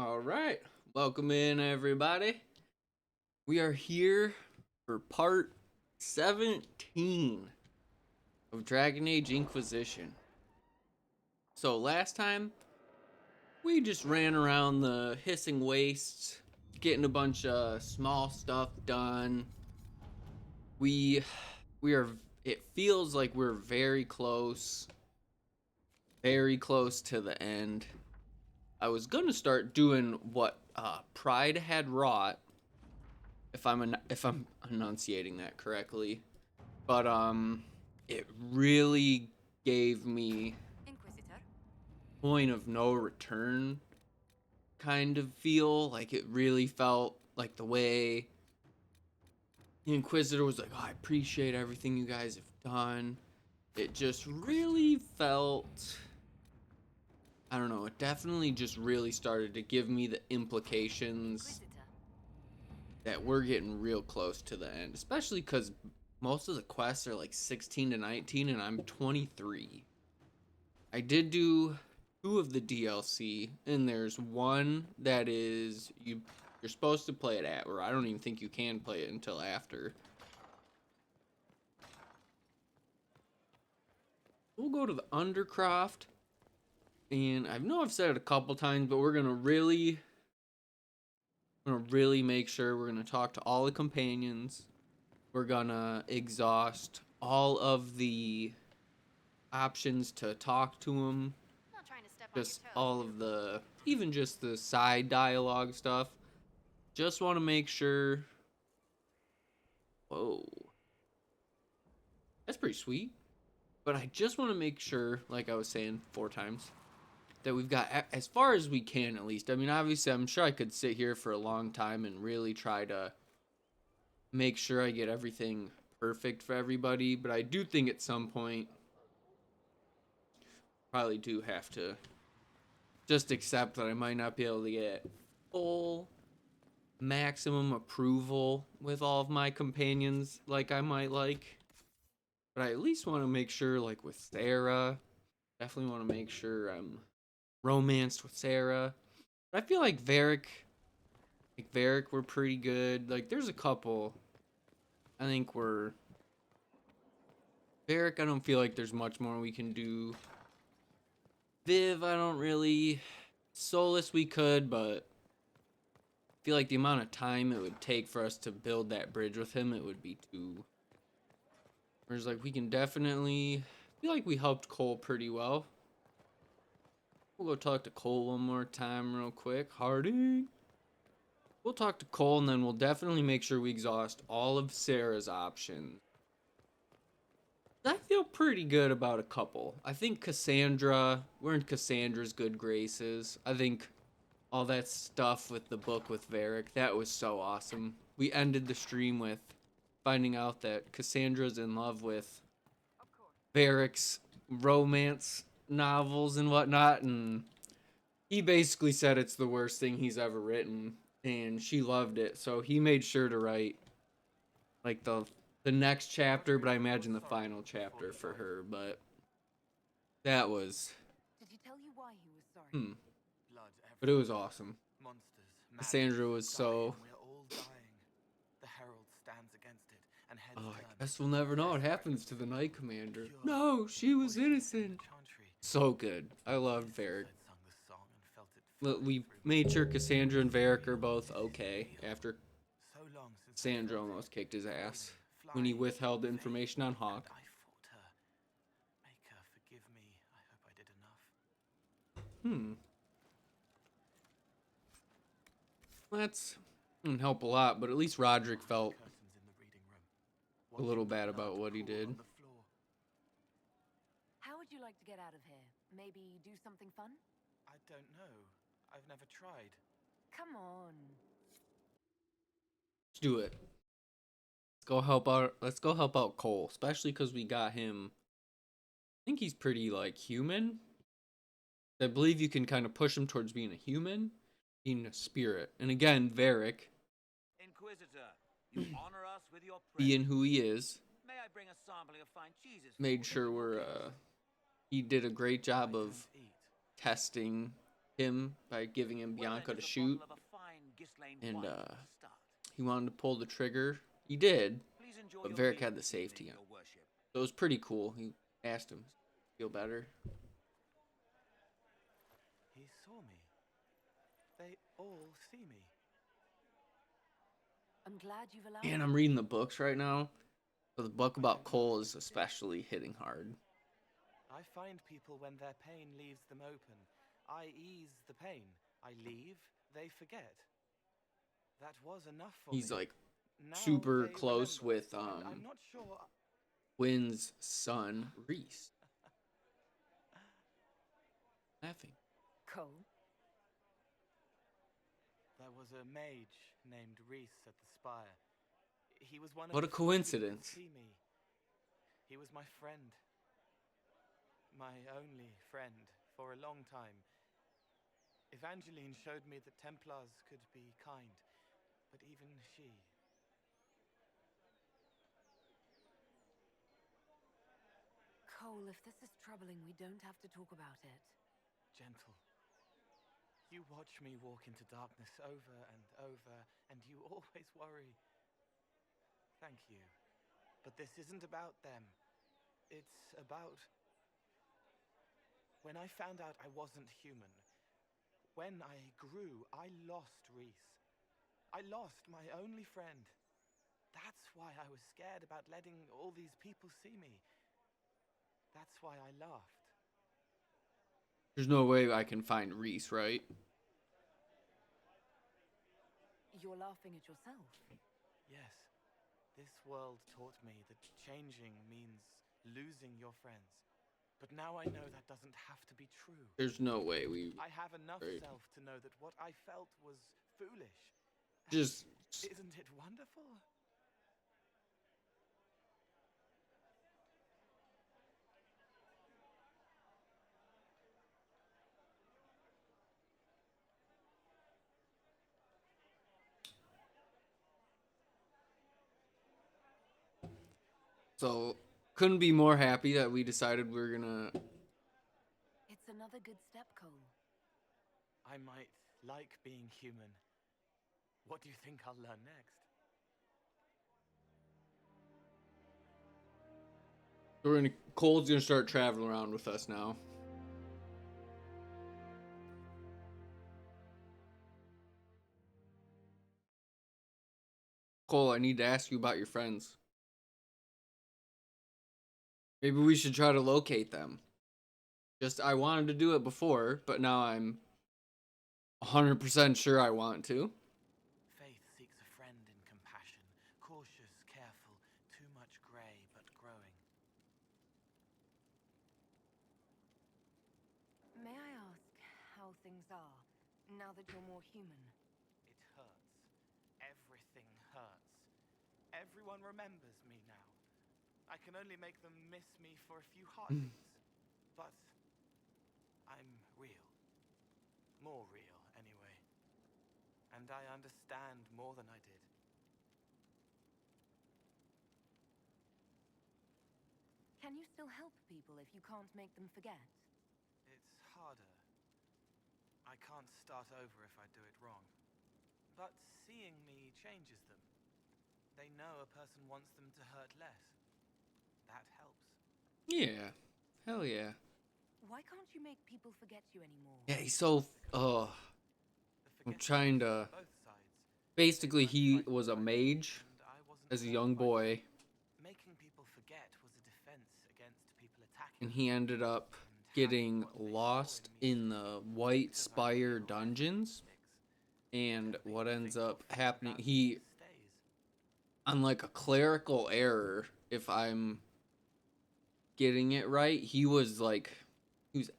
All right, welcome in everybody. We are here for part 17 of Dragon Age Inquisition. So last time we just ran around the hissing wastes, getting a bunch of small stuff done. We we are it feels like we're very close to the end. I was gonna start doing what Pride had wrought, if I'm enunciating that correctly, but it really gave me Inquisitor. point of no return kind of feel. Like it really felt like the way the Inquisitor was like, "Oh, I appreciate everything you guys have done." It just really felt, I don't know, it definitely just really started to give me the implications Inquisitor. that we're getting real close to the end, especially because most of the quests are like 16 to 19 and I'm 23. I did do two of the DLC, and there's one that is you're supposed to play it at, or I don't even think you can play it until after. We'll go to the Undercroft, and I know I've said it a couple times, but we're gonna really make sure we're gonna talk to all the companions. We're gonna exhaust all of the options to talk to them, Not trying to step on your just toes. all of the, even just the side dialogue stuff. Just want to make sure. Whoa, that's pretty sweet. But I just want to make sure, like I was saying 4 times, that we've got as far as we can at least. I mean, obviously, I'm sure I could sit here for a long time and really try to make sure I get everything perfect for everybody. But I do think at some point, probably do have to just accept that I might not be able to get full maximum approval with all of my companions like I might like. But I at least want to make sure, like with Sera, definitely want to make sure I'm romanced with Sera. But I feel like Varric, we're pretty good. Like there's a couple. I think we're Varric. I don't feel like there's much more we can do. Viv, I don't really. Solus, we could, but I feel like the amount of time it would take for us to build that bridge with him, it would be too. Whereas, like, we can definitely feel like we helped Cole pretty well. We'll go talk to Cole one more time, real quick. Harding. We'll talk to Cole, and then we'll definitely make sure we exhaust all of Sarah's options. I feel pretty good about a couple. I think Cassandra, we're in Cassandra's good graces. I think all that stuff with the book with Varric, that was so awesome. We ended the stream with finding out that Cassandra's in love with Varric's romance novels and whatnot, and he basically said it's the worst thing he's ever written, and she loved it, so he made sure to write like the next chapter, but I imagine the final chapter for her. But that was Did he tell you why he was sorry? hmm, Blood but it was everywhere. awesome. Monsters, Cassandra madness, was dying, so. we're all dying. The Herald stands against it, and heads Oh, turn. I guess we'll never know what happens to the Knight Commander. No, she was innocent. Chantry. So good. I loved Varric. I'd sung the song and felt it flowing We through me. made sure Cassandra and Varric are both okay after So long since I Cassandra felt almost it. kicked his ass Flying, when he withheld fading, information on Hawk. and I fought her. Make her forgive me. I hope I did enough. That's didn't help a lot, but at least Roderick felt Curtains in the reading room. a little Watching the bad about blood what he pool did. on the floor. How would you like to get out of here? Maybe do something fun? I don't know. I've never tried. Come on. Let's do it. Let's go help out Cole, especially because we got him. I think he's pretty like human. I believe you can kind of push him towards being a human, being a spirit. And again, Varric, Inquisitor, you honor us with your being presence. who he is, May I bring a sampling of fine cheeses? made sure he did a great job I of don't eat. testing him by giving him Well, then, Bianca to here's a shoot, bottle of a fine Gislaine and wine to start. he wanted to pull the trigger. He did, Please enjoy but your Varric meal had the this safety evening, on. your worship. So it was pretty cool. He asked him, "Feel better?" He saw me. They all see me. I'm glad you've allowed And me. I'm reading the books right now. So the book about Cole is especially hitting hard. I find people when their pain leaves them open. I ease the pain. I leave, they forget. That was enough for He's me. like Now super they close remember, with and I'm not sure. Wynn's son, Reese. Laughing. Cole? There was a mage named Reese at the spire. He was one of What a the few who could coincidence. see me. He was my friend. My only friend for a long time. Evangeline showed me that templars could be kind, but even she. Cole, if this is troubling, we don't have to talk about it. Gentle. You watch me walk into darkness over and over, and you always worry. Thank you. But this isn't about them. It's about... When I found out I wasn't human, when I grew, I lost Reese. I lost my only friend. That's why I was scared about letting all these people see me. That's why I laughed. There's no way I can find Reese, right? You're laughing at yourself. Yes, this world taught me that changing means losing your friends. But now I know that doesn't have to be true. There's no way we I have enough Right. self to know that what I felt was foolish. just Isn't it wonderful? so couldn't be more happy that we decided we were gonna. It's another good step, Cole. I might like being human. What do you think I'll learn next? Cole's gonna start traveling around with us now. Cole, I need to ask you about your friends. Maybe we should try to locate them. I wanted to do it before, but now I'm 100% sure I want to. Faith seeks a friend in compassion, cautious, careful, too much grey but growing. May I ask how things are, now that you're more human? It hurts. Everything hurts. Everyone remembers me now. I can only make them miss me for a few heartbeats. But I'm real. More real, anyway. And I understand more than I did. Can you still help people if you can't make them forget? It's harder. I can't start over if I do it wrong. But seeing me changes them. They know a person wants them to hurt less. That helps. Yeah. Hell yeah. Why can't you make people forget you anymore? Yeah, he's so. The I'm trying to. forgetfulness on both sides. Basically, They he weren't was a fighting mage and I wasn't as a fought young by boy, them. Making people forget was a defense against people attacking. and he ended up and getting having what they saw lost me in the White because I'm Spire real dungeons. And Don't make what me ends think up or feel happening, about he, stays. on like a clerical error, if I'm getting it right, he was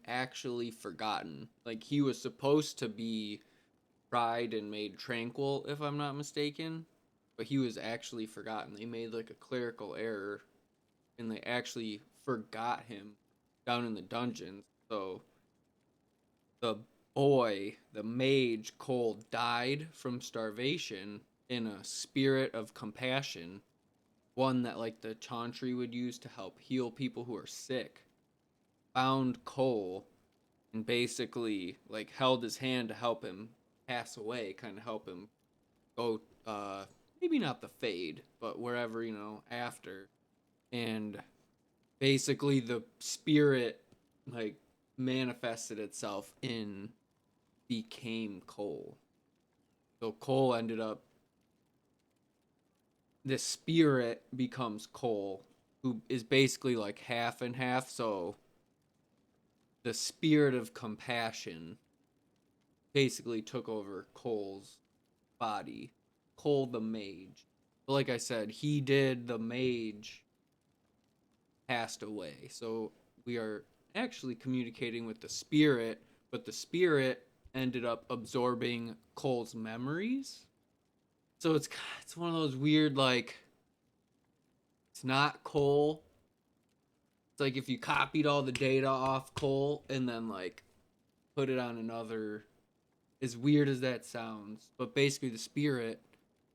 actually forgotten. Like, he was supposed to be tried and made tranquil, if I'm not mistaken, but he was actually forgotten. They made like a clerical error, and they actually forgot him down in the dungeons. So the the mage Cole, died from starvation in a spirit of compassion, one that like the Chantry would use to help heal people who are sick. Found Cole and basically like held his hand to help him pass away, kind of help him go maybe not the fade, but wherever, you know, after. And basically the spirit like manifested itself in became Cole. So Cole ended up, the spirit becomes Cole, who is basically like half and half. So the spirit of compassion basically took over Cole's body. Cole the mage. But like I said, he did the mage passed away. So we are actually communicating with the spirit, but the spirit ended up absorbing Cole's memories. So it's one of those weird, like, it's not Cole. It's like if you copied all the data off Cole and then like put it on another, as weird as that sounds, but basically the spirit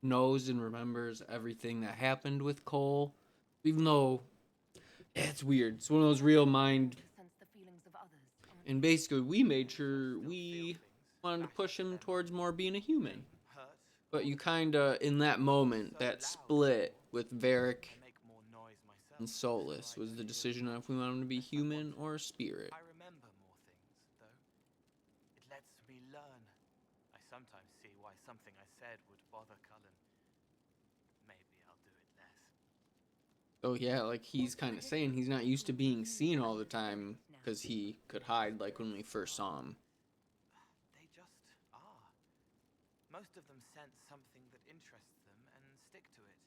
knows and remembers everything that happened with Cole, even though it's weird. It's one of those real mind. To sense the feelings of others. And basically, we made sure we wanted to push him towards more being a human. Hurt. But you kinda, in that moment, that split with Varric I make more noise myself. and Solus was the decision of if we want him to be human or a spirit. I remember more things, though. It lets me learn. I sometimes see why something I said would bother Cullen. Maybe I'll do it less. So yeah, like he's kind of saying he's not used to being seen all the time because he could hide like when we first saw him. They just are. Most of them sense something that interests them and stick to it.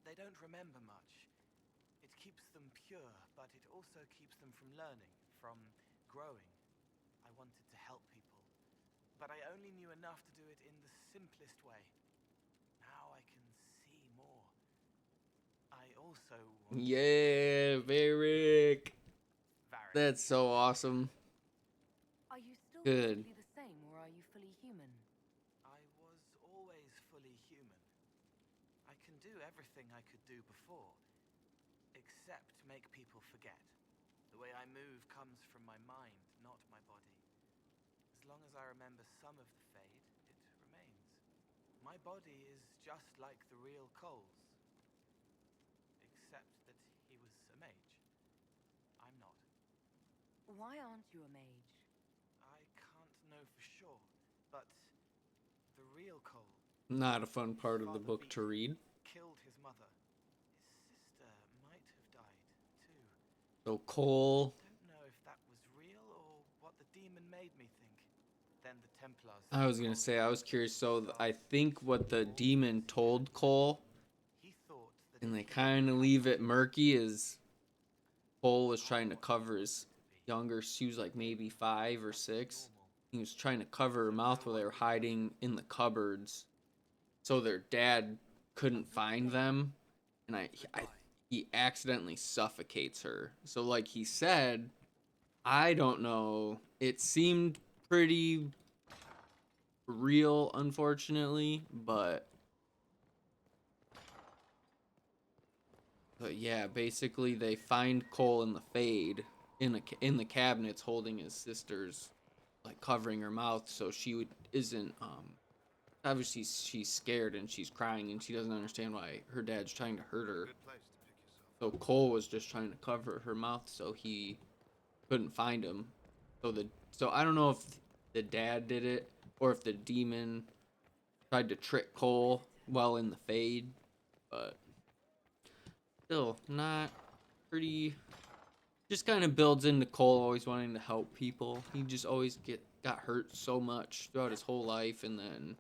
They don't remember much. It keeps them pure, but it also keeps them from learning, from growing. I wanted to help people, but I only knew enough to do it in the simplest way. Now I can see more. I also want Yeah, Varric. Varric. That's so awesome. Are you still Good. physically the same, or are you fully human? I was always fully human. I can do everything I could do before, except make people forget. The way I move comes from my mind, not my body. As long as I remember some of the Fade, it remains. My body is just like the real Cole's, except that he was a mage. I'm not. Why aren't you a mage? I can't know for sure, but the real Cole Not a fun part of the book to read. killed his mother. His sister might have died too. So Cole, Don't know if that was real or what the demon made me think. Then the Templars. I was gonna say, I was curious. So I think what the demon told Cole, He thought that and if they he kind of leave it murky, is Cole was trying to cover his younger. She was like maybe 5 or 6. He was trying to cover her mouth while they were hiding in the cupboards, so their dad couldn't find them. And he accidentally suffocates her. So like he said, I don't know. It seemed pretty real, unfortunately, but yeah, basically they find Cole in the Fade in the cabinets holding his sister's, like covering her mouth so isn't obviously she's scared and she's crying and she doesn't understand why her dad's trying to hurt her. So Cole was just trying to cover her mouth so he couldn't find him. So I don't know if the dad did it or if the demon tried to trick Cole while in the Fade, but still not pretty. Just kind of builds into Cole always wanting to help people. He just always got hurt so much throughout his whole life, and then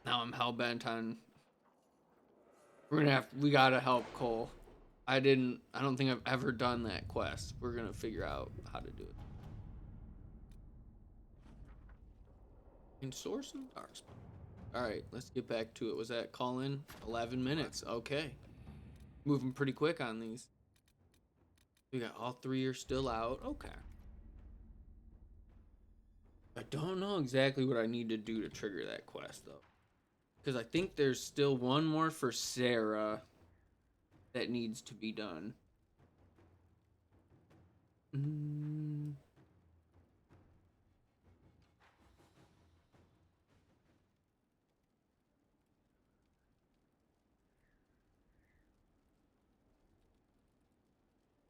now I'm hell bent on we gotta help Cole. I don't think I've ever done that quest. We're gonna figure out how to do it. In Source of Darkspawn. Alright, let's get back to it. Was that call in? 11 minutes. Okay. Moving pretty quick on these. We got all 3 are still out. Okay. I don't know exactly what I need to do to trigger that quest though. Because I think there's still one more for Sera that needs to be done. Mm.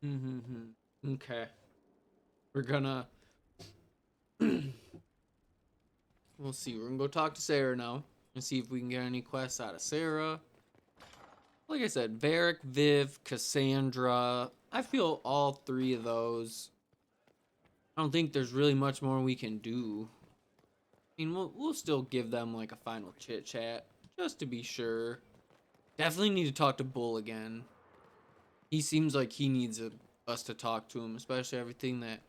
Mm-hmm. Okay. We're gonna we'll see. We're gonna go talk to Sera now and see if we can get any quests out of Sera. Like I said, Varric, Viv, Cassandra. I feel all three of those. I don't think there's really much more we can do. I mean, we'll still give them like a final chit chat just to be sure. Definitely need to talk to Bull again. He seems like he needs us to talk to him, especially everything that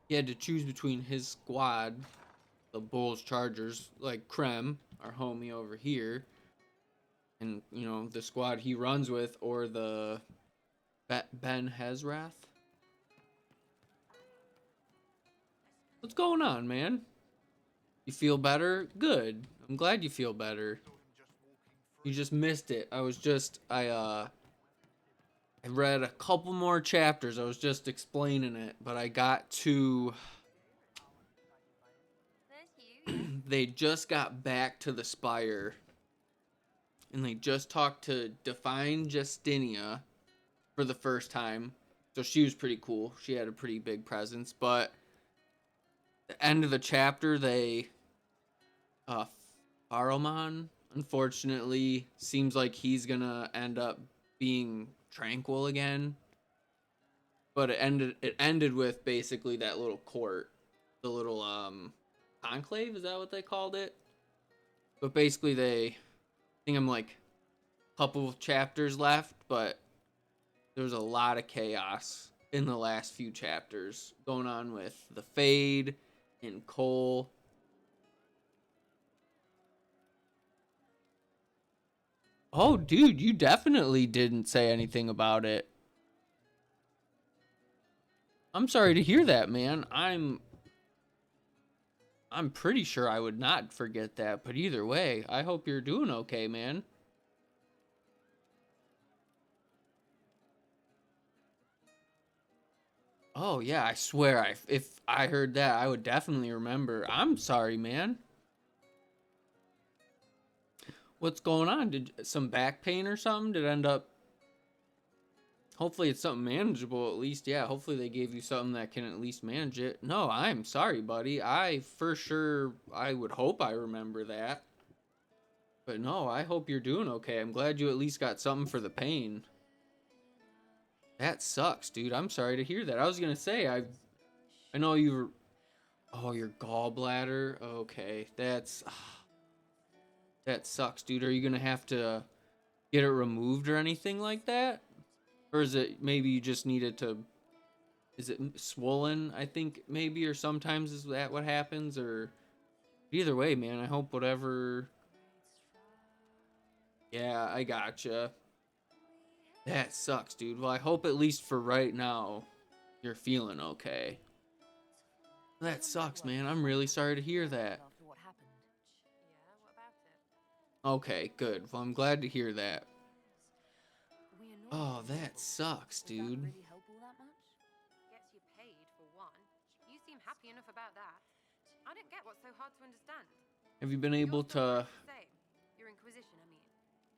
he had to choose between his squad, the Bulls Chargers, like Krem, our homie over here, and you know the squad he runs with, or the Ben Hezrath. What's going on, man? You feel better? Good. I'm glad you feel better. You just missed it. I read a couple more chapters. I was just explaining it, but I got to they just got back to the Spire. And they just talked to Define Justinia for the first time. So she was pretty cool. She had a pretty big presence, but the end of the chapter they Faramon, unfortunately, seems like he's gonna end up being tranquil again. But it ended with basically that little court, the little conclave. Is that what they called it? But basically, I think I'm like a couple of chapters left, but there's a lot of chaos in the last few chapters going on with the Fade and Cole. Oh, dude, you definitely didn't say anything about it. I'm sorry to hear that, man. I'm pretty sure I would not forget that, but either way, I hope you're doing okay, man. Oh yeah, I swear, if I heard that, I would definitely remember. I'm sorry, man. What's going on? Did some back pain or something? Did it end up? Hopefully it's something manageable at least. Yeah, hopefully they gave you something that can at least manage it. No, I'm sorry, buddy. I would hope I remember that. But no, I hope you're doing okay. I'm glad you at least got something for the pain. That sucks, dude. I'm sorry to hear that. I was gonna say I know you were. Oh, your gallbladder. Okay, that sucks, dude. Are you gonna have to get it removed or anything like that? Or is it maybe you just needed to? Is it swollen? I think maybe, or sometimes is that what happens? Or either way, man. I hope whatever. Yeah, I gotcha. That sucks, dude. Well, I hope at least for right now, you're feeling okay. That sucks, man. I'm really sorry to hear that. After what happened. Yeah, what about it? Okay, good. Well, I'm glad to hear that. We annoyed Oh, these that people. sucks, Does that dude. really help all that much? Gets you paid, for one. You seem happy enough about that. I don't get what's so hard to understand. Have you been able You're still to? the same. Your Inquisition, I mean.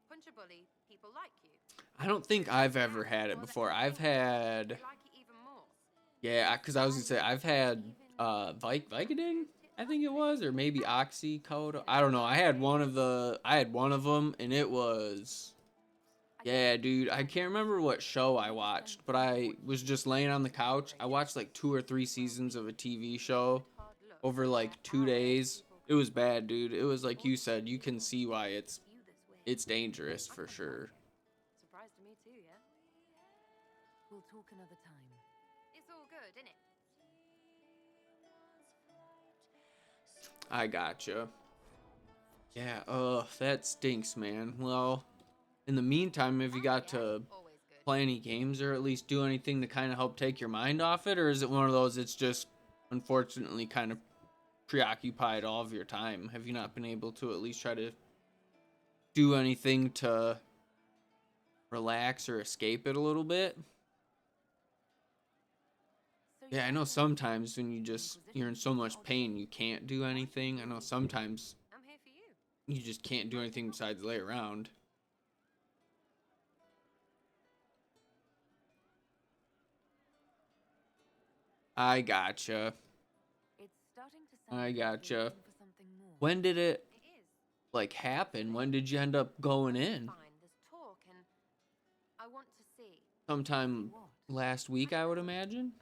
Punch a bully, people like you. I don't think I've ever had it before. I've had, They like it even more. yeah, because I was gonna say I've had Vicodin, I think it was, or maybe Oxycodone. I don't know. I had one of them, and it was, yeah, dude. I can't remember what show I watched, but I was just laying on the couch. I watched like 2 or 3 seasons of a TV show Hard luck. over like 2 days. It was bad, dude. It was like you said. You can see why it's dangerous for sure. Surprise to me too, yeah? We'll talk another time. It's all good, isn't it? I gotcha. Yeah, that stinks, man. Well, in the meantime, have you got to Always good. play any games or at least do anything to kind of help take your mind off it? Or is it one of those it's just unfortunately kind of preoccupied all of your time? Have you not been able to at least try to do anything to relax or escape it a little bit? So Yeah, I know sometimes when you're in so much pain you can't do anything. I know sometimes I'm here for you. you just can't do anything besides lay around. I gotcha. It's starting to sound I like you're gotcha. looking for something more. When did it It is. like happen? When did you end up going in? Fine, there's talk and I want to see. Sometime What? last week, I would imagine.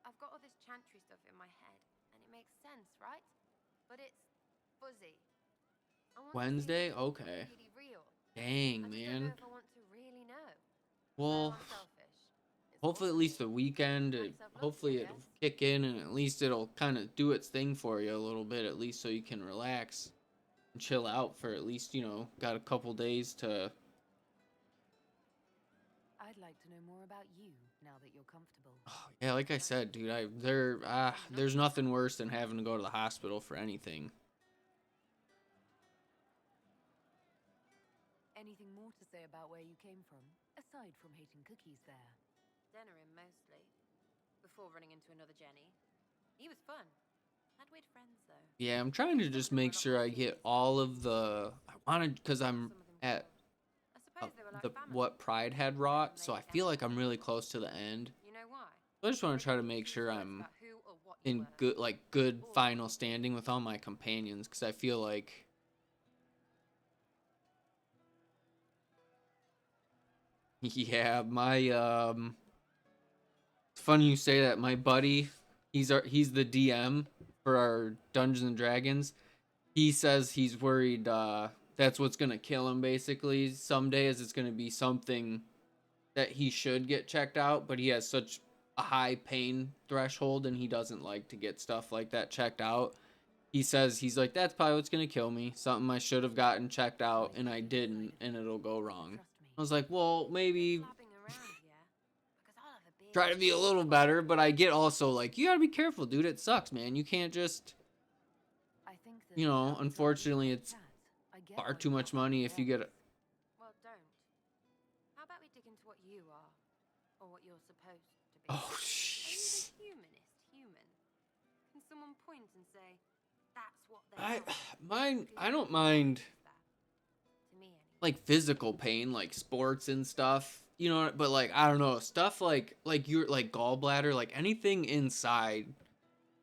I've got all this chantry stuff in my head, and it makes sense, right? But it's fuzzy. I want Wednesday? to see if it's Okay. really real. Dang, I just don't man. know if I want to really know. Well, I'm selfish. It's hopefully at awesome least the here. weekend, Find yourself lucky, hopefully I it'll guess. kick in and at least it'll kind of do its thing for you a little bit, at least so you can relax and chill out for at least, got a couple days to. I'd like to know more about you now that you're comfortable. Yeah, like I said, dude, there's nothing worse than having to go to the hospital for anything. Anything more to say about where you came from, aside from hating cookies there? Denerim mostly. Before running into another Jenny. He was fun. Had weird friends though. Yeah, I'm trying to just make sure I get all of the. I wanted because I'm at I suppose they were like the family. what Pride had wrought, so I feel like I'm really close to the end. You know why? So I just want to try to make sure I'm in good final standing with all my companions, because I feel like. Yeah, it's funny you say that. My buddy, he's the DM for our Dungeons and Dragons. He says he's worried that's what's gonna kill him basically someday, is it's gonna be something that he should get checked out, but he has such a high pain threshold and he doesn't like to get stuff like that checked out. He says he's like, that's probably what's gonna kill me. Something I should have gotten checked out and I didn't, and it'll go wrong. I was like, well, maybe try to be a little better, but I get also like, you gotta be careful, dude. It sucks, man. You can't just, I think that unfortunately, it's far too much money if you get it. Well, don't. How about we dig into what you are? Or what you're supposed to be? Oh, Are jeez. you the humanist human? Can someone point and say, that's what they I don't mind To me, anyway. like physical pain, like sports and stuff, but like I don't know, stuff like you're like gallbladder, like anything inside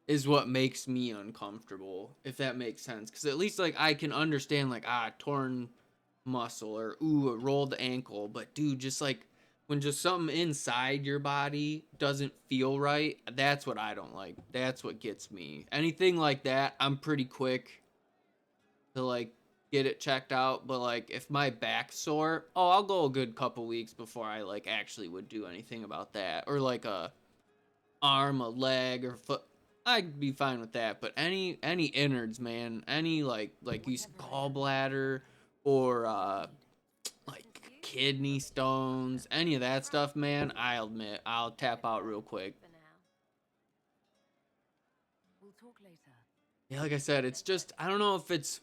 is what makes me uncomfortable, if that makes sense, because at least like I can understand like torn muscle or a rolled ankle, but dude, just like when just something inside your body doesn't feel right, that's what I don't like. That's what gets me. Anything like that, I'm pretty quick to like get it checked out, but like if my back's sore, I'll go a good couple weeks before I like actually would do anything about that. Or like a arm, a leg, or foot, I'd be fine with that. But any innards, man, any like you said, gallbladder or like kidney stones, any of that stuff, man, I'll admit I'll tap out real quick. For now. We'll talk later. Yeah, like I said, it's just I don't know if it's.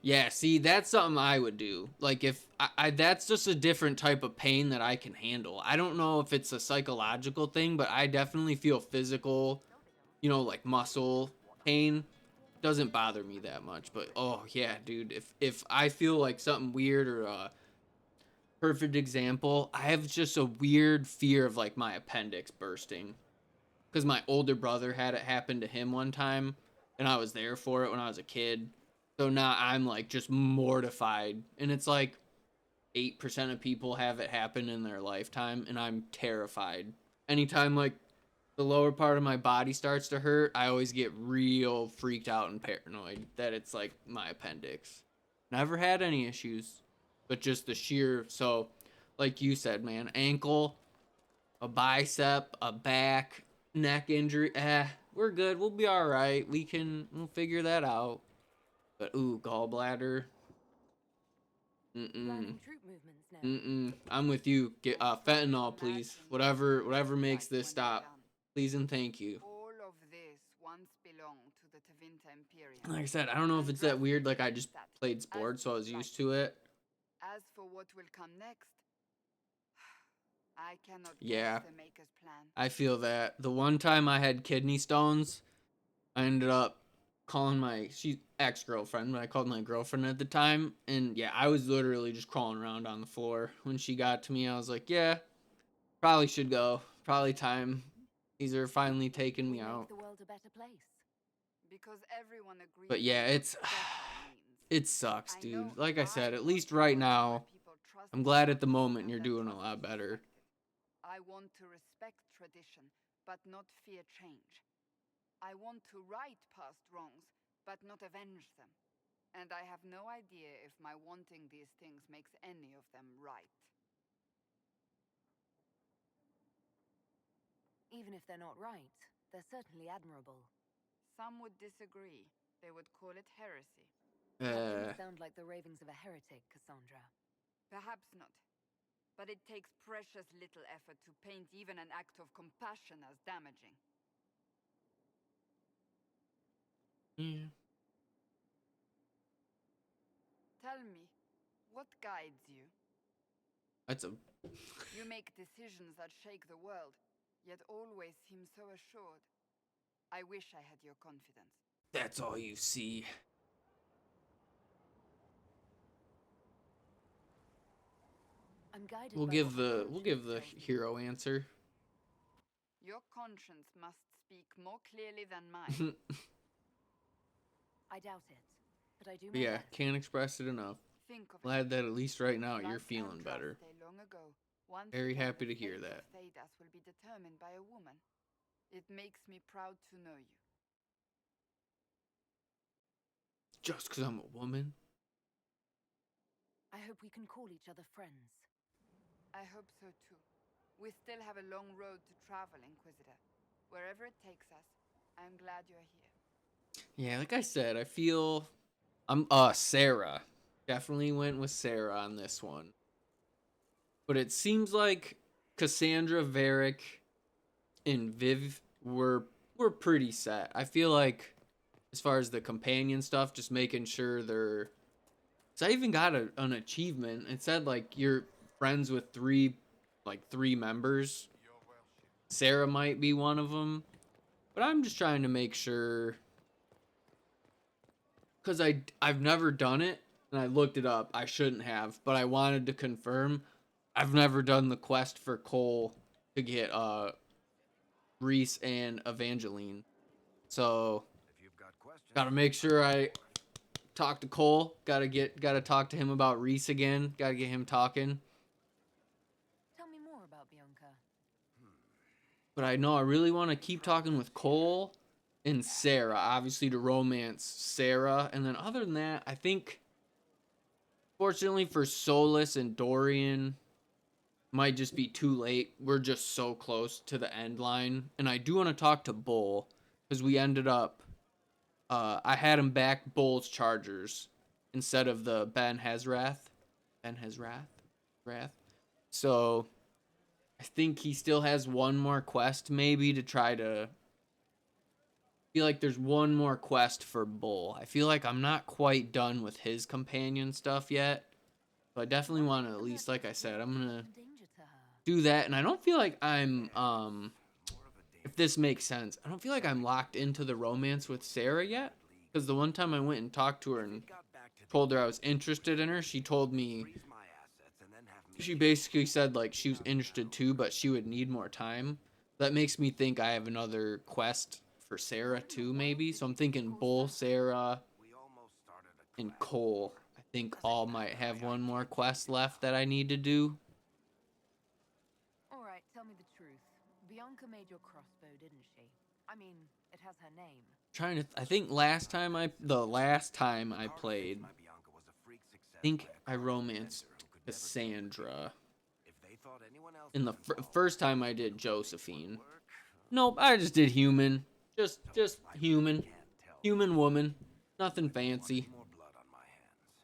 Yeah, see, that's something I would do. Like, if that's just a different type of pain that I can handle. I don't know if it's a psychological thing, but I definitely feel physical, like muscle pain. Doesn't bother me that much. But, oh, yeah, dude, if I feel like something weird, or perfect example, I have just a weird fear of, like, my appendix bursting. Because my older brother had it happen to him one time, and I was there for it when I was a kid. So now I'm like just mortified, and it's like 8% of people have it happen in their lifetime, and I'm terrified. Anytime like the lower part of my body starts to hurt, I always get real freaked out and paranoid that it's like my appendix. Never had any issues, but just the sheer, so like you said, man, ankle, a bicep, a back, neck injury, we're good. We'll be all right. We'll figure that out. But gallbladder. Planning troop movements now. I'm with you. Get fentanyl, please. Whatever makes this stop. Please and thank you. All of this once belonged to the Tevinter Imperium. Like I said, I don't know if it's that weird. Like I just played sports, so I was used to it. As for what will come next, I cannot Yeah. guess the Maker's plan. I feel that. The one time I had kidney stones, I ended up calling she's ex-girlfriend, but I called my girlfriend at the time. And yeah, I was literally just crawling around on the floor. When she got to me, I was like, yeah, probably should go. Probably time. These are finally taking me We out. make the world a better place. Because everyone agrees. But yeah, on what it's better means. it sucks, I dude. know Like I I said, at want least to right work where now, people trust I'm glad at the justice moment and you're that doing a trust lot is better. respected. I want to respect tradition, but not fear change. I want to right past wrongs, but not avenge them. And I have no idea if my wanting these things makes any of them right. Even if they're not right, they're certainly admirable. Some would disagree. They would call it heresy. That doesn't sound like the ravings of a heretic, Cassandra. Perhaps not. But it takes precious little effort to paint even an act of compassion as damaging. Yeah. Tell me, what guides you? That's a You make decisions that shake the world, yet always seem so assured. I wish I had your confidence. that's all you see. I'm guided We'll by give what my the conscience tells me. hero answer. Your conscience must speak more clearly than mine. I doubt it, but I do But my yeah, best. can't express it enough. Think of Glad that at least right now it. you're Like feeling better. Andraste long ago, once Very again, happy the to hear fate that. of Thedas will be determined by a woman. It makes me proud to know you. Just because I'm a woman? I hope we can call each other friends. I hope so too. We still have a long road to travel, Inquisitor. Wherever it takes us, I'm glad you're here. Yeah, like I said, I feel I'm Sera. Definitely went with Sera on this one. But it seems like Cassandra, Varric, and Viv were pretty set. I feel like as far as the companion stuff, just making sure they're. So I even got an achievement. It said like you're friends with three members. Sera might be one of them, but I'm just trying to make sure because I've never done it and I looked it up. I shouldn't have, but I wanted to confirm. I've never done the quest for Cole to get Reese and Evangeline. So If you've got questions, gotta make sure I talk to Cole. Gotta talk to him about Reese again. Gotta get him talking. Tell me more about Bianca. But I know I really want to keep talking with Cole and Sera, obviously to romance Sera. And then other than that, I think, fortunately for Solus and Dorian, might just be too late. We're just so close to the end line. And I do want to talk to Bull, because we ended up, I had him back Bull's Chargers instead of the Ben Hezrath. Wrath. So I think he still has one more quest maybe to try to feel like there's one more quest for Bull. I feel like I'm not quite done with his companion stuff yet. But I definitely want to at least, like I said, I'm gonna Danger to her. do that. And I don't feel like I'm if this makes sense, I don't feel like I'm locked into the romance with Sera yet. Because the one time I went and talked to her and told her I was interested in her, she told me she basically said like she was interested too, but she would need more time. That makes me think I have another quest for Sera too, maybe. So I'm thinking Bull, Sera, and Cole. I think all might have one more quest left that I need to do. All right, tell me the truth. Bianca made your crossbow, didn't she? I mean, it has her name. I think the last time I played, I think I romanced Cassandra. In the first time I did Josephine. Nope, I just did human. Just human. Human woman. Nothing fancy.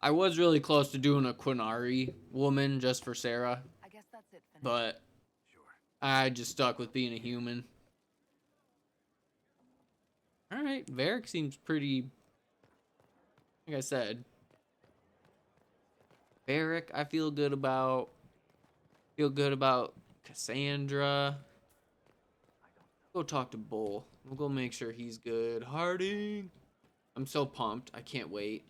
I was really close to doing a Quinari woman just for Sera, I guess that's it for now. but I just stuck with being a human. Alright, Varric seems pretty, like I said. Varric, I feel good about Cassandra. Go talk to Bull. We'll go make sure he's good. Harding. I'm so pumped. I can't wait.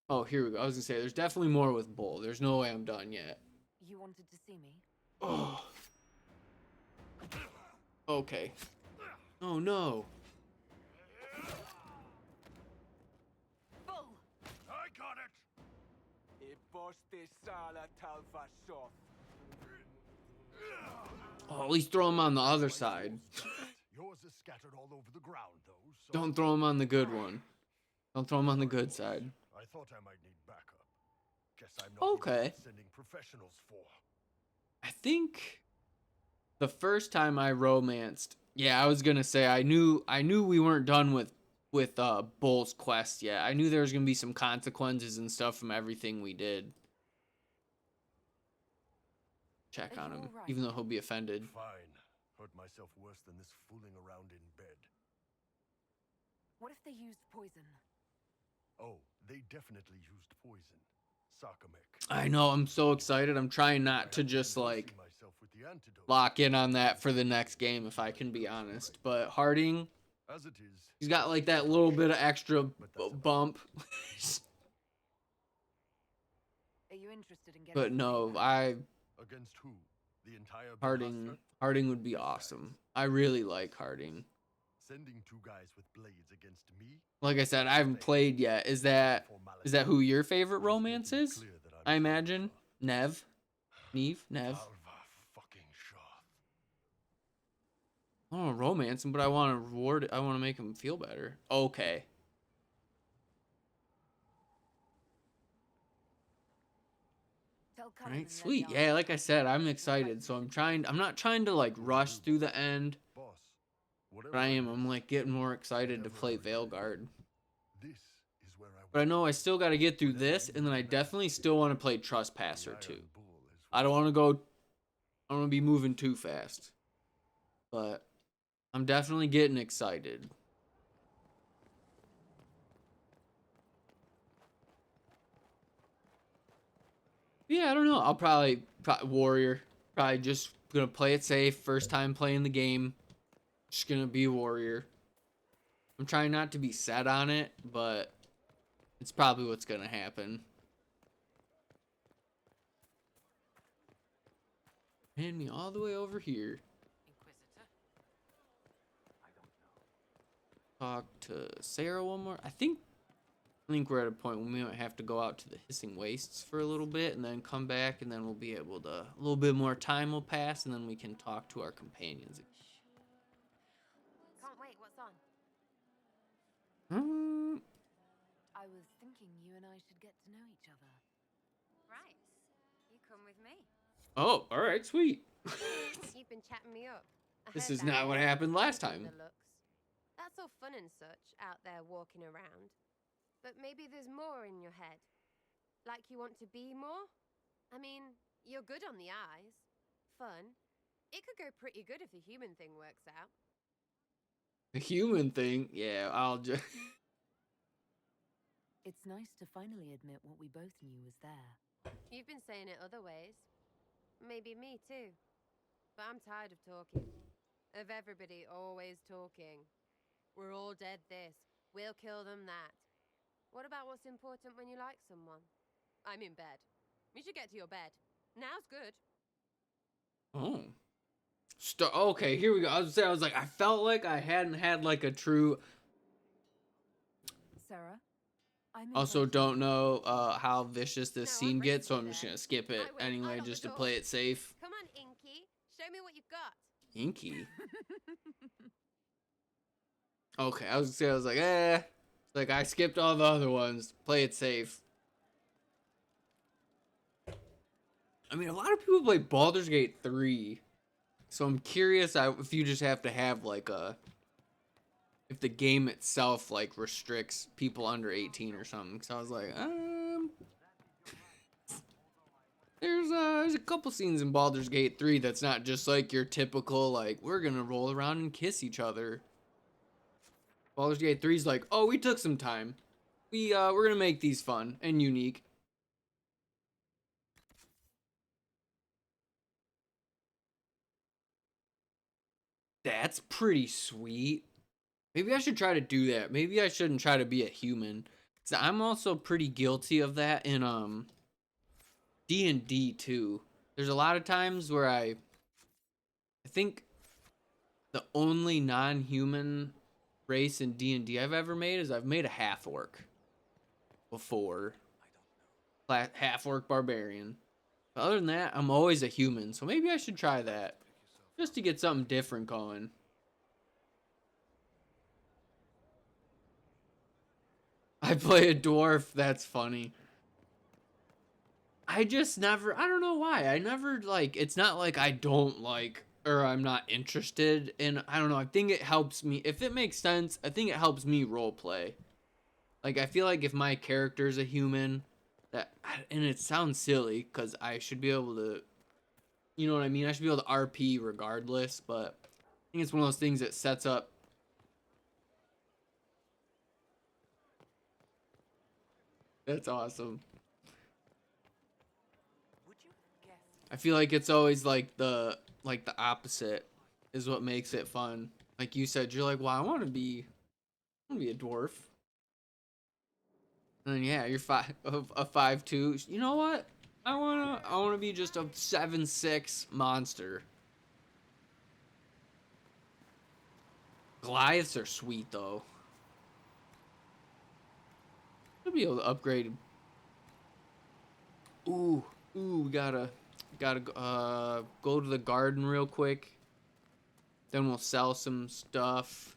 Oh, here we go. I was gonna say, there's definitely more with Bull. There's no way I'm done yet. You wanted to see me? Oh. Okay. Oh no. Bull! I got it! Oh, at least throw him on the other side. Yours is scattered all over the ground, though. So Don't throw him on the good one. Don't throw him on the good side. I thought I might need backup. Guess I'm not Okay. worth sending professionals for. I think the first time I romanced, yeah, I was gonna say I knew we weren't done with Bull's quest yet. I knew there was gonna be some consequences and stuff from everything we did. Check Are on you him, all right? even though he'll be offended. Fine. Hurt myself worse than this fooling around in bed. What if they used poison? Oh, they definitely used poison. Sarcomec. I know, I'm so excited. I'm trying not to just like lock in on that for the next game if I can be honest. But Harding, As it is, he's got like that little bit of extra bump. Are you interested in getting But no, I against who? The entire Harding would be awesome. I really like Harding. Sending two guys with blades against me? Like I said, I haven't played yet. Is that who your favorite romance is? I imagine Nev. Nev. Fucking Shoth. I don't want to romance him, but I want to reward it. I want to make him feel better. Okay. Tell All Cullen right, and let sweet. me Yeah, ask. like I said, I'm excited. So I'm not trying to like rush through the end, Boss, whatever but I am. it I'm is, like getting more excited to play Veilguard. This is where I But I know I still got to get through this, and then I definitely still want to play Trespasser too. I don't want to go. I don't want to be moving too fast. But I'm definitely getting excited. Yeah, I don't know. I'll probably Warrior. Probably just gonna play it safe. First time playing the game. Just gonna be Warrior. I'm trying not to be set on it, but it's probably what's gonna happen. Hand me all the way over here. Inquisitor? I don't know. Talk to Sera one more. I think we're at a point when we might have to go out to the Hissing Wastes for a little bit and then come back, and then we'll be able to, a little bit more time will pass, and then we can talk to our companions. Can't wait, what's on? I was thinking you and I should get to know each other. Right. You come with me. Oh, all right, sweet. You've been chatting me up. I This heard is that not what hair, happened last the time. looks. That's all fun and such, out there walking around. But maybe there's more in your head. Like you want to be more? I mean, you're good on the eyes. Fun. It could go pretty good if the human thing works out. The human thing, yeah, I'll just. It's nice to finally admit what we both knew was there. You've been saying it other ways. Maybe me too. But I'm tired of talking. Of everybody always talking. We're all dead this. We'll kill them that. What about what's important when you like someone? I'm in bed. You should get to your bed. Now's good. Oh. Okay, here we go. I was like, I felt like I hadn't had like a true. Sarah? I'm Also, inviting don't you. know how vicious this No, scene I'm ready gets, to so be I'm just there. gonna skip it I will. anyway, I'll just to lock the play door. it safe. Come on, Inky. Show me what you've got. Inky. Okay, I was like, eh. Like I skipped all the other ones. Play it safe. I mean, a lot of people play Baldur's Gate 3, so I'm curious if you just have to have like if the game itself like restricts people under 18 or something. So I was like, there's a couple scenes in Baldur's Gate 3 that's not just like your typical like we're gonna roll around and kiss each other. Baldur's Gate 3 is like, oh, we took some time. We're gonna make these fun and unique. That's pretty sweet. Maybe I should try to do that. Maybe I shouldn't try to be a human. 'Cause I'm also pretty guilty of that in D&D too. There's a lot of times where I think the only non-human race in D&D I've ever made is I've made a half-orc before. Half-orc barbarian. But other than that, I'm always a human. So maybe I should try that. Just to get something different going. I play a dwarf. That's funny. I just never, I don't know why. I never like, it's not like I don't like or I'm not interested in, I don't know. I think it helps me. If it makes sense, I think it helps me role play. Like, I feel like if my character's a human, that, and it sounds silly because I should be able to, you know what I mean? I should be able to RP regardless, but I think it's one of those things that sets up. That's awesome. Would you have guessed? I feel like it's always like the opposite is what makes it fun. Like you said, you're like, well, I want to be a dwarf. And then yeah, you're a 5'2". You know what? I wanna be just a 7'6" monster. Goliaths are sweet though. I'll be able to upgrade. Ooh, we gotta go to the garden real quick. Then we'll sell some stuff.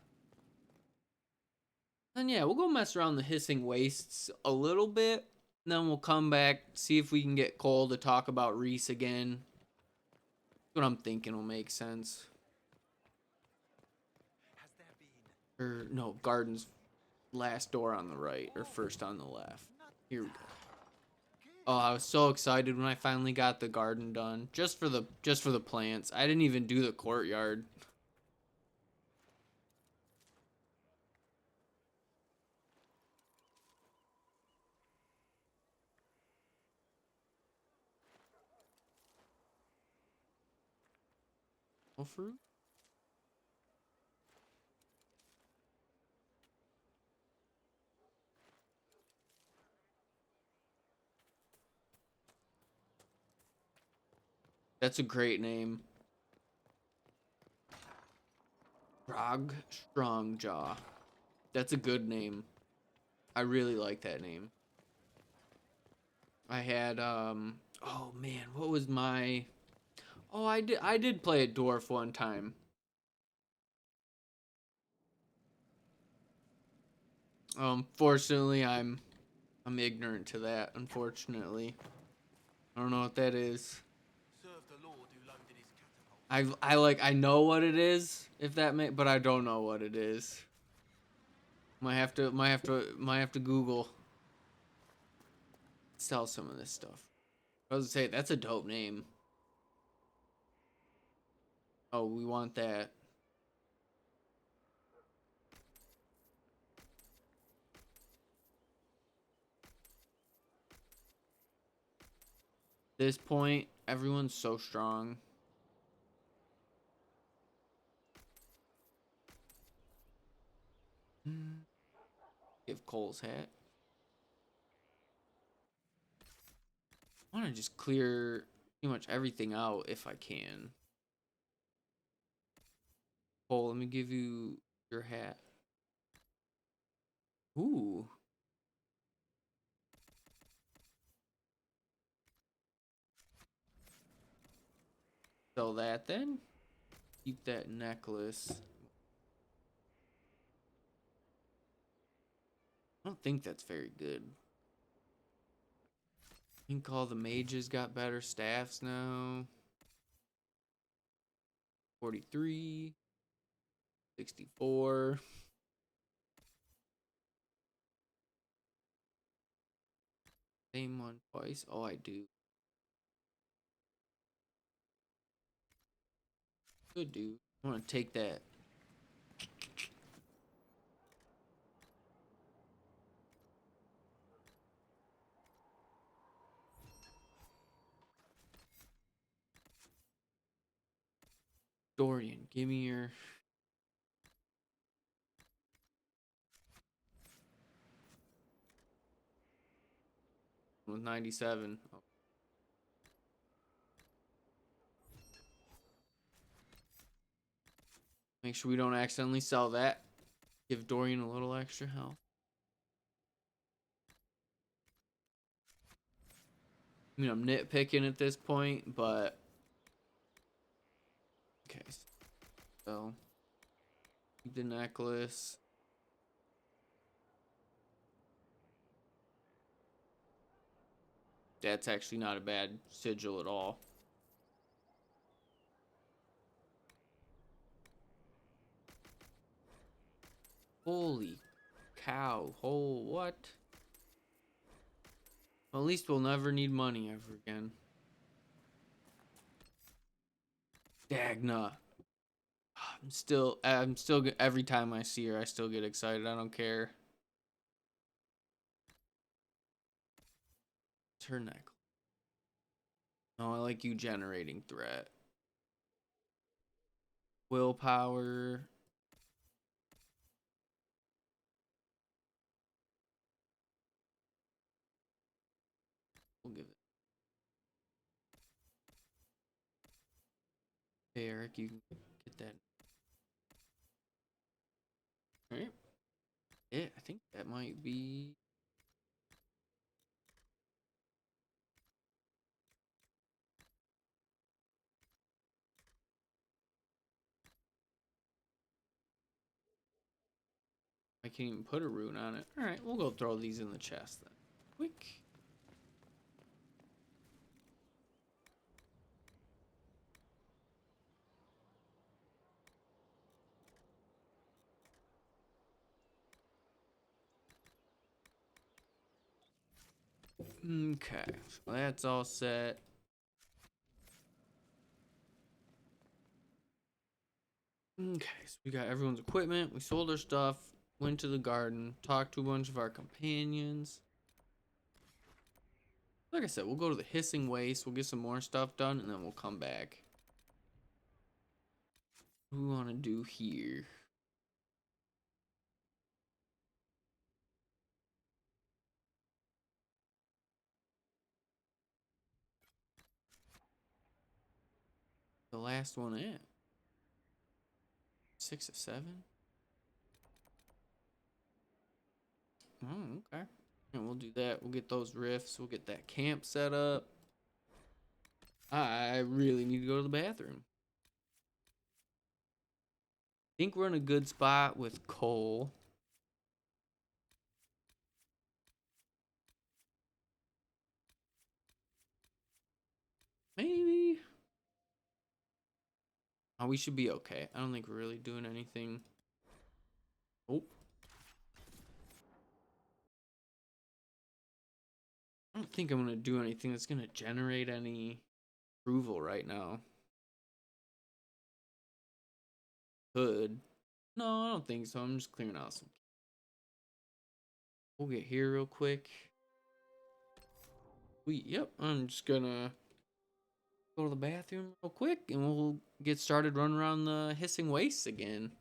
Then yeah, we'll go mess around the hissing wastes a little bit. And then we'll come back, see if we can get Cole to talk about Reese again. That's what I'm thinking will make sense. Or no, garden's last door on the right, or first on the left. Here we go. Oh, I was so excited when I finally got the garden done. Just for the plants. I didn't even do the courtyard. Fruit? That's a great name. Frog Strongjaw. That's a good name. I really like that name. I had oh man, what was my Oh, I did play a dwarf one time. Fortunately, I'm ignorant to that, unfortunately. I don't know what that is. Serve the Lord who loaded his catapult. I know what it is, if that may, but I don't know what it is. Might have to Google. Sell some of this stuff. I was gonna say that's a dope name. Oh, we want that. This point, everyone's so strong. Give Cole's hat. I want to just clear pretty much everything out if I can. Cole, let me give you your hat. Ooh. Sell that then. Keep that necklace. I don't think that's very good. I think all the mages got better staffs now. 43. 64. Same one twice. Oh, I do. Good dude. I want to take that. Dorian, give me your with 97. Oh. Make sure we don't accidentally sell that. Give Dorian a little extra health. I mean, I'm nitpicking at this point, but okay. So keep the necklace. That's actually not a bad sigil at all. Holy cow. Oh, what? Well, at least we'll never need money ever again. Dagna. I'm still, every time I see her, I still get excited. I don't care. It's her necklace. No, I like you generating threat. Willpower. We'll give it. Hey, Eric, you can get that. Alright. Yeah, I think that might be. I can't even put a rune on it. Alright, we'll go throw these in the chest then. Quick. Okay, so that's all set. Okay, so we got everyone's equipment. We sold our stuff. Went to the garden. Talked to a bunch of our companions. Like I said, we'll go to the Hissing Waste. We'll get some more stuff done, and then we'll come back. What do we want to do here? The last one in. 6 of 7? Oh, okay. And we'll do that. We'll get those rifts. We'll get that camp set up. I really need to go to the bathroom. Think we're in a good spot with coal. Maybe. Oh, we should be okay. I don't think we're really doing anything. Oh. I don't think I'm going to do anything that's going to generate any approval right now. Could. No, I don't think so. I'm just clearing out some. We'll get here real quick. Yep, I'm just going to go to the bathroom real quick and we'll get started running around the Hissing Wastes again.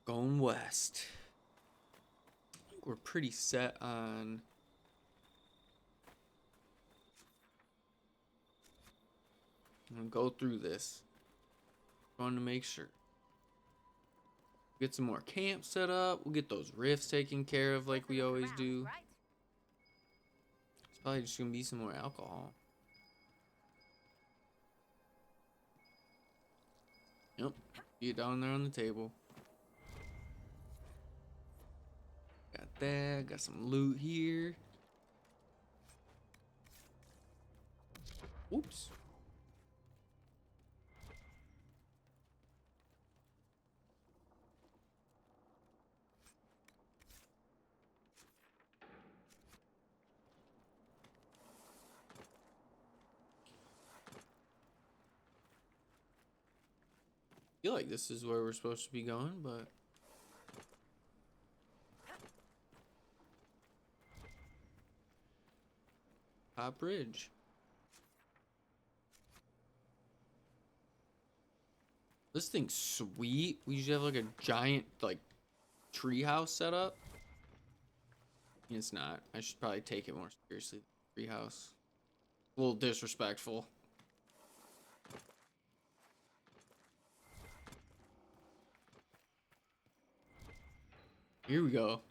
Going west. I think we're pretty set on. I'm gonna go through this. Going to make sure. Get some more camps set up. We'll get those rifts taken care of like we always do. Right? It's probably just gonna be some more alcohol. Yep. Get down there on the table. Got that. Got some loot here. Oops. I feel like this is where we're supposed to be going, but Top Bridge. This thing's sweet. We usually have like a giant like tree house set up. It's not. I should probably take it more seriously. Tree house. A little disrespectful. Here we go.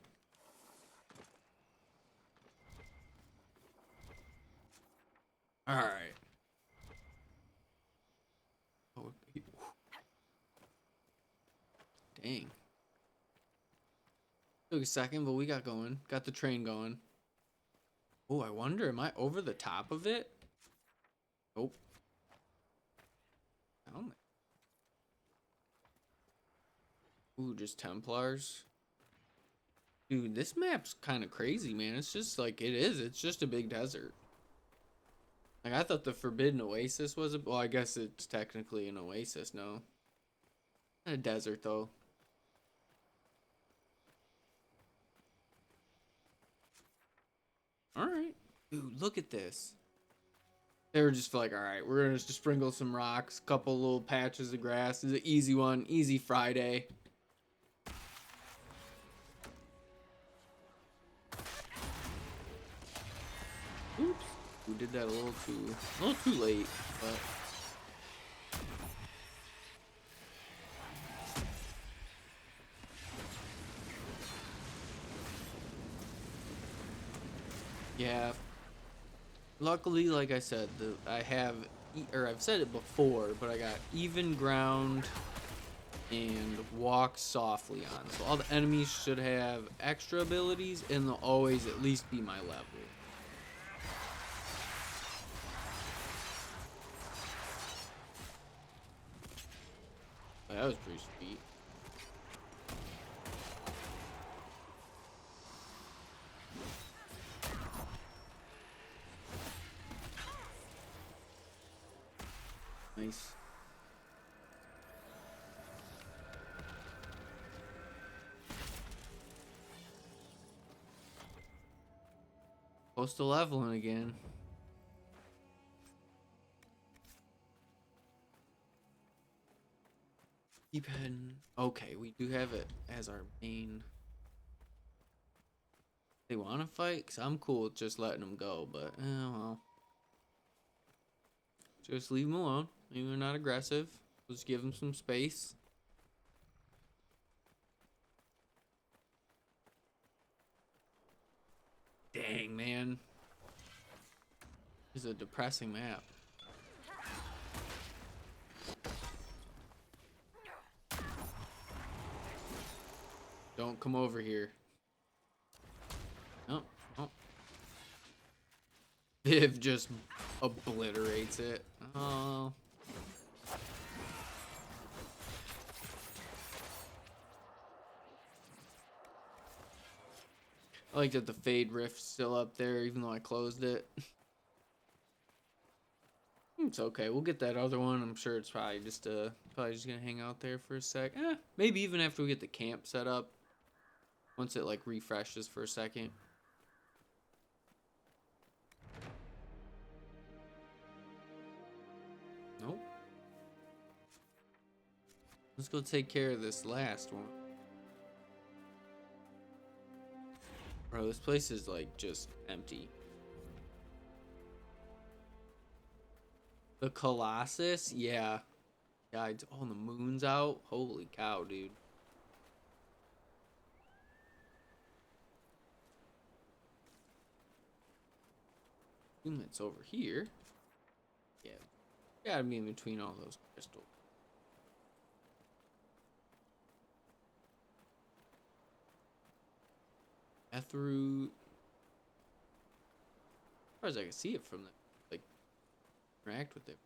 All right. Oh, dang. Took a second, but we got going. Got the train going. Oh, I wonder, am I over the top of it? Nope. Down there. Ooh, just Templars. Dude, this map's kind of crazy, man. It's just like, it is. It's just a big desert. Like, I thought the Forbidden Oasis was a... Well, I guess it's technically an oasis, no. Not a desert, though. Alright. Dude, look at this. They were just like, alright, we're gonna just sprinkle some rocks, couple little patches of grass. This is an easy one. Easy Friday. Oops. We did that a little too late, but yeah. Luckily, like I said, I've said it before, but I got even ground and walk softly on. So all the enemies should have extra abilities, and they'll always at least be my level. That was pretty sweet. Nice. Close to leveling again. Keep heading. Okay, we do have it as our main. They want to fight? Because I'm cool with just letting them go, but, well. Just leave them alone. Maybe they're not aggressive. Just give them some space. Dang, man. This is a depressing map. Don't come over here. Oh, oh. Viv just obliterates it. Oh. I like that the Fade Rift's still up there, even though I closed it. It's okay. We'll get that other one. I'm sure it's probably just gonna hang out there for a sec. Maybe even after we get the camp set up. Once it like refreshes for a second. Nope. Let's go take care of this last one. Bro, this place is like just empty. The Colossus? Yeah. Yeah, oh, the moon's out. Holy cow, dude. Assume it's over here. Yeah. Gotta be in between all those crystals. Through. As far as I can see it from the, like, interact with it.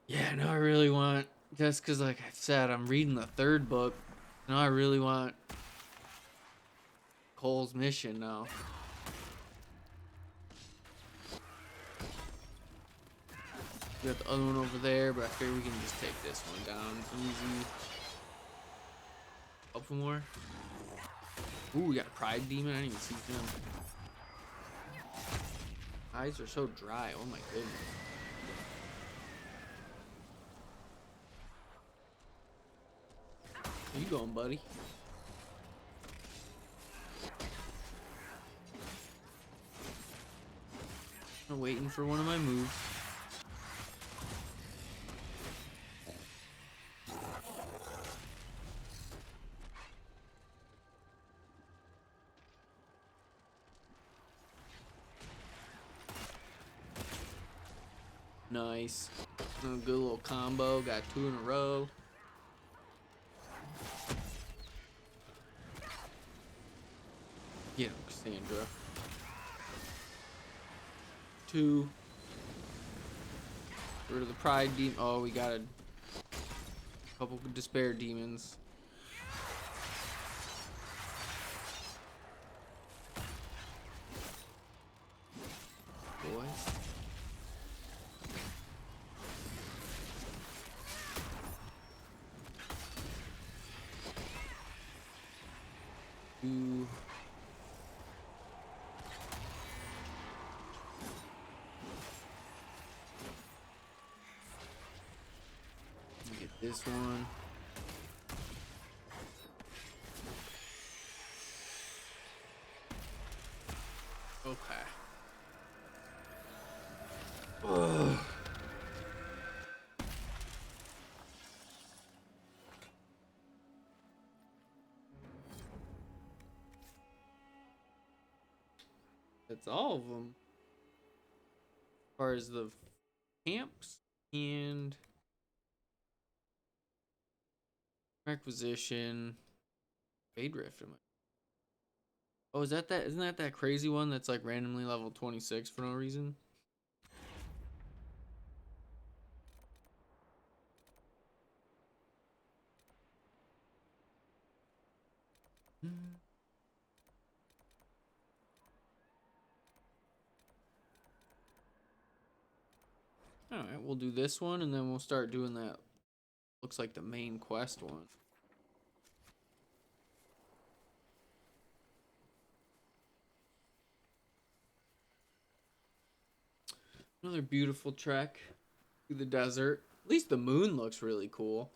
Yeah, no, I really want, just because, like I said, I'm reading the third book. Now I really want Cole's mission now. We got the other one over there, but I figure we can just take this one down easy. Couple more. Ooh, we got a pride demon. I didn't even see him. Eyes are so dry. Oh my goodness. Where you going, buddy? I'm waiting for one of my moves. Nice. A good little combo. Got 2 in a row. Get him, Cassandra. 2. Rid of the pride demon. Oh, we got a couple of despair demons. Boys. Two. Get this one. Okay. Ugh. That's all of them. As far as the camps and requisition, Fade Rift. Oh, is that isn't that that crazy one that's like randomly level 26 for no reason? Alright, we'll do this one and then we'll start doing that. Looks like the main quest one. Another beautiful trek through the desert. At least the moon looks really cool.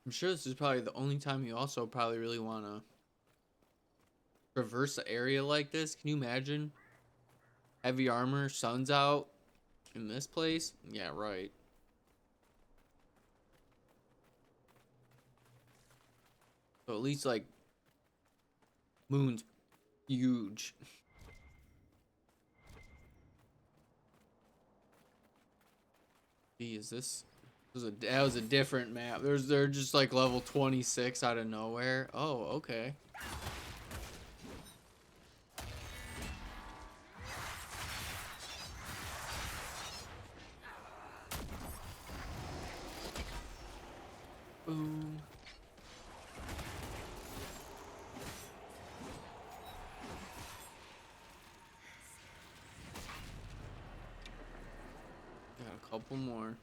I'm sure this is probably the only time you also probably really want to traverse an area like this. Can you imagine? Heavy armor, sun's out in this place? Yeah, right. So at least like moon's huge. Gee, is this that was a different map. They're just like level 26 out of nowhere. Oh, okay. Boom. Got a couple more.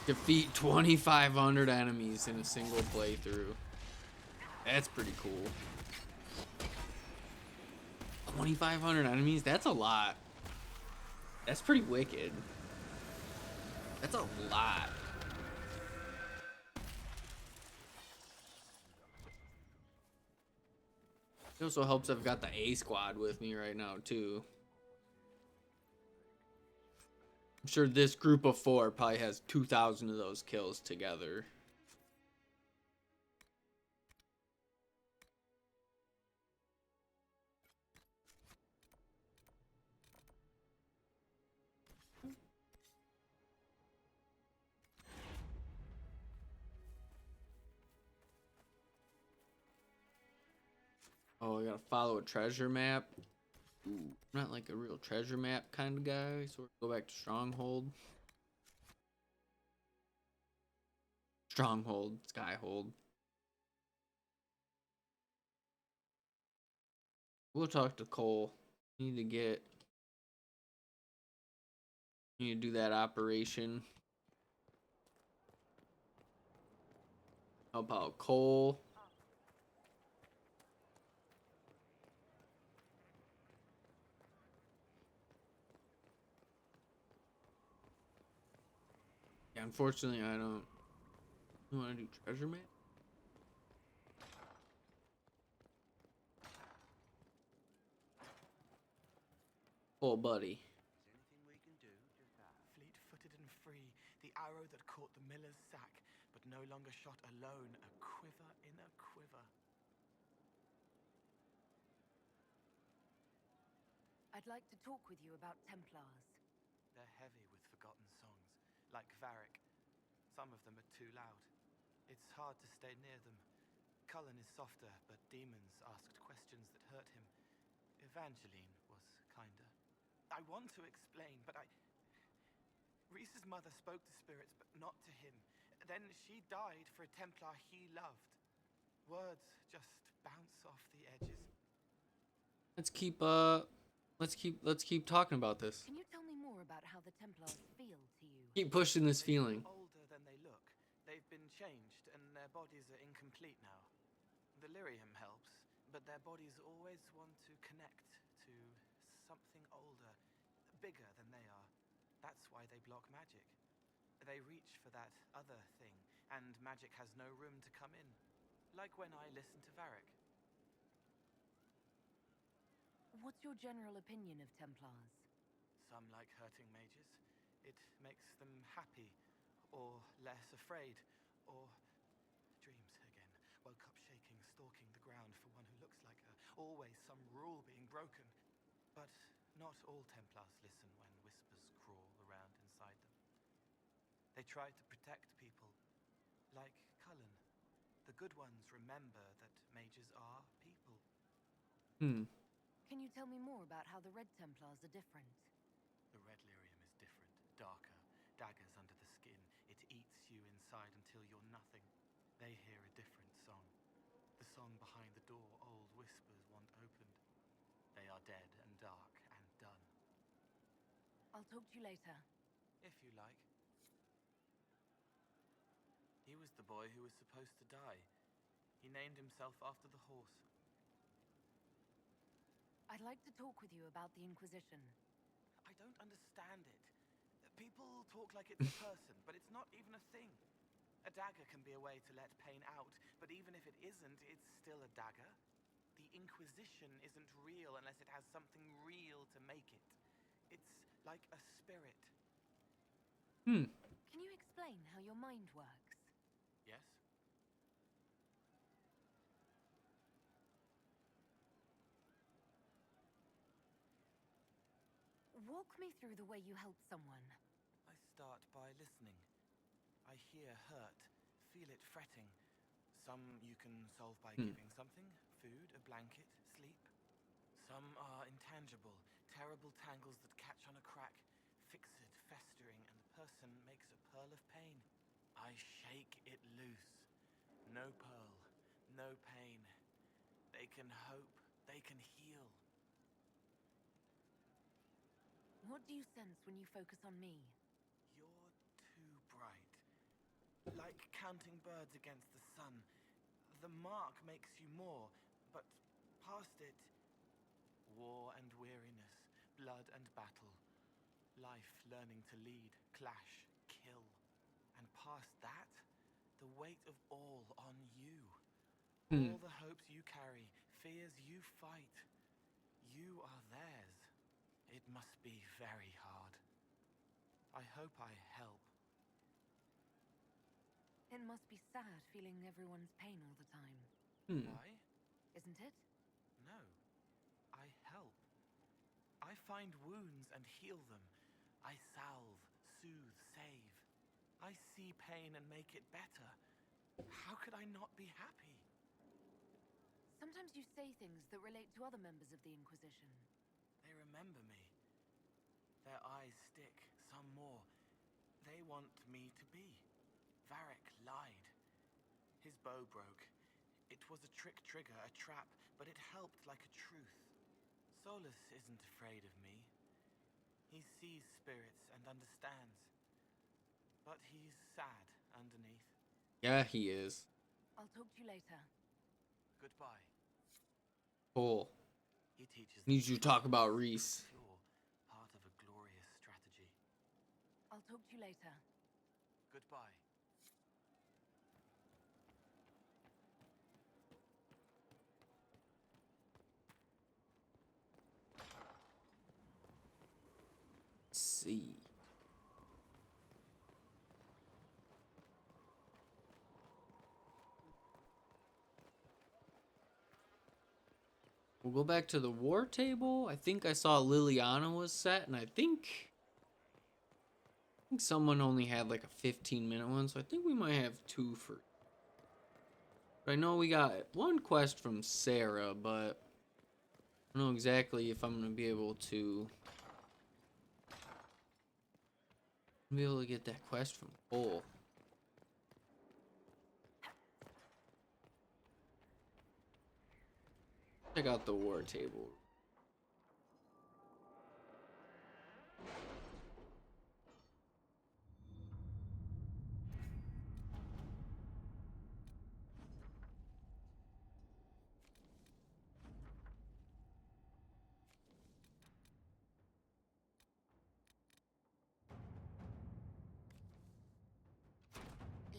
Defeat 2,500 enemies in a single playthrough. That's pretty cool. 2,500 enemies? That's a lot. That's pretty wicked. That's a lot. It also helps I've got the A squad with me right now, too. I'm sure this group of 4 probably has 2,000 of those kills together. Oh, I gotta follow a treasure map. Ooh, I'm not like a real treasure map kind of guy, so we'll go back to Stronghold. Stronghold, Skyhold. We'll talk to Cole. Need to do that operation. How about Cole? Yeah, unfortunately, I don't want to do treasure map. Oh, buddy. Fleet-footed and free, the arrow that caught the miller's sack, but no longer shot alone, a quiver in a quiver. I'd like to talk with you about templars. They're heavy with forgotten songs, like Varric. Some of them are too loud. It's hard to stay near them. Cullen is softer, but demons asked questions that hurt him. Evangeline was kinder. I want to explain, but Reese's mother spoke to spirits, but not to him. Then she died for a Templar he loved. Words just bounce off the edges. Let's keep talking about this. Can you tell me more about how the Templars feel to you? Keep pushing this They feel feeling. older than they look. They've been changed, and their bodies are incomplete now. The lyrium helps, but their bodies always want to connect to something older, bigger than they are. That's why they block magic. They reach for that other thing, and magic has no room to come in. Like when I listen to Varric. What's your general opinion of Templars? Some like hurting mages. It makes them happy, or less afraid, or dreams again. Woke up shaking, stalking the ground for one who looks like her. Always some rule being broken. But not all Templars listen when whispers crawl around inside them. They try to protect people, like Cullen. The good ones remember that mages are people. Can you tell me more about how the Red Templars are different? The red lyrium is different, darker, daggers under the skin. It eats you inside until you're nothing. They hear a different song. The song behind the door old whispers want opened. They are dead and dark and done. I'll talk to you later. If you like. He was the boy who was supposed to die. He named himself after the horse. I'd like to talk with you about the Inquisition. I don't understand it. People talk like it's a person, but it's not even a thing. A dagger can be a way to let pain out, but even if it isn't, it's still a dagger. The Inquisition isn't real unless it has something real to make it. It's like a spirit. Can you explain how your mind works? Yes? Walk me through the way you help someone. I start by listening. I hear hurt, feel it fretting. Some you can solve by giving something, food, a blanket, sleep. Some are intangible, terrible tangles that catch on a crack, fixed, festering, and the person makes a pearl of pain. I shake it loose. No pearl, no pain. They can hope, they can heal. What do you sense when you focus on me? You're too bright, Like counting birds against the sun. The mark makes you more, but past it, war and weariness, blood and battle, life learning to lead, clash, kill. And past that, the weight of all on you. All the hopes you carry, fears you fight. You are theirs. It must be very hard. I hope I help. It must be sad feeling everyone's pain all the time. Why? Isn't it? No. I help. I find wounds and heal them. I salve, soothe, save. I see pain and make it better. How could I not be happy? Sometimes you say things that relate to other members of the Inquisition. They remember me. Their eyes stick, some more. They want me to be. Varric lied. His bow broke. It was a trick trigger, a trap, but it helped like a truth. Solus isn't afraid of me. He sees spirits and understands. But he's sad underneath. Yeah, he is. I'll talk to you later. Goodbye. Cool. He teaches Needs you to talk about Reese. Pure, part of a glorious strategy. I'll talk to you later. Goodbye. Let's see. We'll go back to the war table. I think I saw Liliana was set, and I think someone only had like a 15-minute one, so I think we might have two for. But I know we got one quest from Sera, but I don't know exactly if I'm gonna be able to get that quest from Cole. Check out the war table.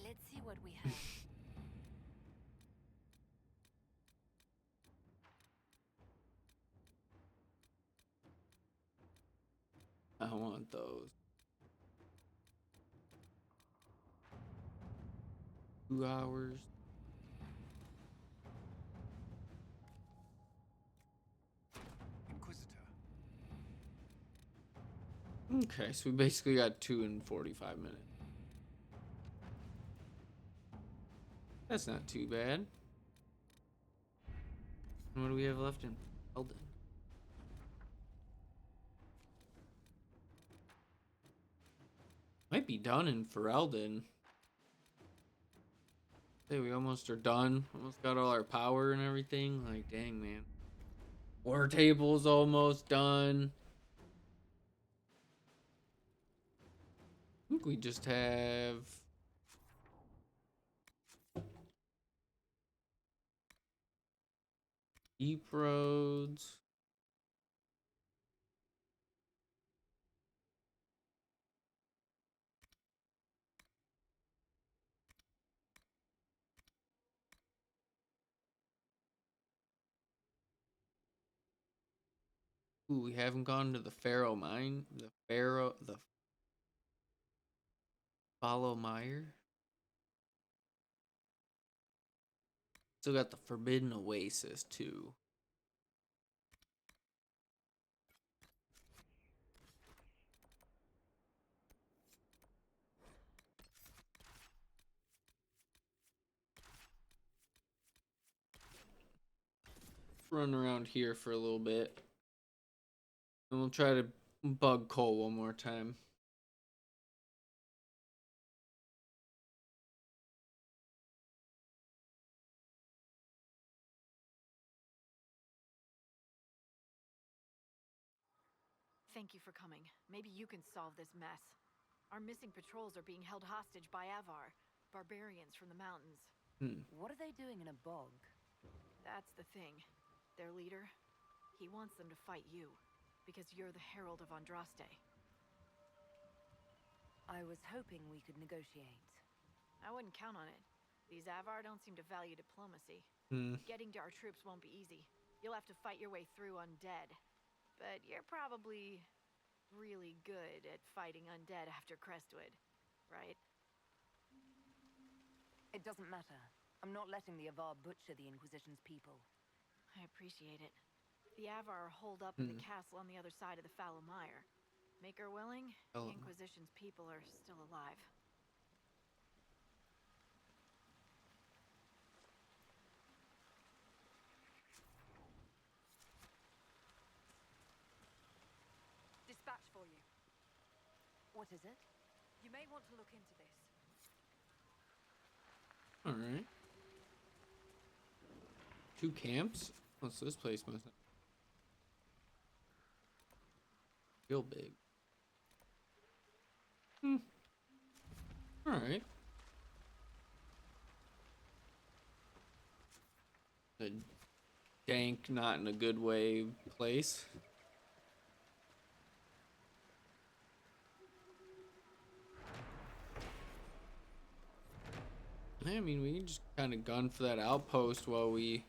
Let's see what we have. I want those. 2 hours. Inquisitor. Okay, so we basically got 2 and 45 minutes. That's not too bad. And what do we have left in Eldon? Might be done in Ferelden. Hey, we almost are done. Almost got all our power and everything. Like, dang, man. War table's almost done. I think we just have deep roads. Ooh, we haven't gone to the Pharaoh mine. The Follow Mire. Still got the Forbidden Oasis too. Run around here for a little bit. And we'll try to bug Cole one more time. Thank you for coming. Maybe you can solve this mess. Our missing patrols are being held hostage by Avar. barbarians from the mountains. What are they doing in a bog? That's the thing. Their leader, he wants them to fight you, because you're the Herald of Andraste. I was hoping we could negotiate. I wouldn't count on it. These Avar don't seem to value diplomacy. Getting to our troops won't be easy. You'll have to fight your way through undead. But you're probably really good at fighting undead after Crestwood, right? It doesn't matter. I'm not letting the Avar butcher the Inquisition's people. I appreciate it. The Avar are holed up in the castle on the other side of the Fallow Mire. Make her willing, the Inquisition's people are still alive. Dispatch for you. What is it? You may want to look into this. All right. 2 camps. What's this place? Must feel big. All right. A dank, not in a good way place. I mean, we can just kind of gun for that outpost while we...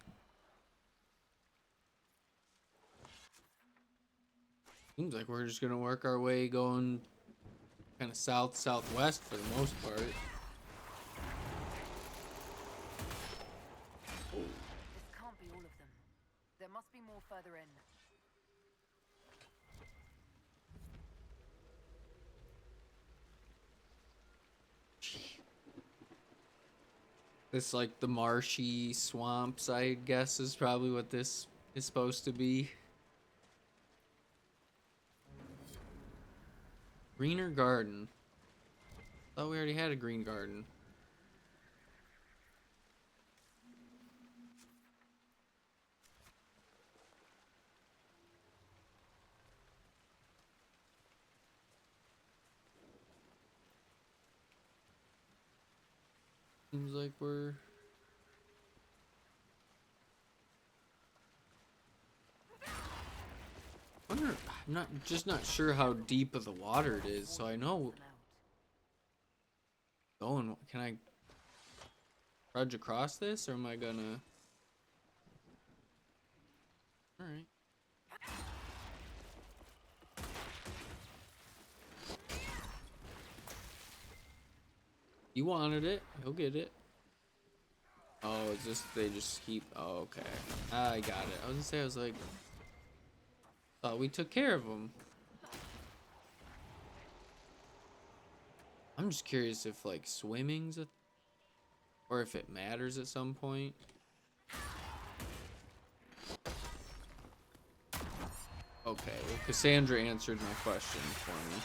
Seems like we're just gonna work our way going kind of southwest for the most part. This can't be all of them. There must be more further in. This, like, the marshy swamps, I guess, is probably what this is supposed to be. Greener garden. Thought we already had a green garden. Seems like we're... I'm not sure how deep of the water it is, so I know... Going, can I trudge across this, or am I gonna... Alright. You wanted it, he'll get it. Oh, is this, they just keep, oh, okay. I got it. I was gonna say, I was like, thought we took care of them. I'm just curious if, like, swimming's a... Or if it matters at some point. Okay, well, Cassandra answered my question for me.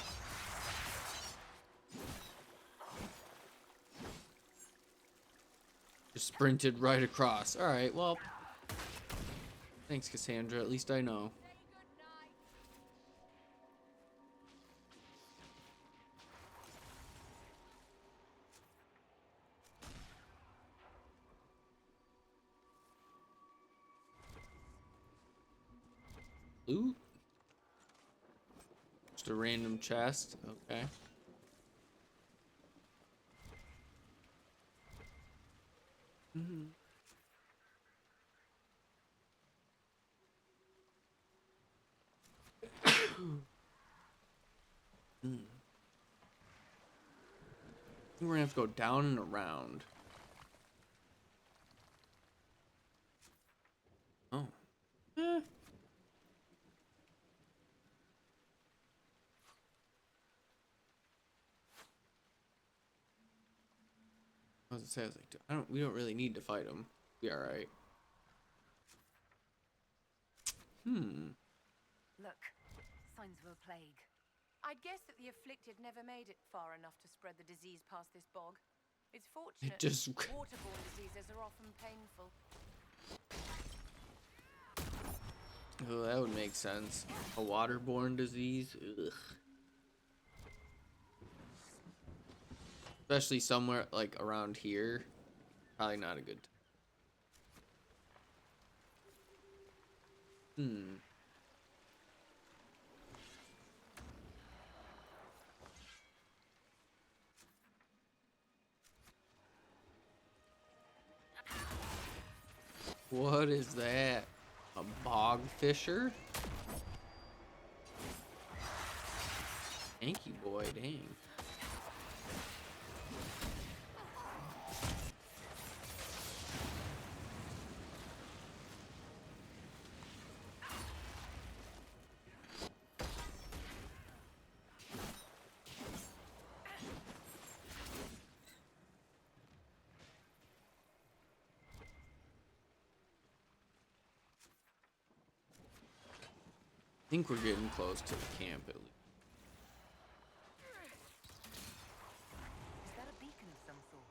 Just sprinted right across. Alright, well... Thanks, Cassandra. At least I know. Loot? Just a random chest. Okay. We're gonna have to go down and around. Oh. I was gonna say, we don't really need to fight him. Be alright. Look, signs of a plague. I'd guess that the afflicted never made it far enough to spread the disease past this bog. It's fortunate waterborne diseases are often painful. Oh, that would make sense. A waterborne disease? Ugh. especially somewhere like around here. Probably not a good time. What is that? A bog fisher? Thank you, boy. Dang. I think we're getting close to the camp at least. Is that a beacon of some sort?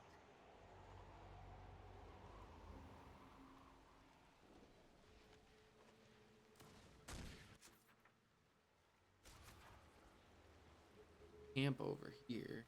Camp over here.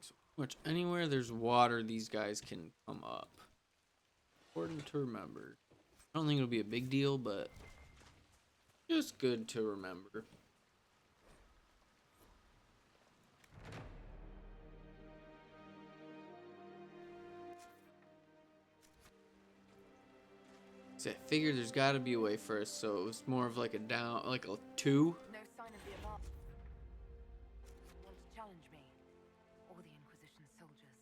So much anywhere there's water, these guys can come up. Important to remember. I don't think it'll be a big deal, but just good to remember. So I figured there's got to be a way first, so it was more of like a down, like a 2. No sign of the Avar. Want to challenge me? Or the Inquisition soldiers?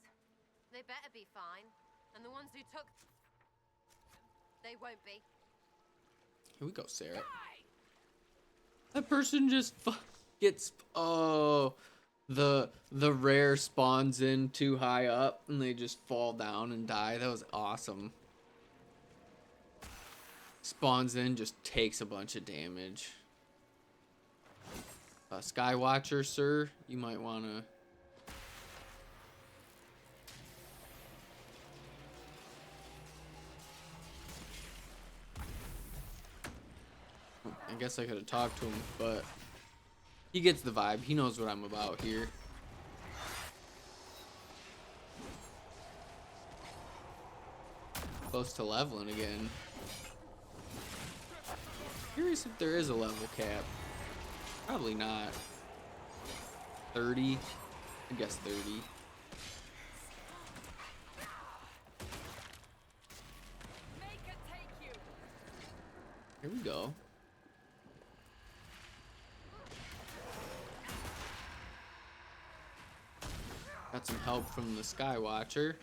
They better be fine. And the ones who took... They won't be. Here we go, Sera. That person just gets... Oh, the rare spawns in too high up, and they just fall down and die. That was awesome. Spawns in, just takes a bunch of damage. Skywatcher, sir, you might want to... I guess I could have talked to him, but he gets the vibe. He knows what I'm about here. Close to leveling again. Curious if there is a level cap. Probably not. 30? I guess 30. Here we go. Got some help from the Skywatcher.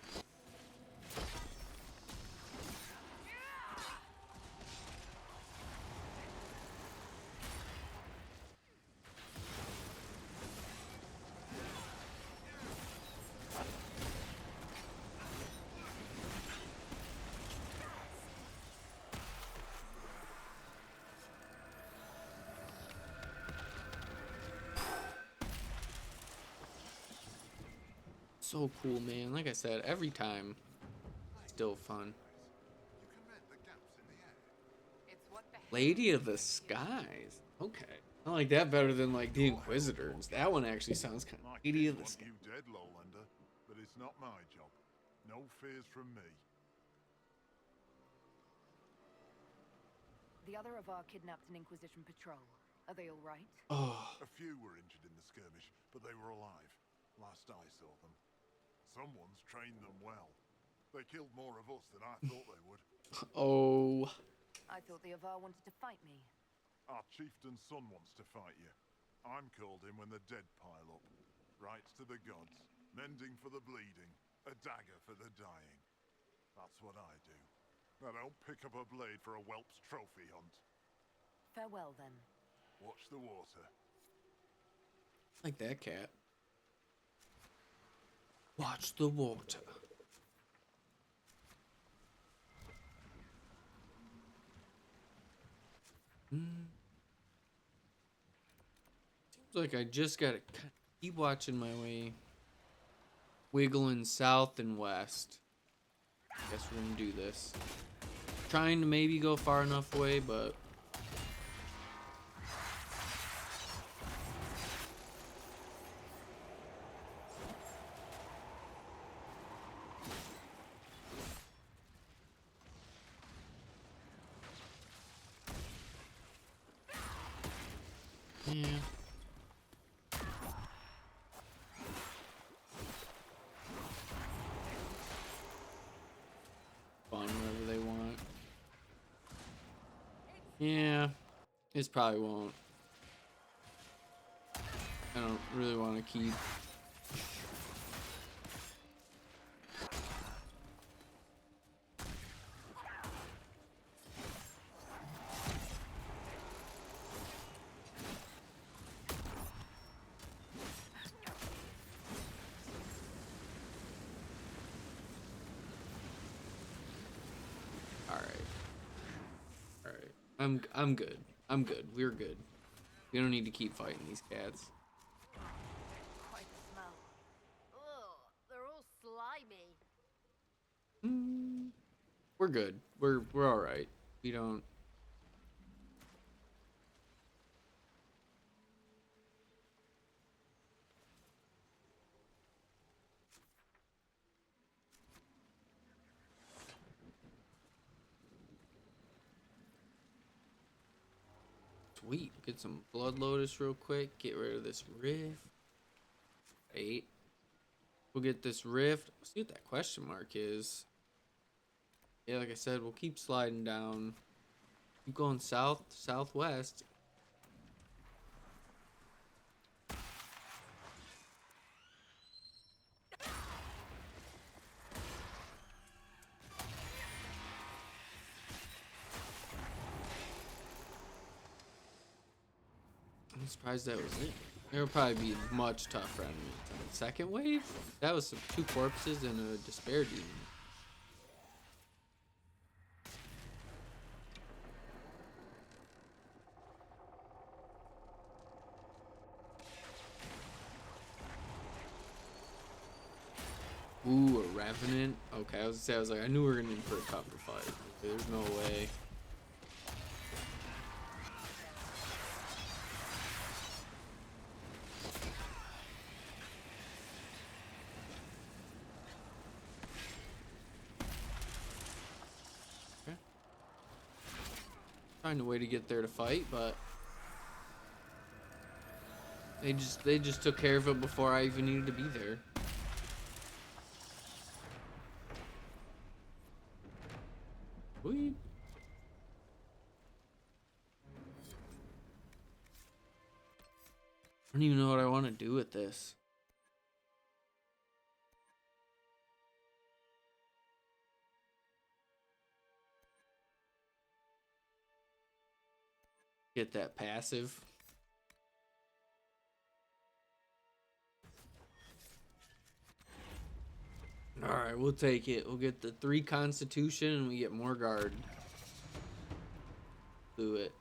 So cool, man. Like I said, every time, still fun. Lady of the Skies. Okay. I like that better than like the Inquisitors. That one actually sounds kind of Lady of the Skies. You dead, Lowlander, but it's not my job. No fears from me. The other of our kidnapped an Inquisition patrol. Are they all right? Oh. A few were injured in the skirmish, but they were alive. Last I saw them. Someone's trained them well. They killed more of us than I thought they would. Oh. I thought the Avar wanted to fight me. Our chieftain's son wants to fight you. I'm called in when the dead pile up. Rites to the gods, mending for the bleeding, a dagger for the dying. That's what I do. I don't pick up a blade for a whelp's trophy hunt. Farewell, then. Watch the water. Like that cat. Watch the water. It's like I just gotta keep watching my way. Wiggling south and west. Guess we're gonna do this. Trying to maybe go far enough away, but yeah. Spawn wherever they want. Yeah, this probably won't. I don't really want to keep. I'm good. I'm good. We're good. We don't need to keep fighting these cats. Quite the smell. Ugh, they're all slimy. We're good. We're all right. We don't. Sweet. Get some Blood Lotus real quick. Get rid of this rift. 8. We'll get this rift. See what that question mark is. Yeah, like I said, we'll keep sliding down. Keep going south, southwest. I'm surprised that was it. It'll probably be much tougher on me. Second wave? That was some 2 corpses and a despair demon. Ooh, a revenant. Okay, I was like, I knew we were gonna in for a tougher fight. There's no way. Okay. Find a way to get there to fight, but they just took care of it before I even needed to be there. Sweet. I don't even know what I want to do with this. Get that passive. Alright, we'll take it. We'll get the 3 constitution and we get more guard. Do it.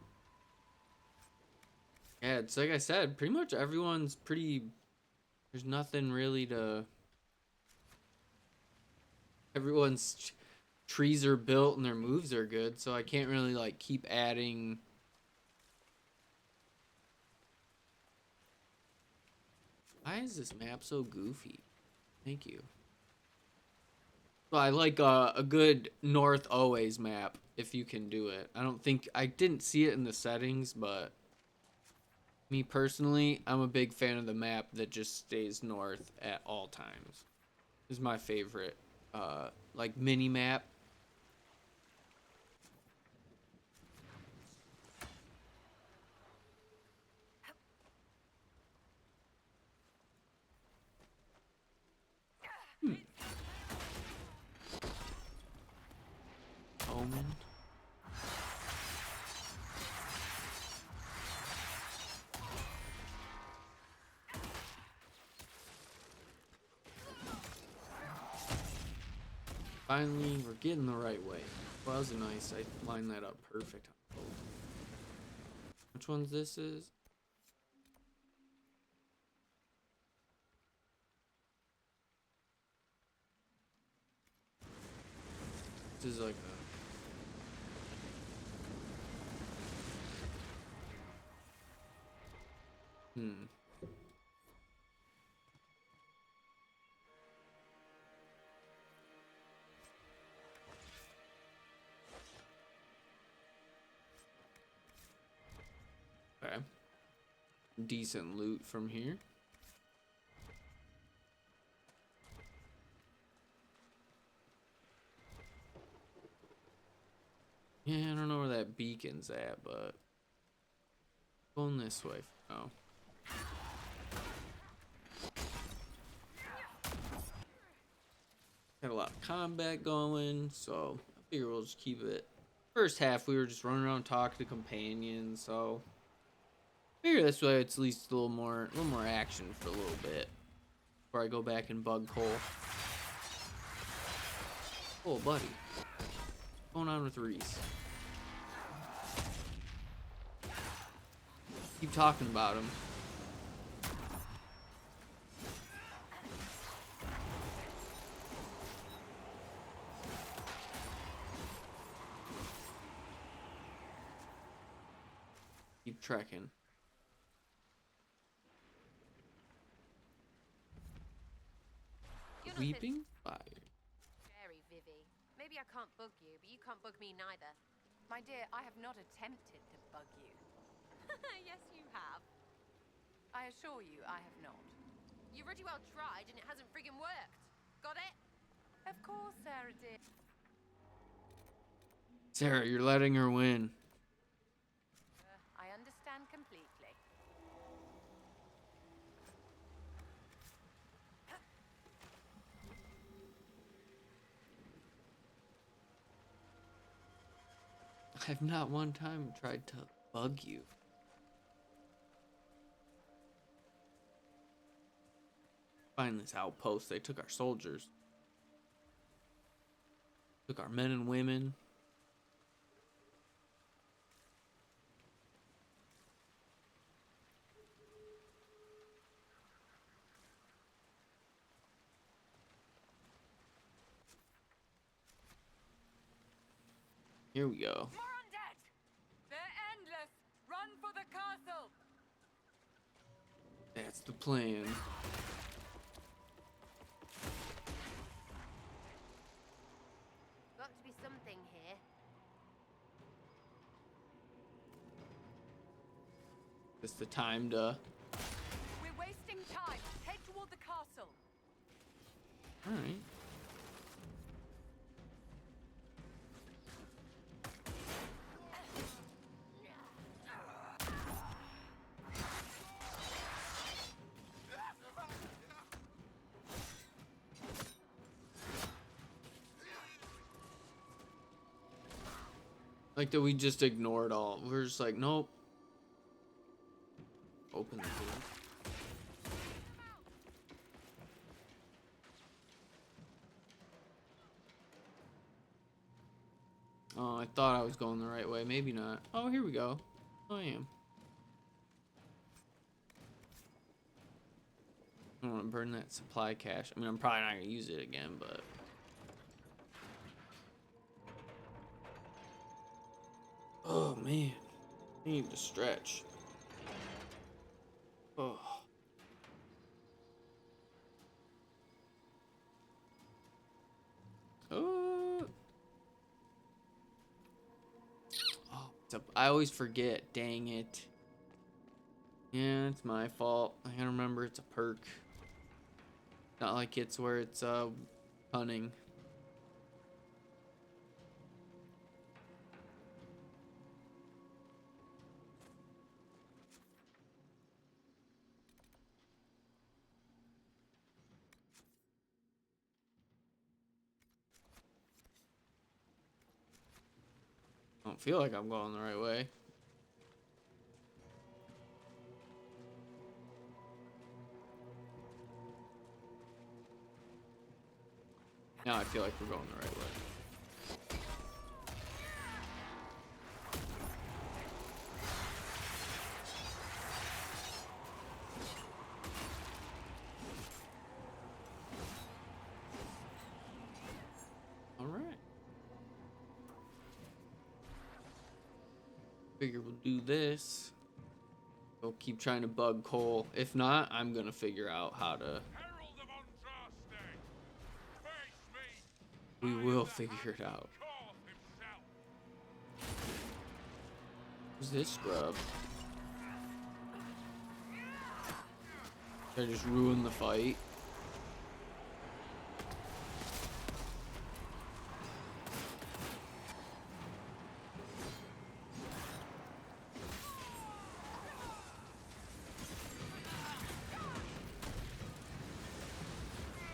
Yeah, it's like I said, pretty much everyone's pretty. There's nothing really to. Everyone's trees are built and their moves are good, so I can't really like keep adding. Why is this map so goofy? Thank you. Well, I like a good north always map if you can do it. I didn't see it in the settings, but me personally, I'm a big fan of the map that just stays north at all times. This is my favorite like mini map. Omen. Finally, we're getting the right way. Well, that was nice. I lined that up perfect. Which one's this is? This is like a... Okay. Decent loot from here. Yeah, I don't know where that beacon's at, but going this way for now. Got a lot of combat going, so I figure we'll just keep it. First half we were just running around talking to companions, so I figure this way it's at least a little more action for a little bit before I go back and bug Cole. Oh, buddy. What's going on with Reese? Keep talking about him. Keep trekking. Weeping fire. Very Vivi. Maybe I can't bug you, but you can't bug me neither. My dear, I have not attempted to bug you. Yes, you have. I assure you, I have not. You pretty well tried, and it hasn't friggin' worked. Got it? Of course, Sera did. Sera, you're letting her win. I understand completely. I've not one time tried to bug you. Find this outpost. They took our soldiers. Took our men and women. Here we go. More undead! They're endless! Run for the castle! That's the plan. Got to be something here. It's the time to... We're wasting time. Head toward the castle. Alright. Like that we just ignored all. We're just like, nope. Open the door. Oh, I thought I was going the right way. Maybe not. Oh, here we go. Oh, I am. I don't want to burn that supply cache. I mean, I'm probably not going to use it again, but... Oh, man. I need to stretch. Oh. Oh. Oh, I always forget. Dang it. Yeah, it's my fault. I gotta remember it's a perk. Not like it's where it's cunning. I don't feel like I'm going the right way. Now I feel like we're going the right way. All right. Figure we'll do this. We'll keep trying to bug Cole. If not, I'm gonna figure out how to. Herald of Andraste, face me. We will figure it out. Who's this scrub? Did I just ruin the fight?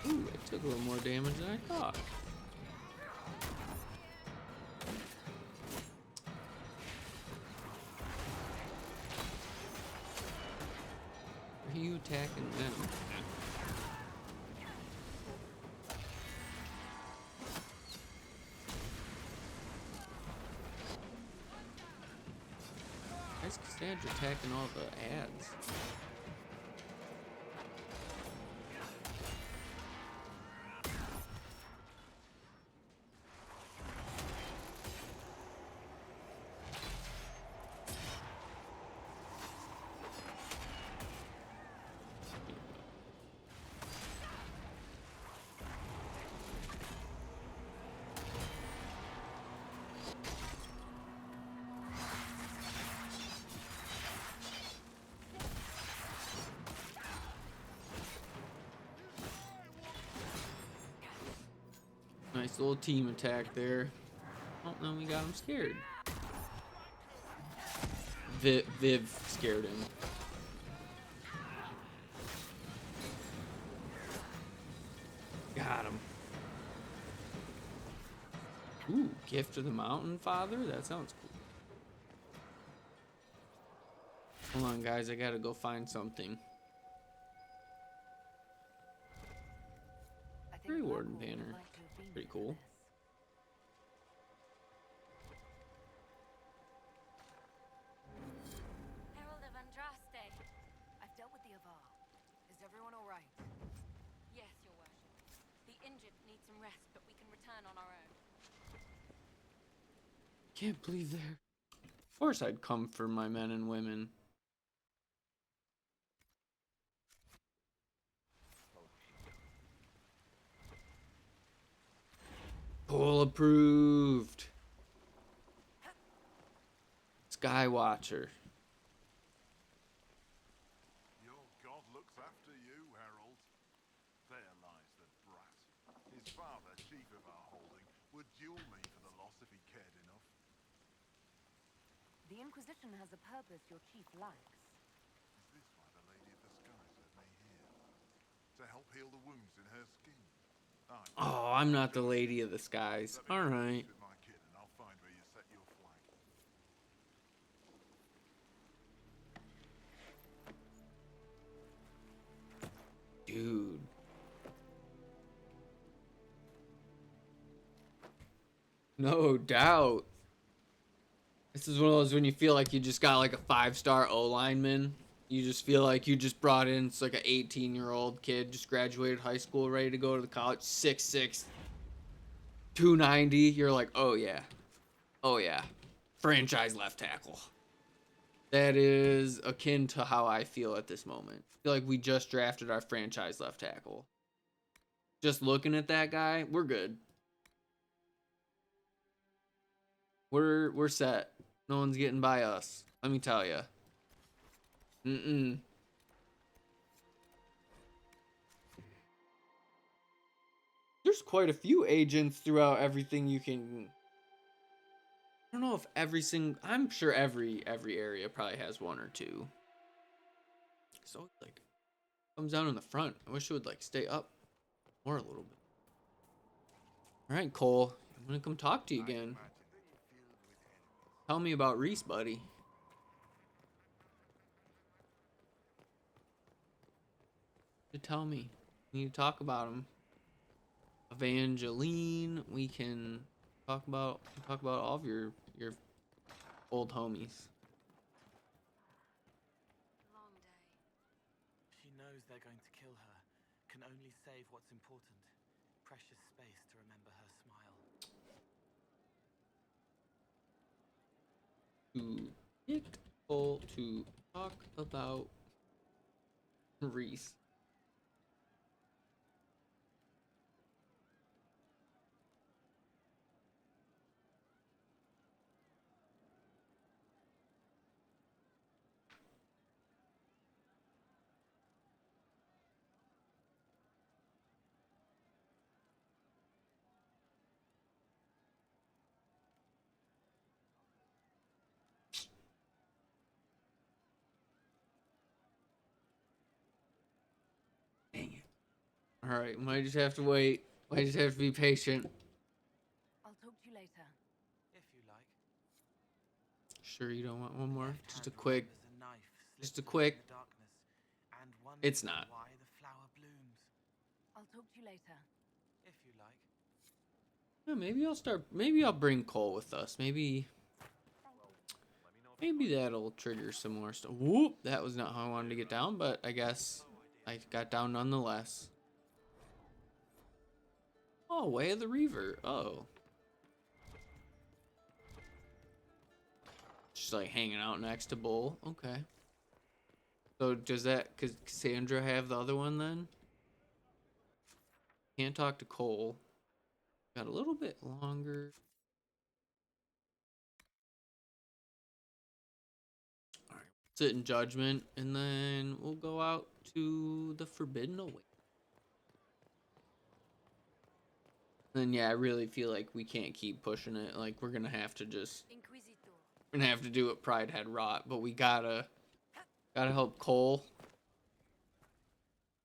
Ooh, it took a little more damage than I thought. Are you attacking them? Why is Cassandra attacking all the ads? Nice little team attack there. Oh, no, we got him scared. Viv scared him. Got him. Ooh, gift of the mountain father? That sounds cool. Hold on, guys. I gotta go find something. Grey Warden banner. Pretty cool. Herald of Andraste. I've dealt with the Avar. Is everyone all right? Yes, your worship. The injured need some rest, but we can return on our own. Can't believe they're. Of course I'd come for my men and women. Cole approved. Skywatcher. Your god looks after you, Herald. There lies the brat. His father, chief of our holding, would duel me for the loss if he cared enough. The Inquisition has a purpose your chief lacks. Is this why the Lady of the Skies led me here? To help heal the wounds in her skin? Oh, I'm not the Lady of the Skies. All right. With my kid and I'll find where you set your flag. Dude. No doubt. This is one of those when you feel like you just got like a 5-star O lineman. You just feel like you just brought in, it's like an 18-year-old kid, just graduated high school, ready to go to the college, 6'6", 290. You're like, oh yeah. Oh yeah. Franchise left tackle. That is akin to how I feel at this moment. I feel like we just drafted our franchise left tackle. Just looking at that guy, we're good. We're set. No one's getting by us. Let me tell you. There's quite a few agents throughout everything you can. I don't know if every single. I'm sure every area probably has one or two. So like, comes down in the front. I wish it would like stay up more a little bit. All right, Cole. I'm gonna come talk to you again. Tell me about Reese, buddy. To tell me. We need to talk about him. Evangeline, we can talk about all of your old homies. Long day. She knows they're going to kill her. Can only save what's important. Precious space to remember her smile. Ooh, Get Cole to talk about Reese. Dang it. Alright, might just have to wait. Might just have to be patient. I'll talk to you later. If you like. Sure you don't want one more? Left Just a hand quick. remembers a knife Just slipped a quick. in the darkness and It's wonders not. why the flower blooms. I'll talk to you later. If you like. Yeah, maybe I'll start. Maybe I'll bring Cole with us. Maybe that'll trigger some more stuff. Whoop! That was not how I wanted to get down, but I guess I got down nonetheless. Oh, Way of the Reaver. Oh. Just like hanging out next to Bull. Okay. So does that Cassandra have the other one then? Can't talk to Cole. Got a little bit longer. Alright. Sit in judgment and then we'll go out to the Forbidden Away. Then yeah, I really feel like we can't keep pushing it. Like we're gonna have to just Inquisitor. we're gonna have to do what Pride had wrought, but we gotta help Cole.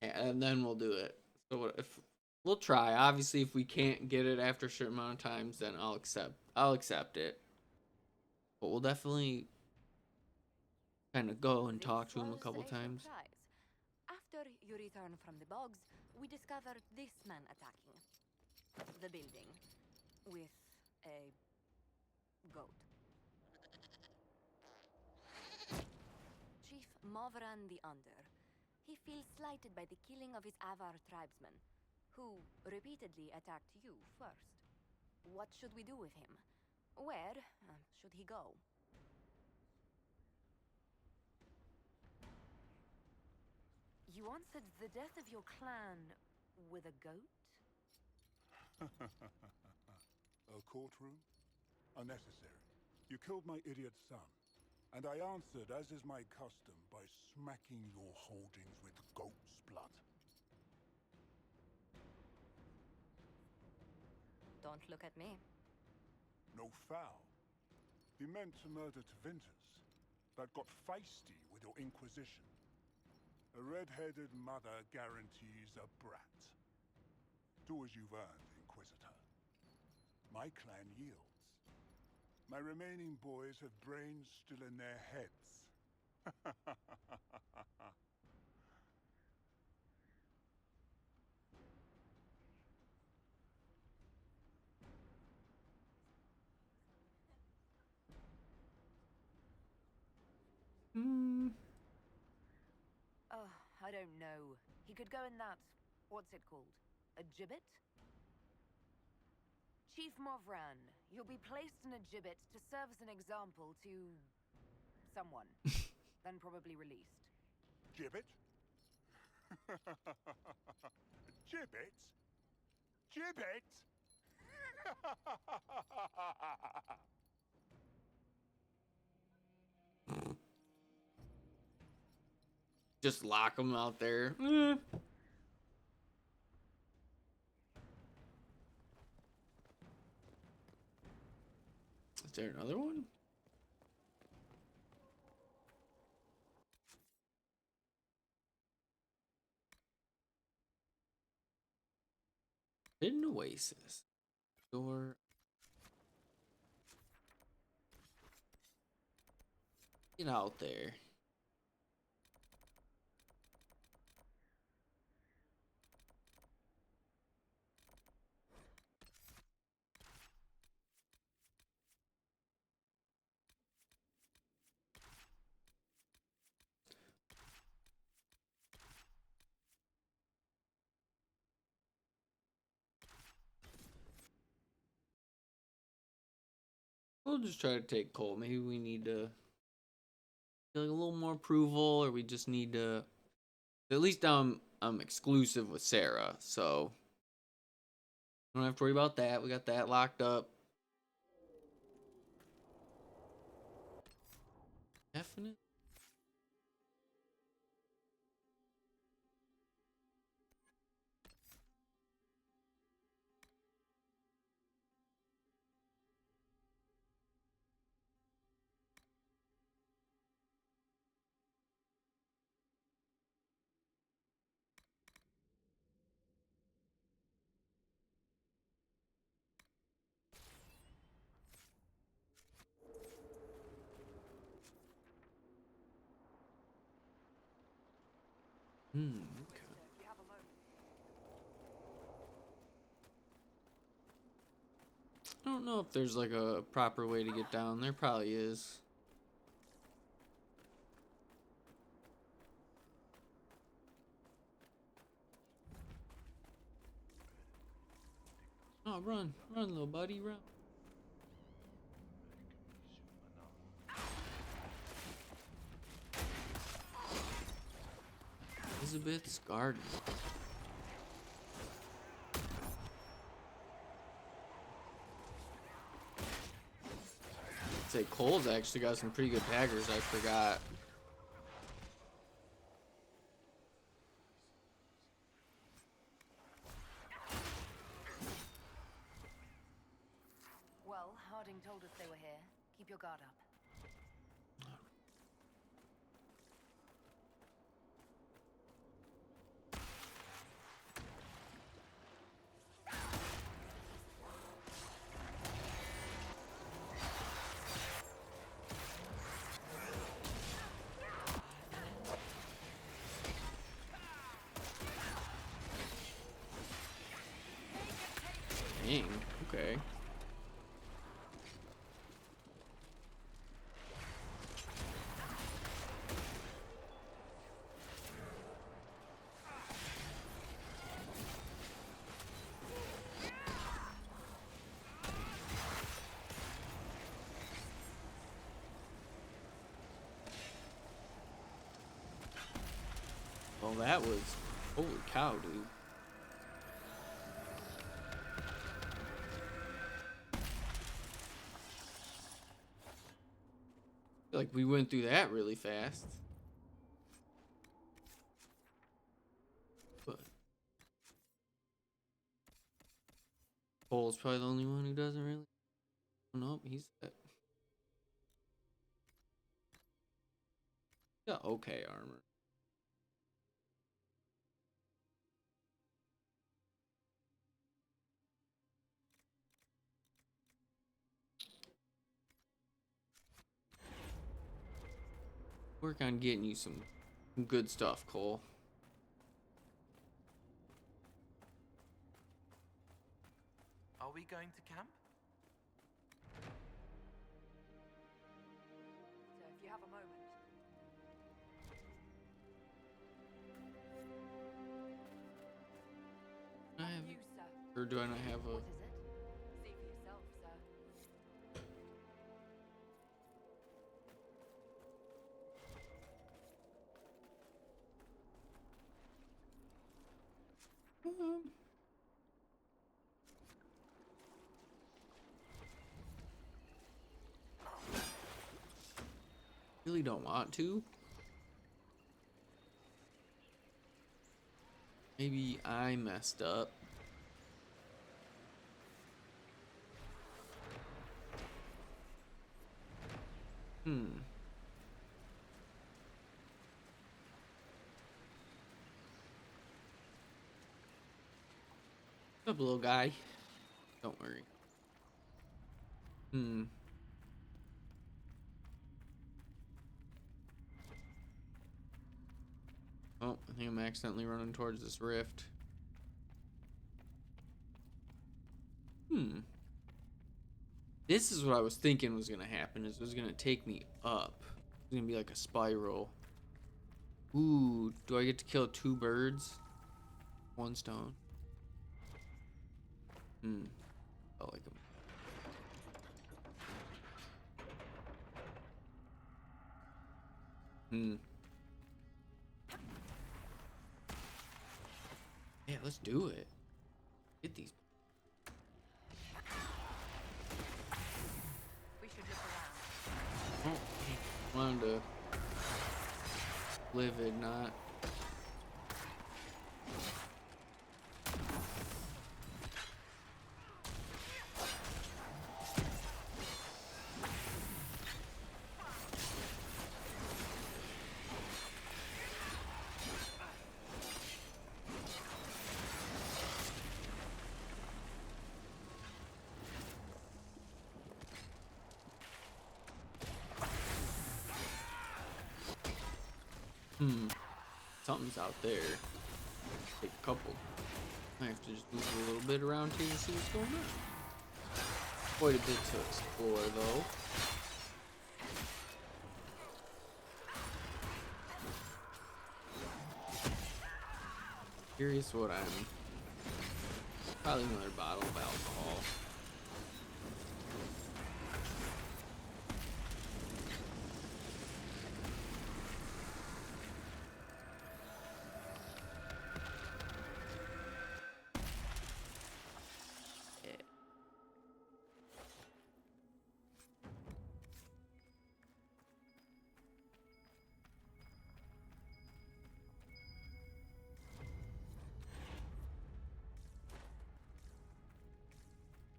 And then we'll do it. So if we'll try. Obviously if we can't get it after a certain amount of times, then I'll accept it. But we'll definitely kind of go and talk to him a couple times. Surprise. After you return from the bogs, we discovered this man attacking the building with a goat. Chief Movran the Under. He feels slighted by the killing of his Avar tribesmen, who repeatedly attacked you first. What should we do with him? Where should he go? You answered the death of your clan with a goat? A courtroom? Unnecessary. You killed my idiot son, and I answered, as is my custom, by smacking your holdings with goat's blood. Don't look at me. No foul. He meant to murder Tevinters, but got feisty with your Inquisition. A red-headed mother guarantees a brat. Do as you've earned, Inquisitor. My clan yields. My remaining boys have brains still in their heads. Oh, I don't know. He could go in that, what's it called? A gibbet? Chief Movran, you'll be placed in a gibbet to serve as an example to someone, then probably released. Gibbet? Gibbet? Gibbet? Just lock him out there. Is there another one? Hidden Oasis. Door. Get out there. We'll just try to take Cole. Maybe we need to feel like a little more approval, or we just need to. At least I'm exclusive with Sera, so don't have to worry about that. We got that locked up. Definite. Okay. I don't know if there's like a proper way to get down. There probably is. Oh, run, little buddy, run. Elizabeth's garden. I'd say Cole's actually got some pretty good daggers. I forgot. Well, Harding told us they were here. Keep your guard up. Dang, okay. Well, that was... Holy cow, dude. Feel like we went through that really fast. But Cole's probably the only one who doesn't really. Nope, he's that. Yeah, okay armor. Work on getting you some good stuff, Cole. Are we going to camp? So if you have a moment. I have, You, sir. or do I not have a? What is it? See for yourself, sir. Really don't want to. Maybe I messed up. What's up, little guy? Don't worry. Oh, I think I'm accidentally running towards this rift. This is what I was thinking was gonna happen. Is it was gonna take me up. It's gonna be like a spiral. Ooh, do I get to kill 2 birds? 1 stone. I like them. Hmm. Yeah, let's do it. Get these. We should look around. Oh, wanted to live it, not. Something's out there. Take a couple. I have to just move a little bit around here to see what's going on. Quite a bit to explore, though. Curious what I'm. Probably another bottle of alcohol.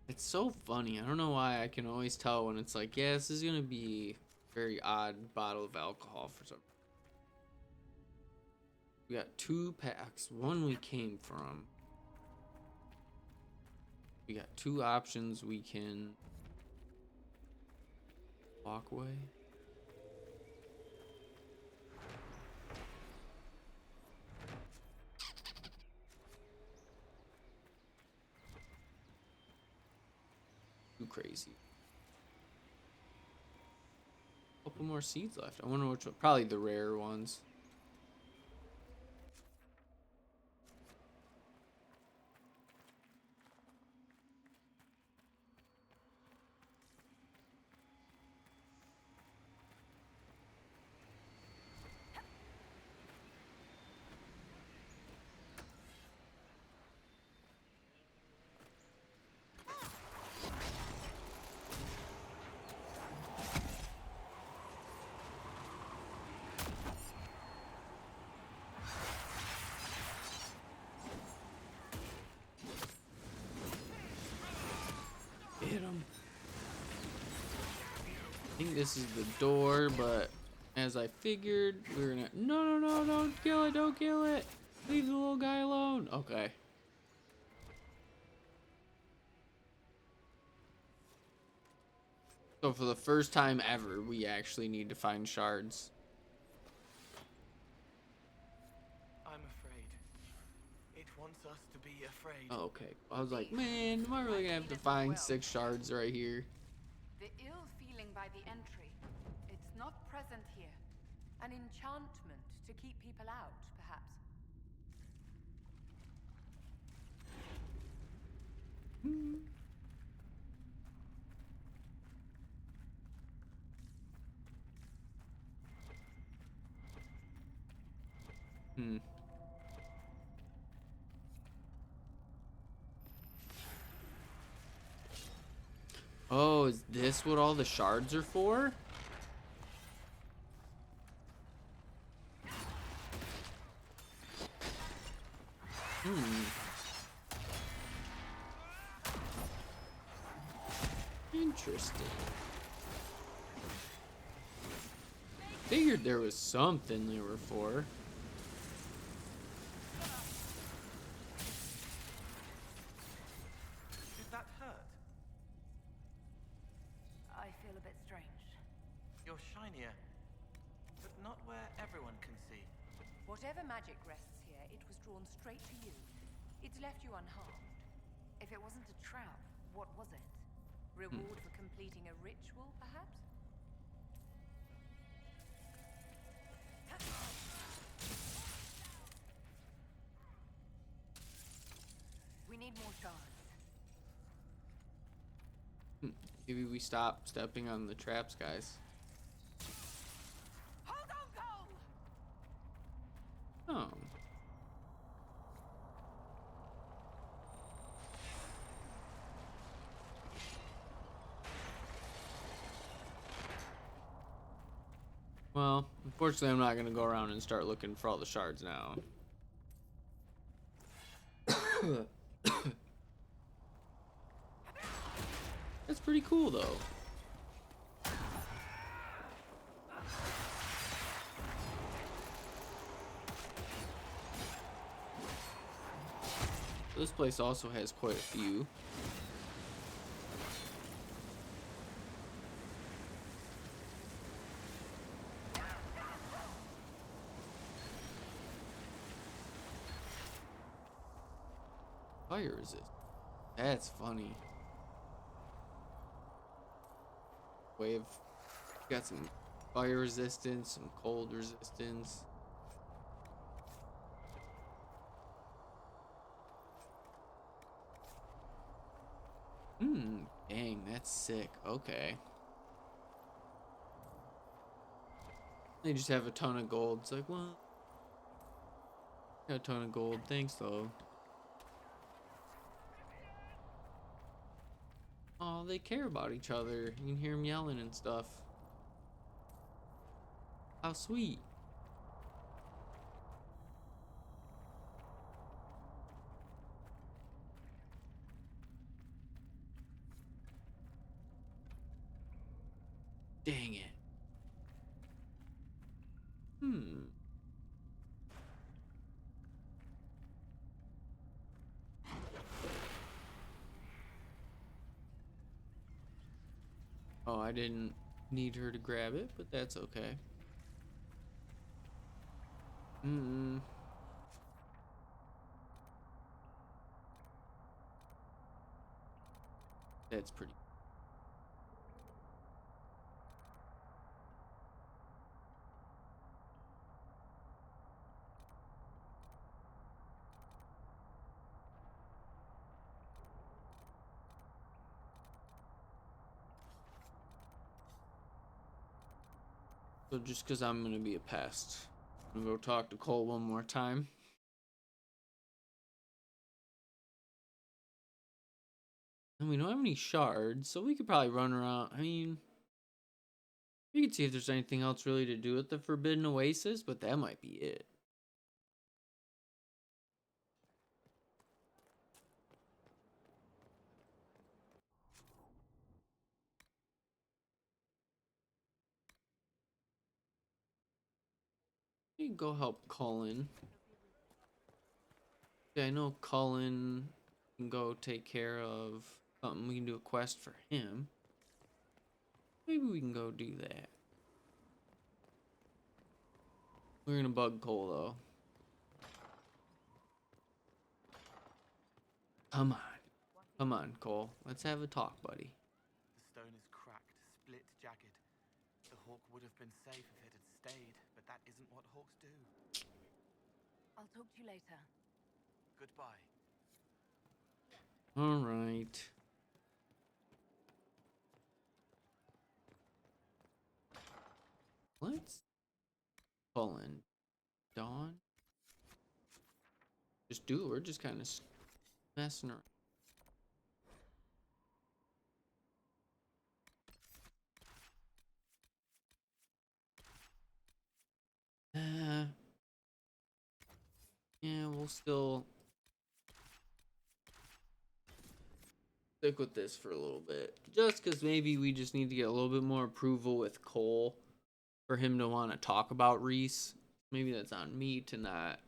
It's so funny. I don't know why I can always tell when it's like, yeah, this is gonna be a very odd bottle of alcohol for some. We got 2 packs. One we came from. We got 2 options. We can walk away. Too crazy. Couple more seeds left. I wonder which one. Probably the rare ones. Hit him. I think this is the door, but as I figured, we were gonna. No, no, no, don't kill it, don't kill it. Leave the little guy alone. Okay. So for the first time ever, we actually need to find shards. I'm afraid. It wants us to be afraid. Oh, okay. I was like, man, am I really gonna have to find 6 shards right here? The ill feeling by the entry. It's not present here. An enchantment to keep people out, perhaps. Oh, is this what all the shards are for? Interesting. Figured there was something they were for. Did that hurt? I feel a bit strange. You're shinier, but not where everyone can see. Whatever magic rests here, it was drawn straight to you. It's left you unharmed. If it wasn't a trap, what was it? Reward for completing a ritual, perhaps? We need more shards. Maybe we stop stepping on the traps, guys. Hold on, Gold! Well, unfortunately, I'm not gonna go around and start looking for all the shards now. That's pretty cool, though. This place also has quite a few. Fire resist. That's funny. Wave. Got some fire resistance, some cold resistance. Dang, that's sick. Okay. They just have a ton of gold. It's like, what? Got a ton of gold. Thanks, though. Oh, they care about each other. You can hear them yelling and stuff. How sweet. Dang it. Oh, I didn't need her to grab it, but that's okay. That's pretty. So just because I'm gonna be a pest, I'm gonna go talk to Cole one more time. And we don't have any shards, so we could probably run around. I mean, we could see if there's anything else really to do with the Forbidden Oasis, but that might be it. We can go help Cullen. Yeah, I know Cullen can go take care of something. We can do a quest for him. Maybe we can go do that. We're gonna bug Cole though. Come on. Come on, Cole. Let's have a talk, buddy. The stone is cracked, split, jagged. The hawk would have been safe if it had stayed, but that isn't what hawks do. I'll talk to you later. Goodbye. All right. Let's pull in Dawn. Just do it. We're just kind of messing around. Yeah, we'll still stick with this for a little bit. Just because maybe we just need to get a little bit more approval with Cole for him to want to talk about Reese. Maybe that's on me to not.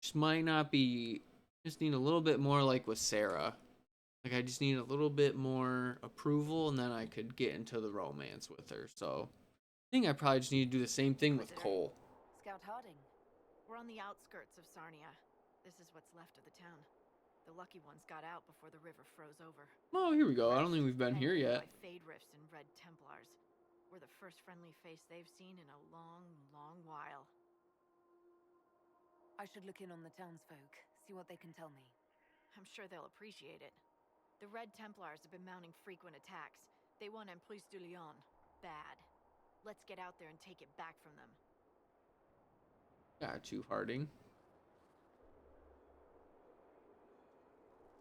Just might not be. Just need a little bit more like with Sera. Like I just need a little bit more approval and then I could get into the romance with her. So I think I probably just need to do the same thing with Cole. Scout Harding. We're on the outskirts of Sarnia. This is what's left of the town. The lucky ones got out before the river froze over. Oh, here we go. I don't think we've been here yet. By Fade Rifts and Red Templars. We're the first friendly face they've seen in a long, long while. I should look in on the townsfolk, see what they can tell me. I'm sure they'll appreciate it. The Red Templars have been mounting frequent attacks. They want Emprise Du Lion. Bad. Let's get out there and take it back from them. Got you, Harding.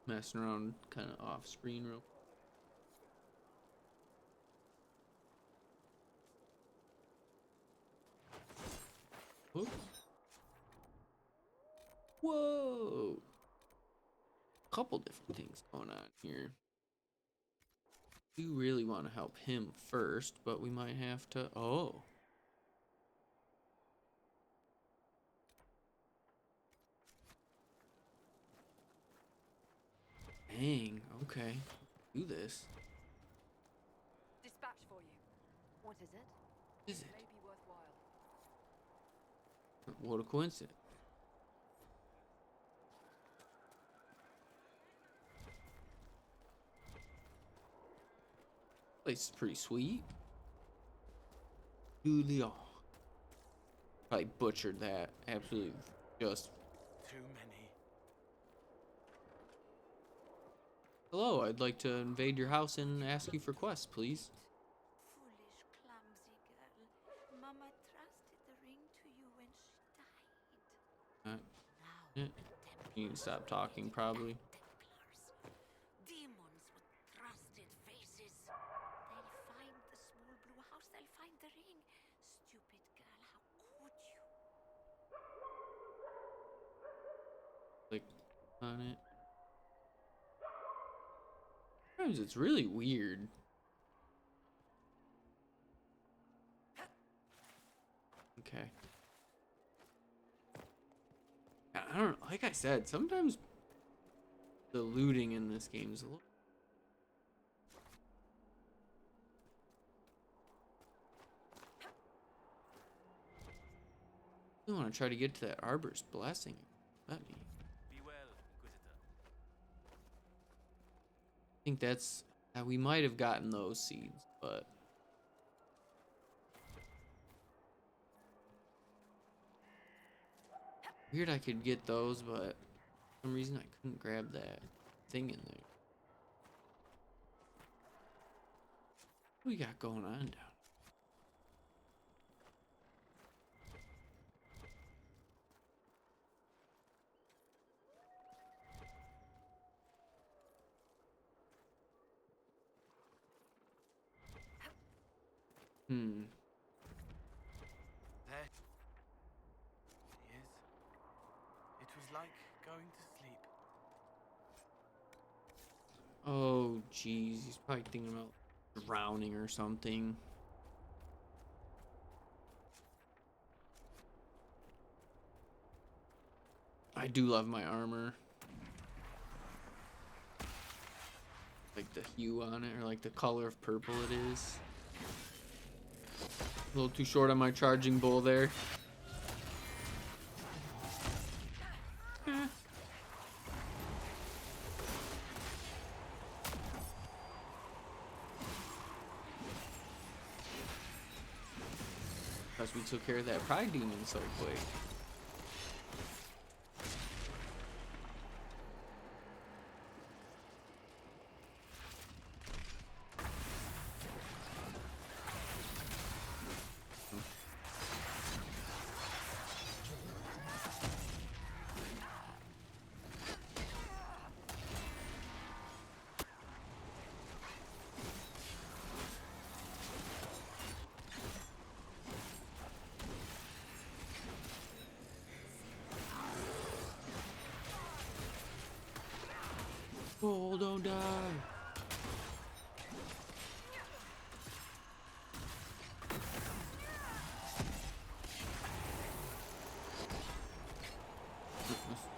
Messing around kind of off screen real quick. couple different things going on here. Do really want to help him first, but we might have to. Oh. Dang, okay. Do this. Dispatch for you. What is it? Is it? May be worthwhile. What a coincidence. Place is pretty sweet. Du Lion. Probably butchered that. Absolutely just. Too many. Hello, I'd like to invade your house and ask you for quests, please. Foolish, clumsy girl. Mama trusted the ring to you when she died. Yeah. Now, You can stop talking, probably. templars. Demons with trusted faces. They'll find the small blue house, they'll find the ring. Stupid girl, how could you? Click on it. Sometimes it's really weird. Okay. I don't, like I said, sometimes the looting in this game is a little. I want to try to get to that Arbor's blessing. Let me. Be well, Inquisitor. I think that's. We might have gotten those seeds, but. Weird I could get those, but for some reason I couldn't grab that thing in there. What we got going on down? There he is. It was like going to sleep. Oh, jeez. He's probably thinking about drowning or something. I do love my armor. Like the hue on it, or like the color of purple it is. A little too short on my charging bull there. Because we took care of that pride demon so quick. Oh, don't die.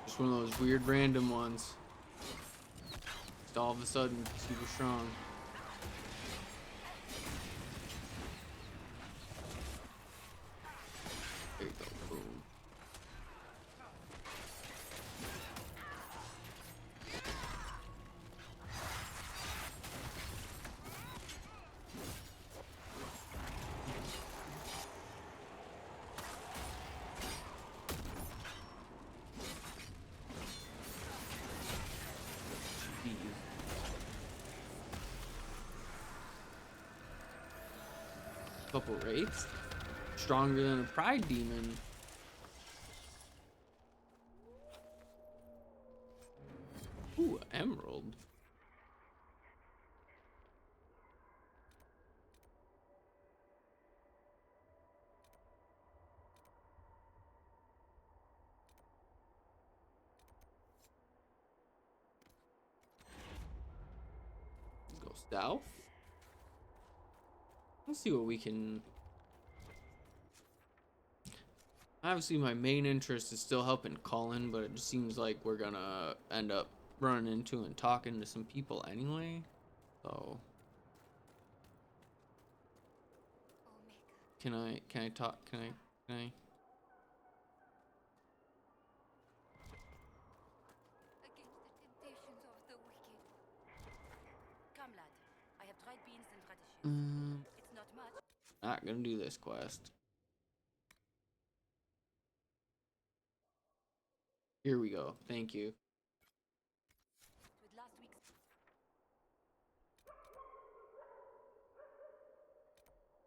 Just one of those weird random ones. Just all of a sudden super strong. There you go. Boom. Couple wraiths. Stronger than a pride demon. Ooh, emerald. south. Let's see what we can. Obviously, my main interest is still helping Cullen, but it just seems like we're gonna end up running into and talking to some people anyway. So, can I talk? Can I? Against the temptations of the wicked. Come, lad. I have dried beans and radishes. It's not much. Not gonna do this quest. Here we go. Thank you. With last week's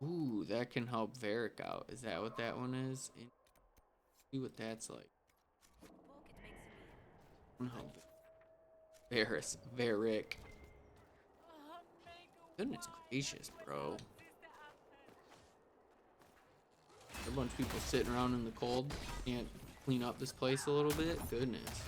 Ooh, that can help Varric out. Is that what that one is? See what that's like. pork, it makes a meal. Varric. Goodness gracious, bro. A bunch of people sitting around in the cold. Can't clean up this place a little bit. Goodness.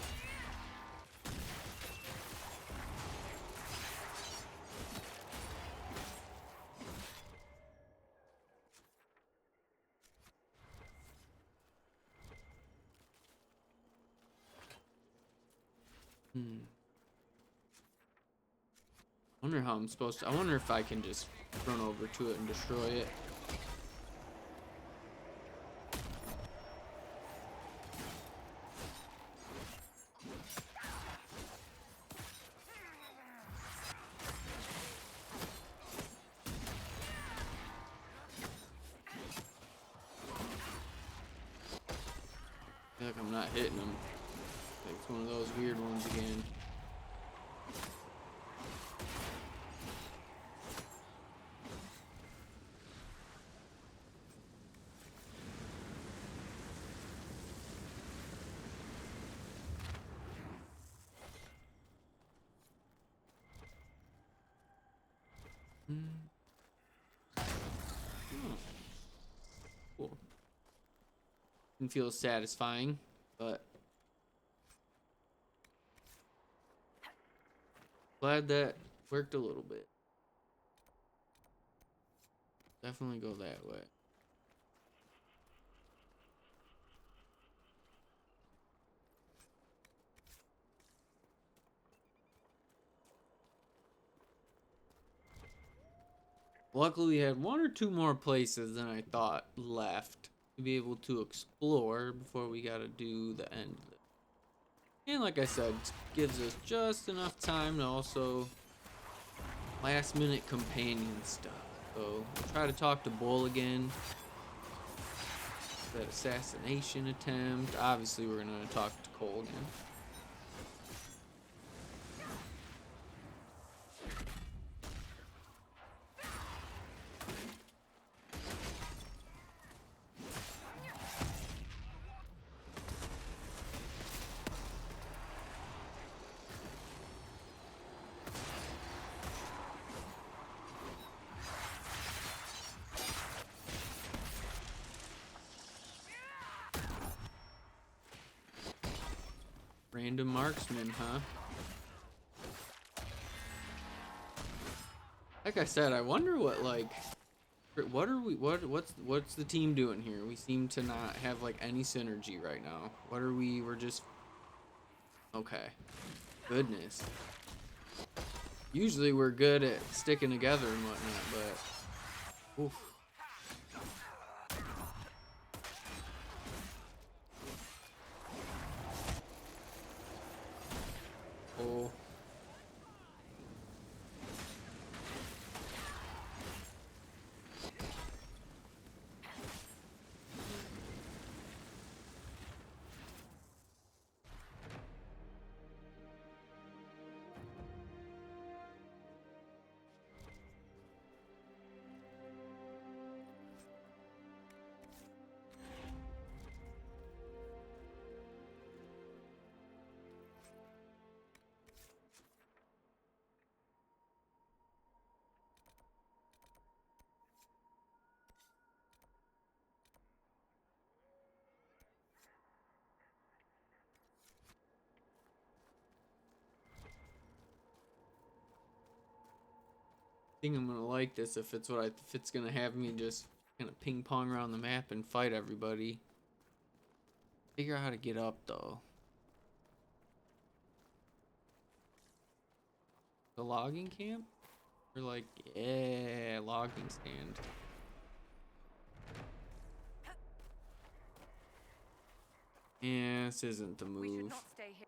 Wonder how I'm supposed to. I wonder if I can just run over to it and destroy it. I feel like I'm not hitting them. Like it's one of those weird ones again. Cool. Didn't feel satisfying, but glad that worked a little bit. Definitely go that way. Luckily, we had one or two more places than I thought left to be able to explore before we gotta do the end of it. And like I said, gives us just enough time to also last minute companion stuff. So we'll try to talk to Bull again. That assassination attempt. Obviously, we're gonna talk to Cole again. Random marksman, huh? Like I said, I wonder what what's the team doing here? We seem to not have like any synergy right now. We're just okay. Goodness. Usually we're good at sticking together and whatnot, but oof. Oh. think I'm gonna like this if it's if it's gonna have me just kind of ping pong around the map and fight everybody. Figure out how to get up though. The logging camp? Or like, yeah, logging stand. Yeah, this isn't the We should move. not stay here.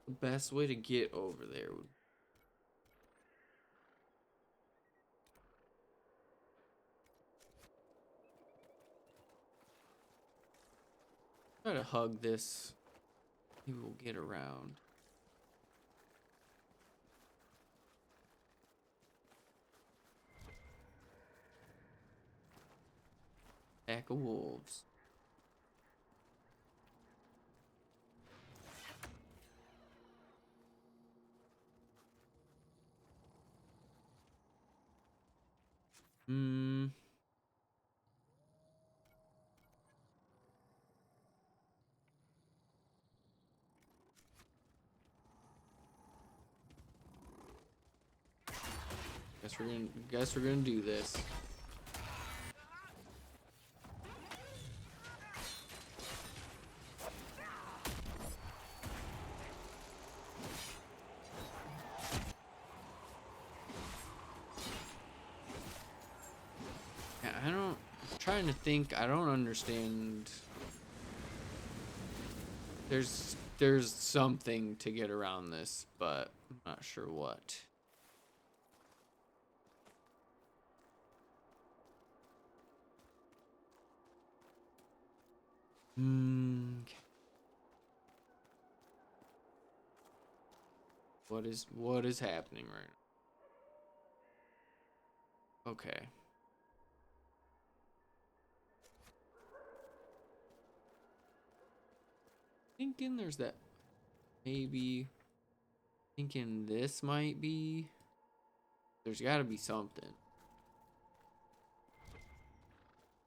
The best way to get over there would try to hug this. Maybe we'll get around. Pack of wolves. Guess we're gonna do this. Yeah, I'm trying to think. I don't understand. There's something to get around this, but I'm not sure what. What is happening right now? Okay. Thinking there's that maybe thinking this might be. There's got to be something.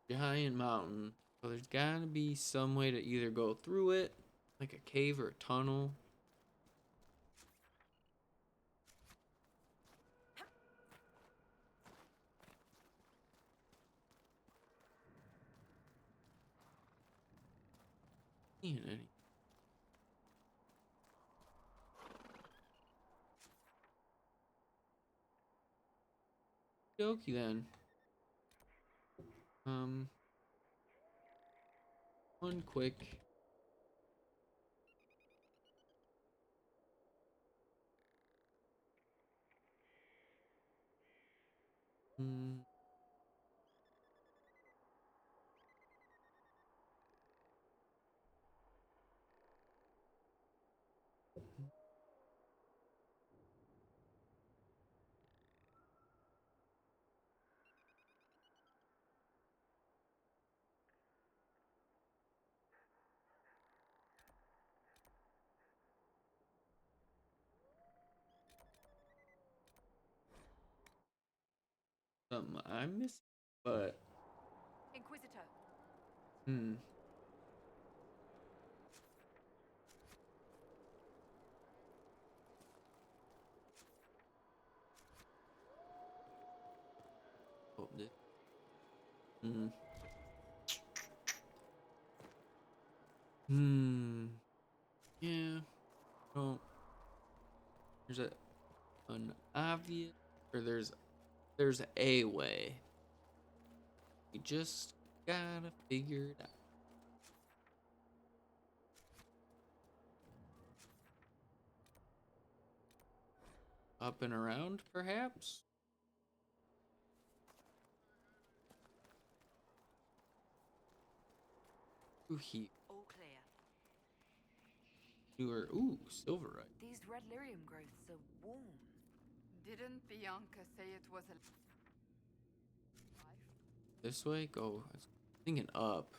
Giant mountain. So there's got to be some way to either go through it, like a cave or a tunnel. Okie then. One quick. Something I missed, but Inquisitor. Oh, this. Yeah. Oh. There's an obvious, or there's a way. You just gotta figure it out. Up and around, perhaps? Ooh, All clear. ooh, silverite. These red lyrium growths are warm. Didn't Bianca say it was a... This way? Go. I was thinking up.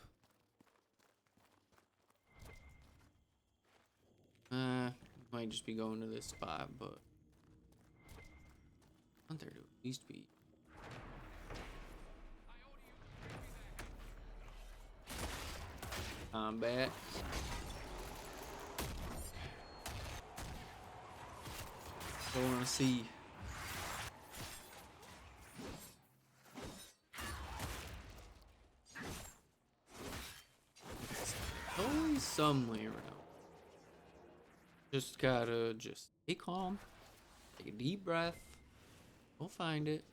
Might just be going to this spot, but I want there to at least be. Combat. I want to see. Always some way around. Just gotta stay calm. Take a deep breath. We'll find it.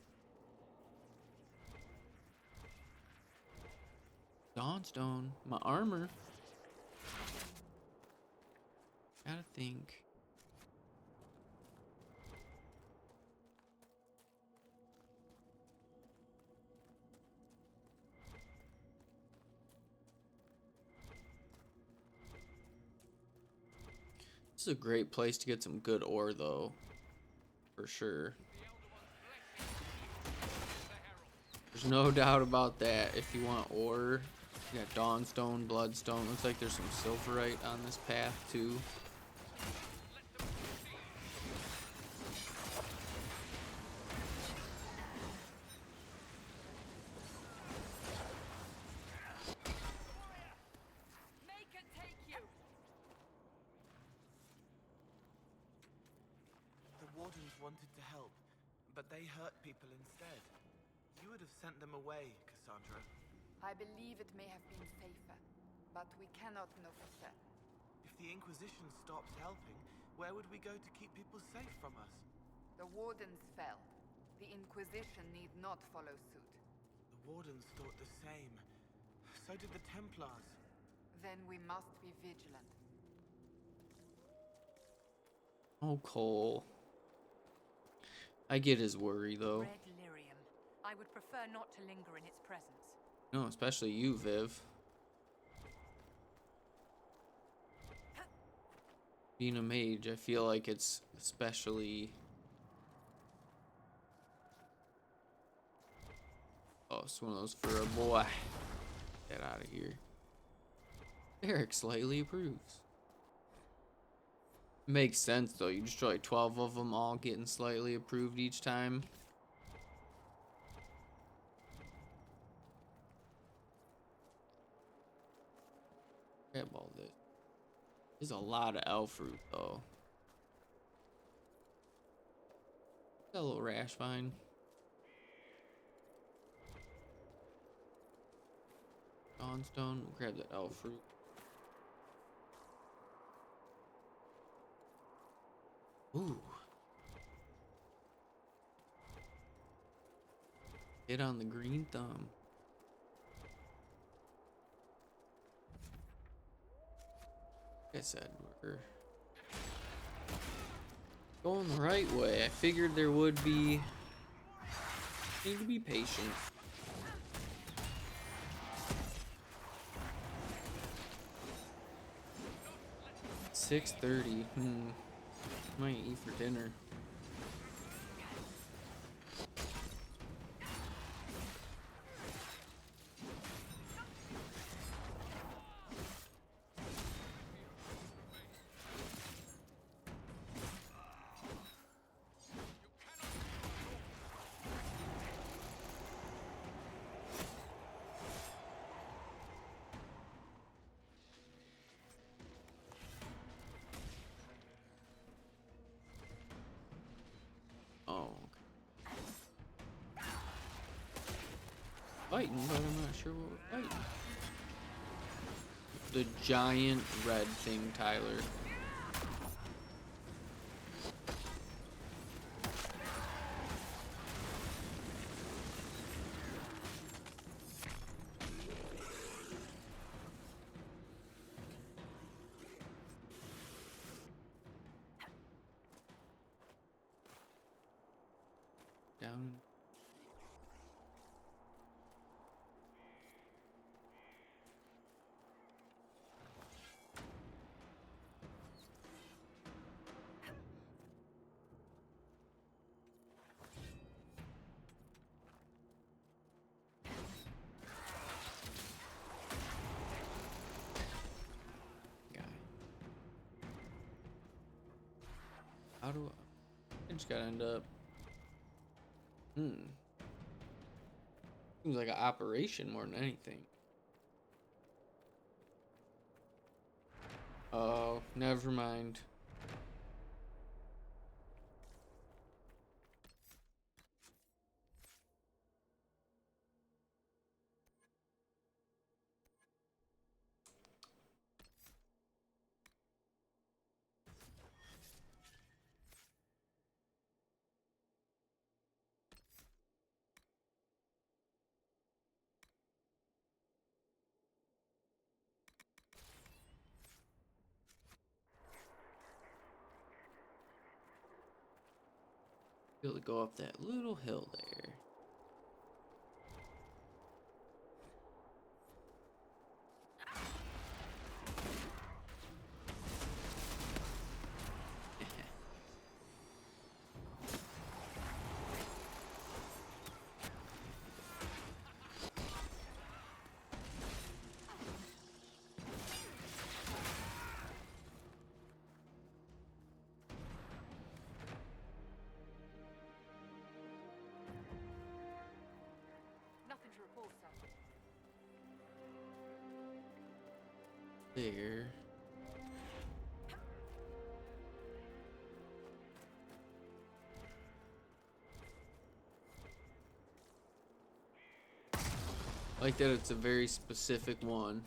Dawnstone. My armor. Gotta think. This is a great place to get some good ore, though. For sure. There's no doubt about that. If you want ore, you got Dawnstone, Bloodstone. Looks like there's some Silverite on this path, too. Wanted to help, but they hurt people instead. You would have sent them away, Cassandra. I believe it may have been safer, but we cannot know for certain. If the Inquisition stops helping, where would we go to keep people safe from us? The Wardens fell. The Inquisition need not follow suit. The Wardens thought the same. So did the Templars. Then we must be vigilant. Oh, Cole. I get his worry, though. Red lyrium. I would prefer not to linger in its presence. No, especially you, Viv. Being a mage, I feel like it's especially... Oh, it's one of those for a boy. Get out of here. Eric slightly approves. Makes sense, though. You destroy 12 of them, all getting slightly approved each time. Grab all this. There's a lot of elf fruit, though. Got a little rash vine. Dawnstone. We'll grab the elf fruit. Ooh. Hit on the green thumb. Like I said, we're going the right way. I figured there would be. Need to be patient. $6:30. Might eat for dinner. Fighting, but I'm not sure what we're fighting. The giant red thing, Tyler. Down. How do I just gotta end up? Seems like an operation more than anything. Oh, never mind. Be able to go up that little hill there. Nothing to report, sir. There. I like that it's a very specific one.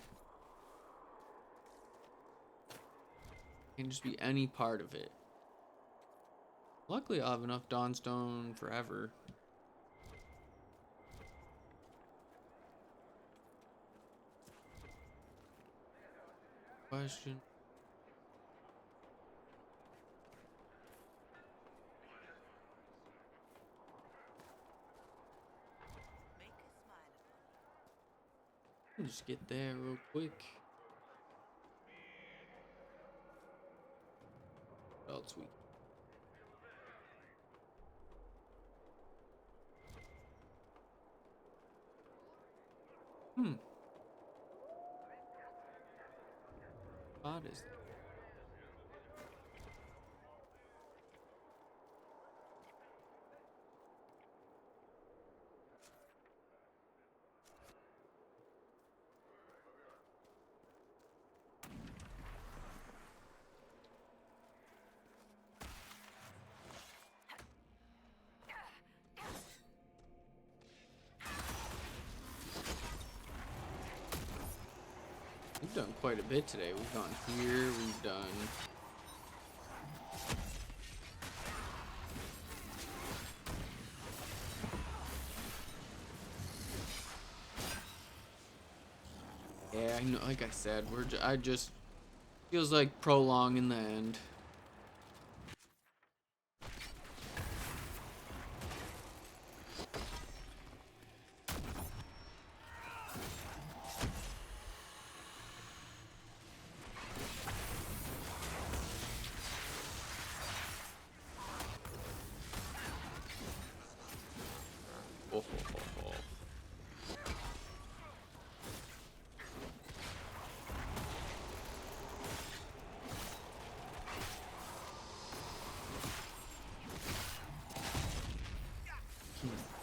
Can just be any part of it. Luckily, I'll have enough Dawnstone forever. Question. Just get there real quick. What else we? What is that? We've done quite a bit today. We've gone here, we've done... Yeah, I know, like I said, I just... Feels like prolong in the end.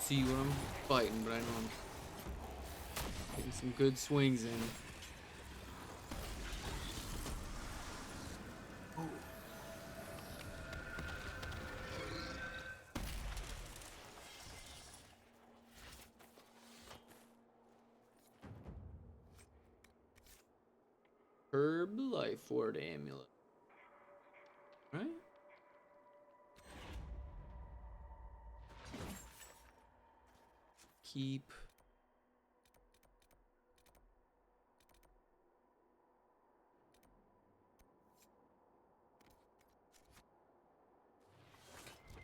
See what I'm fighting, but I know I'm getting some good swings in. Herb Life Ward Amulet. Right? Keep.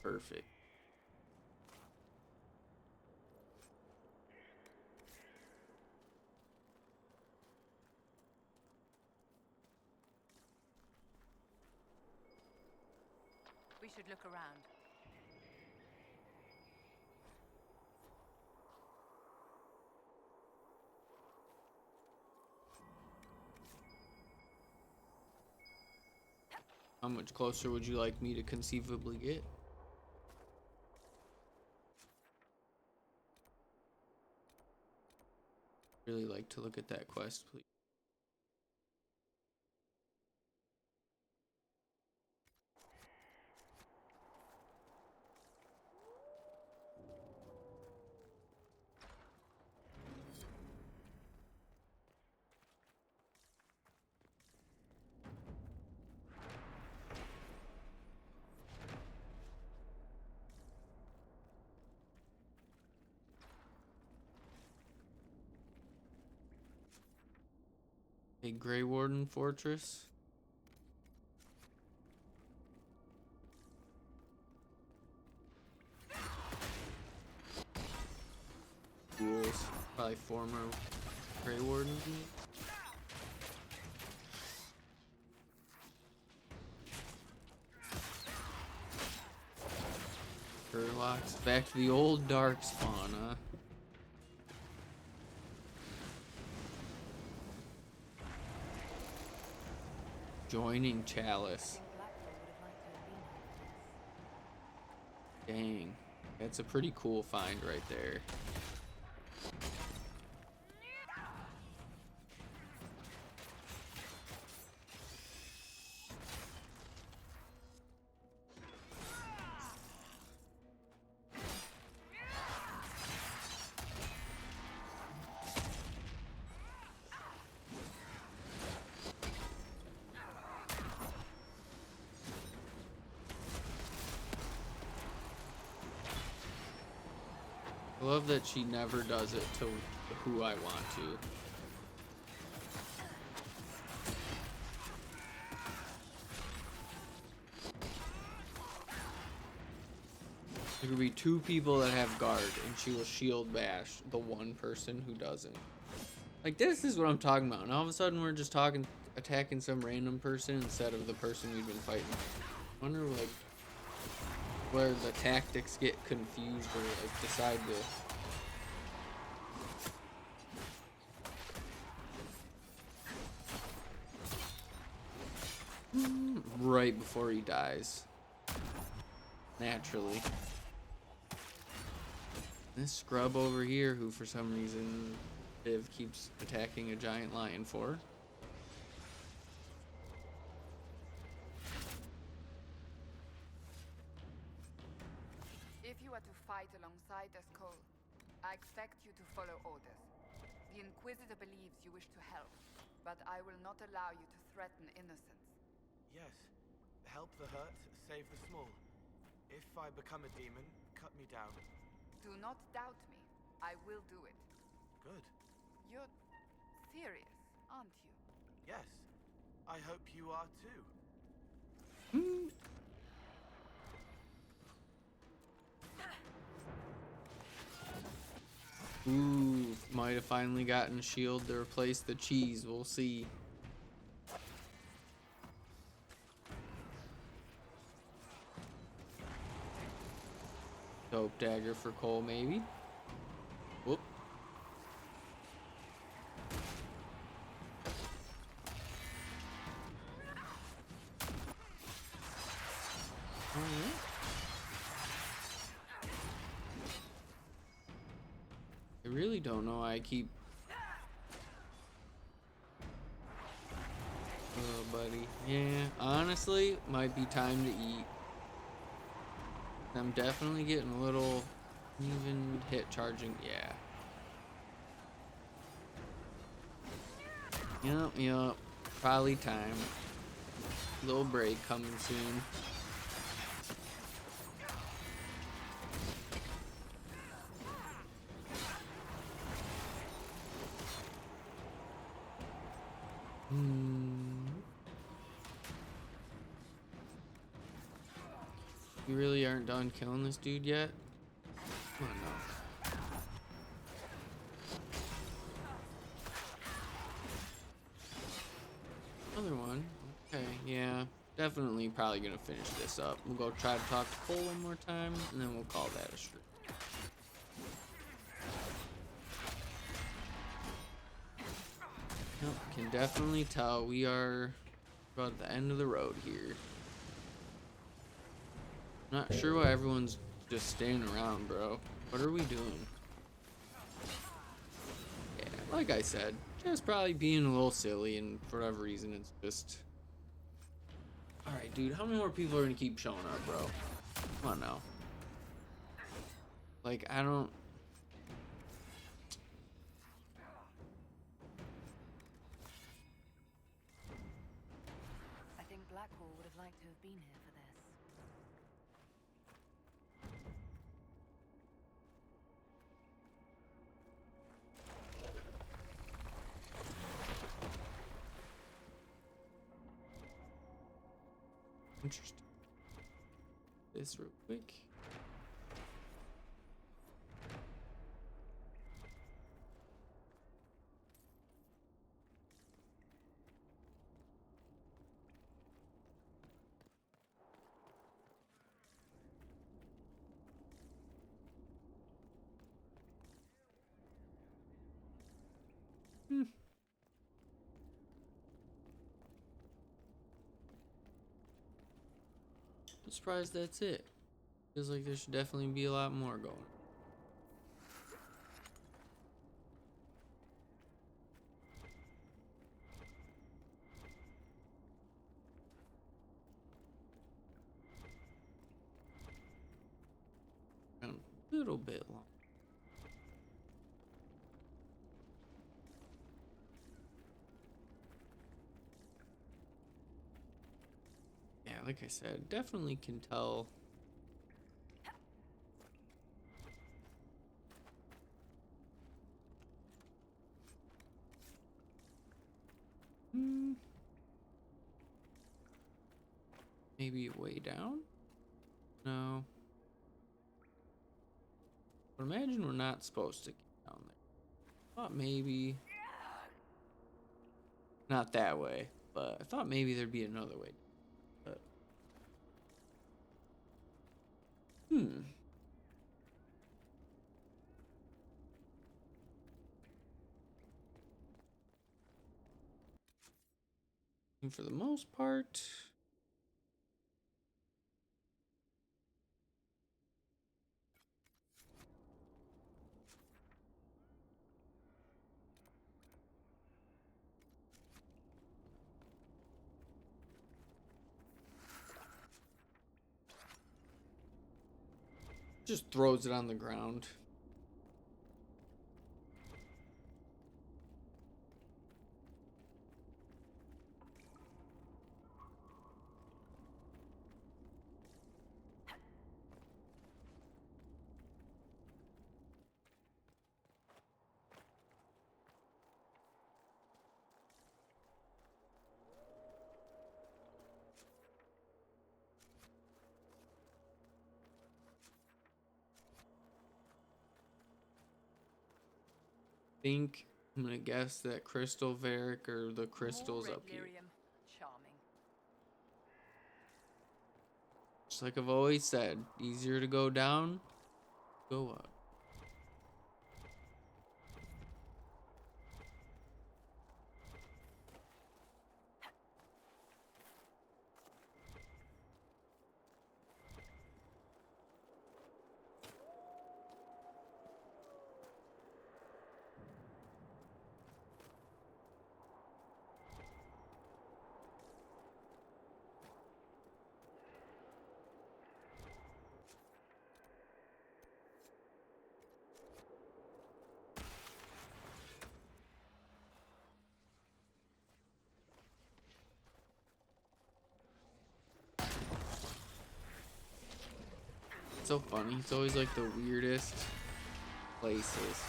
Perfect. We should look around. How much closer would you like me to conceivably get? Really like to look at that quest, please. A Grey Warden Fortress. Ghouls. Probably former Grey Wardens. Sherlock's back to the old dark spawn, huh? Joining Chalice. Dang. That's a pretty cool find right there. I love that she never does it to who I want to. There could be two people that have guard, and she will shield bash the one person who doesn't. Like, this is what I'm talking about. And all of a sudden, we're just attacking some random person instead of the person we've been fighting. I wonder, like, where the tactics get confused or like decide to right before he dies naturally. This scrub over here, who for some reason Viv keeps attacking a giant lion for. If you are to fight alongside us, Cole, I expect you to follow orders. The Inquisitor believes you wish to help, but I will not allow you to threaten innocents. Yes. Help the hurt, save the small. If I become a demon, cut me down. Do not doubt me. I will do it. Good. You're serious, aren't you? Yes. I hope you are too. Ooh, might have finally gotten a shield to replace the cheese. We'll see. Dope dagger for Cole, maybe. Whoop. I really don't know why I keep... Oh, buddy. Yeah, honestly, might be time to eat. I'm definitely getting a little even hit charging. Yeah. Yep. Probably time. Little break coming soon. You really aren't done killing this dude yet? Come on now. Another one. Okay, yeah. Definitely probably gonna finish this up. We'll go try to talk to Cole one more time, and then we'll call that a stream. Nope, can definitely tell we are about at the end of the road here. Not sure why everyone's just standing around, bro. What are we doing? Yeah, like I said, just probably being a little silly, and for whatever reason, it's just... Alright, dude, how many more people are gonna keep showing up, bro? Come on now. Like, I don't... I think Blackwall would have liked to have been here for this. Interesting. This real quick. I'm surprised that's it. Feels like there should definitely be a lot more going. A little bit long. Yeah, like I said, definitely can tell. Maybe way down? No. But imagine we're not supposed to get down there. Thought maybe. Not that way, but I thought maybe there'd be another way. But. And for the most part. Just throws it on the ground. Think I'm gonna guess that Crystal Varick or the crystals up here. Charming. Just like I've always said, easier to go down, go up. It's so funny. It's always like the weirdest places.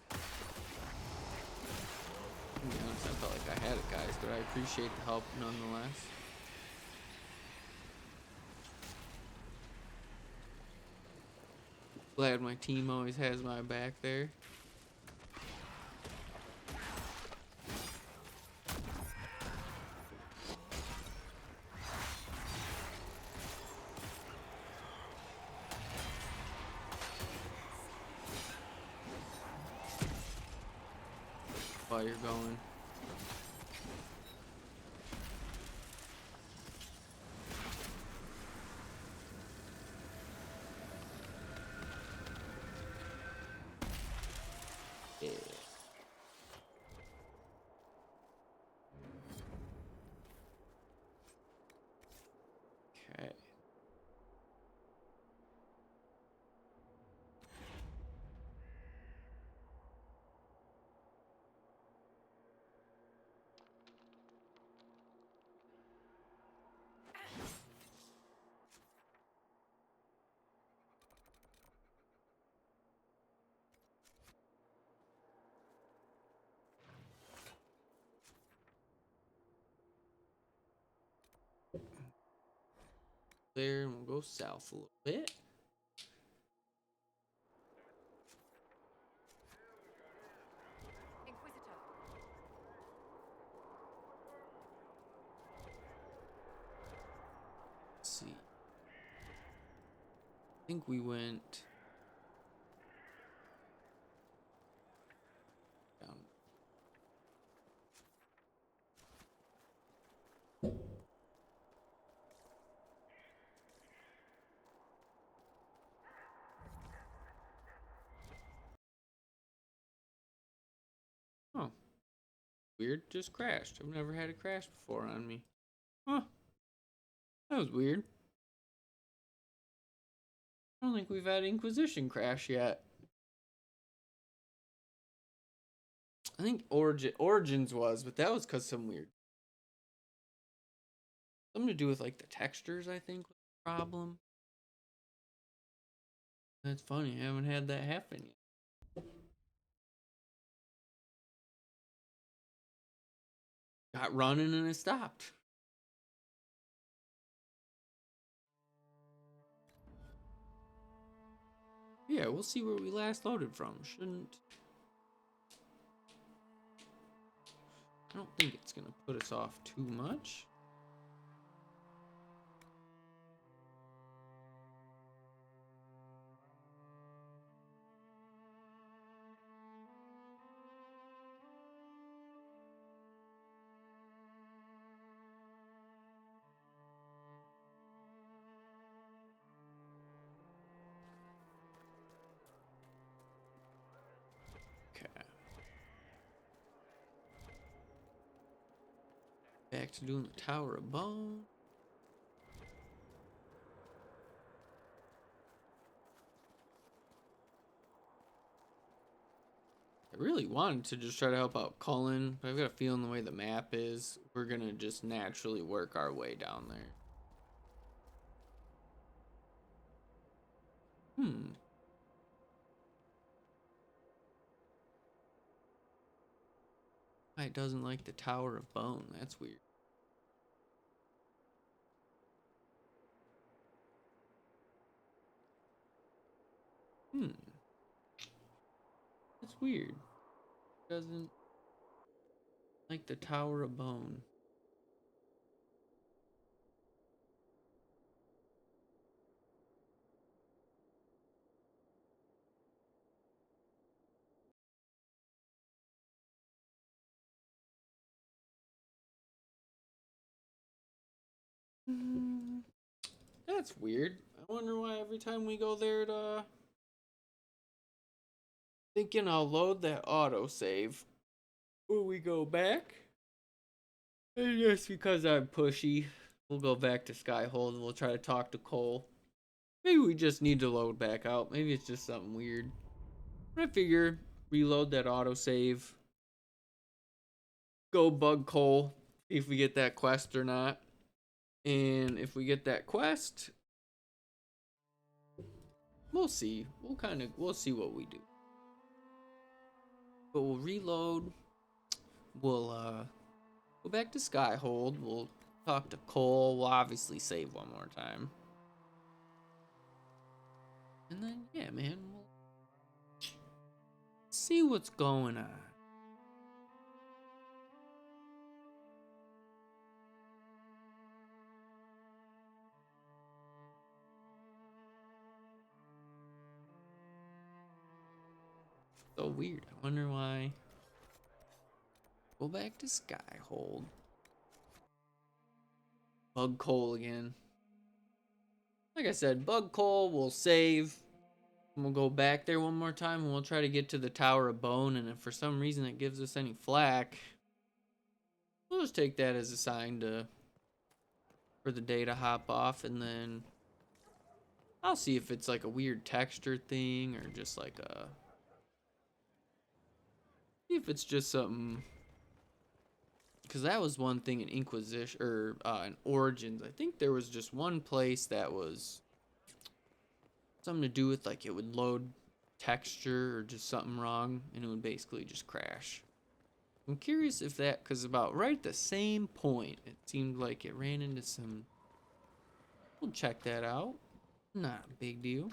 To be honest, I felt like I had it, guys, but I appreciate the help nonetheless. Glad my team always has my back there. While you're going. Yeah. Okay. there and we'll go south a little bit. Inquisitor. Let's see. I think we went down. Oh, weird. Just crashed. I've never had a crash before on me. Huh. That was weird. I don't think we've had Inquisition crash yet. I think Origins was, but that was because some weird. Something to do with like the textures, I think, was the problem. That's funny. I haven't had that happen yet. Got running and it stopped. Yeah, we'll see where we last loaded from. Shouldn't. I don't think it's gonna put us off too much. Back to doing the Tower of Bone. I really wanted to just try to help out Cullen, but I've got a feeling the way the map is, we're gonna just naturally work our way down there. It doesn't like the Tower of Bone. That's weird. That's weird. Doesn't like the Tower of Bone. That's weird. I wonder why every time we go there to... Thinking I'll load that autosave. Will we go back? And just because I'm pushy, we'll go back to Skyhold and we'll try to talk to Cole. Maybe we just need to load back out. Maybe it's just something weird. But I figure reload that autosave. Go bug Cole. See if we get that quest or not. And if we get that quest, we'll see. We'll see what we do. But we'll reload. We'll go back to Skyhold. We'll talk to Cole. We'll obviously save one more time. And then, yeah, man, we'll see what's going on. So weird. I wonder why. Go back to Skyhold. Bug Cole again. Like I said, bug Cole, we'll save. And we'll go back there one more time and we'll try to get to the Tower of Bone. And if for some reason it gives us any flack, we'll just take that as a sign for the day to hop off. And then I'll see if it's like a weird texture thing or just like a... See if it's just something... Because that was one thing in Inquisition, or in Origins. I think there was just one place that was something to do with like it would load texture or just something wrong and it would basically just crash. I'm curious if that, because about right at the same point, it seemed like it ran into some We'll check that out. Not a big deal.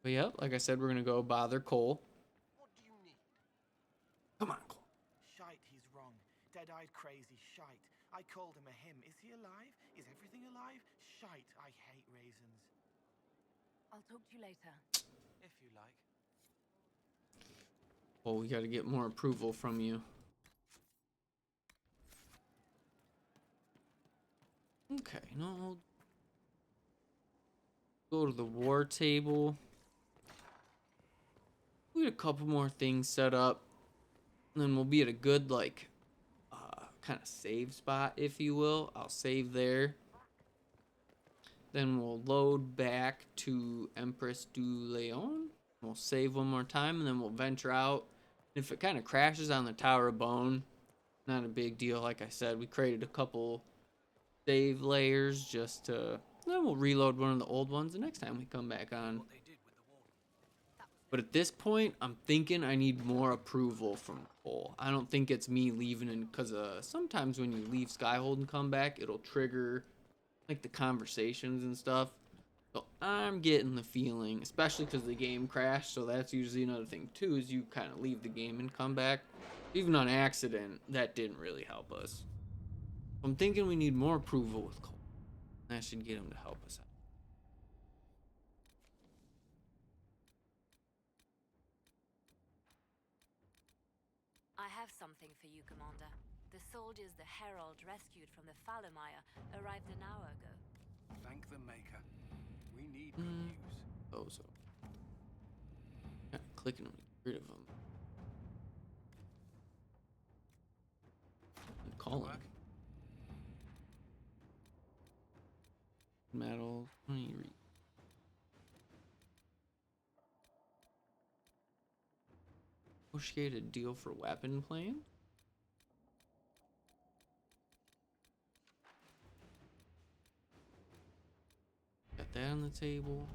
But yep, like I said, we're gonna go bother Cole. What do you need? Come on, Cole. Shite, he's wrong. Dead-eyed crazy shite. I called him a him. Is he alive? Is everything alive? Shite, I hate raisins. I'll talk to you later. If you like. Oh, we gotta get more approval from you. Okay, no. Go to the war table. We had a couple more things set up. And then we'll be at a good, like, kind of save spot, if you will. I'll save there. Then we'll load back to Emprise Du Lion. We'll save one more time, and then we'll venture out. If it kind of crashes on the Tower of Bone, not a big deal. Like I said, we created a couple save layers just to... Then we'll reload one of the old ones the next time we come back on. But at this point, I'm thinking I need more approval from Cole. I don't think it's me leaving, because sometimes when you leave Skyhold and come back, it'll trigger like the conversations and stuff. So I'm getting the feeling, especially because the game crashed, so that's usually another thing too, is you kind of leave the game and come back. Even on accident, that didn't really help us. I'm thinking we need more approval with Cole. That should get him to help us out. I have something for you, Commander. The soldiers the Herald rescued from the Fallermire arrived an hour ago. Thank the Maker. We need good news. Oh, so. Kind of clicking to get rid of them. And calling. Metal. Negotiate a deal for weapon plan. Got that on the table.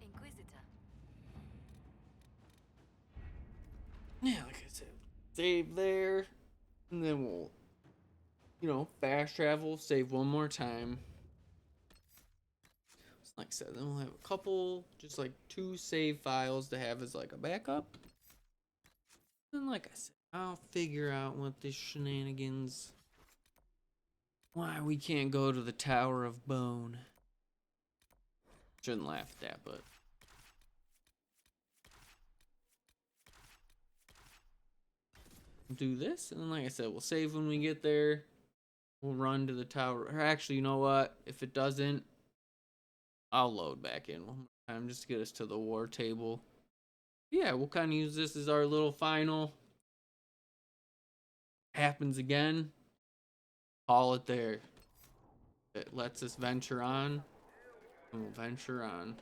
Inquisitor. Yeah, like I said, save there, and then we'll, you know, fast travel, save one more time. Like I said, then we'll have a couple, just like 2 save files to have as like a backup. And like I said, I'll figure out what this shenanigans, why we can't go to the Tower of Bone. Shouldn't laugh at that, but do this, and then like I said, we'll save when we get there. We'll run to the tower. Or actually, you know what? If it doesn't, I'll load back in one more time just to get us to the war table. Yeah, we'll kind of use this as our little final. Happens again, call it there. It lets us venture on, and we'll venture on.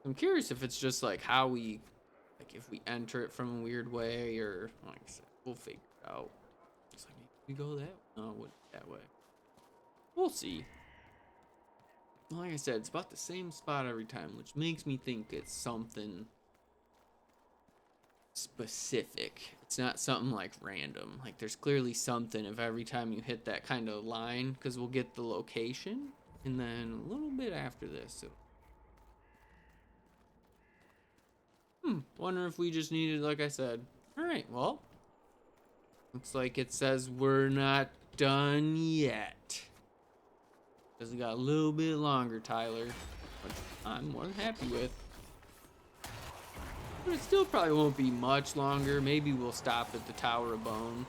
I'm curious if it's just like how we, like if we enter it from a weird way, or like I said, we'll figure it out. It's like, we go that way? No, it wouldn't that way. We'll see. Like I said, it's about the same spot every time, which makes me think it's something specific. It's not something like random. Like there's clearly something if every time you hit that kind of line, because we'll get the location, and then a little bit after this. Wonder if we just needed, like I said. All right, well, looks like it says we're not done yet. Because we got a little bit longer, Tyler, which I'm more than happy with. But it still probably won't be much longer. Maybe we'll stop at the Tower of Bone.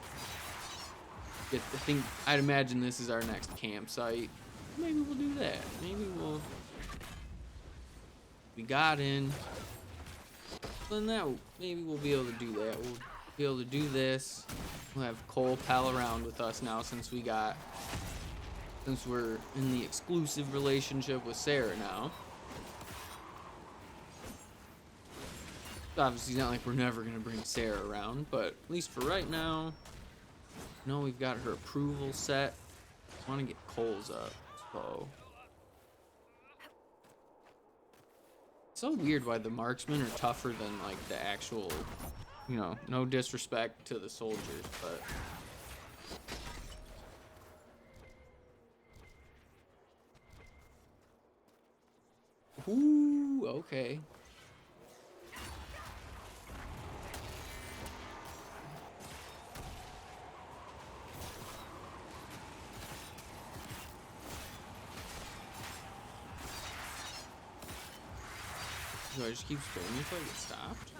I'd imagine this is our next campsite. Maybe we'll do that. Maybe we'll... We got in. Then that, maybe we'll be able to do that. We'll be able to do this. We'll have Cole pal around with us now since we're in the exclusive relationship with Sera now. Obviously, it's not like we're never going to bring Sera around, but at least for right now, you know, we've got her approval set. I want to get Cole's up, so. so weird why the marksmen are tougher than like the actual, you know, no disrespect to the soldiers, but ooh, okay. Do I just keep spraying until I get stopped?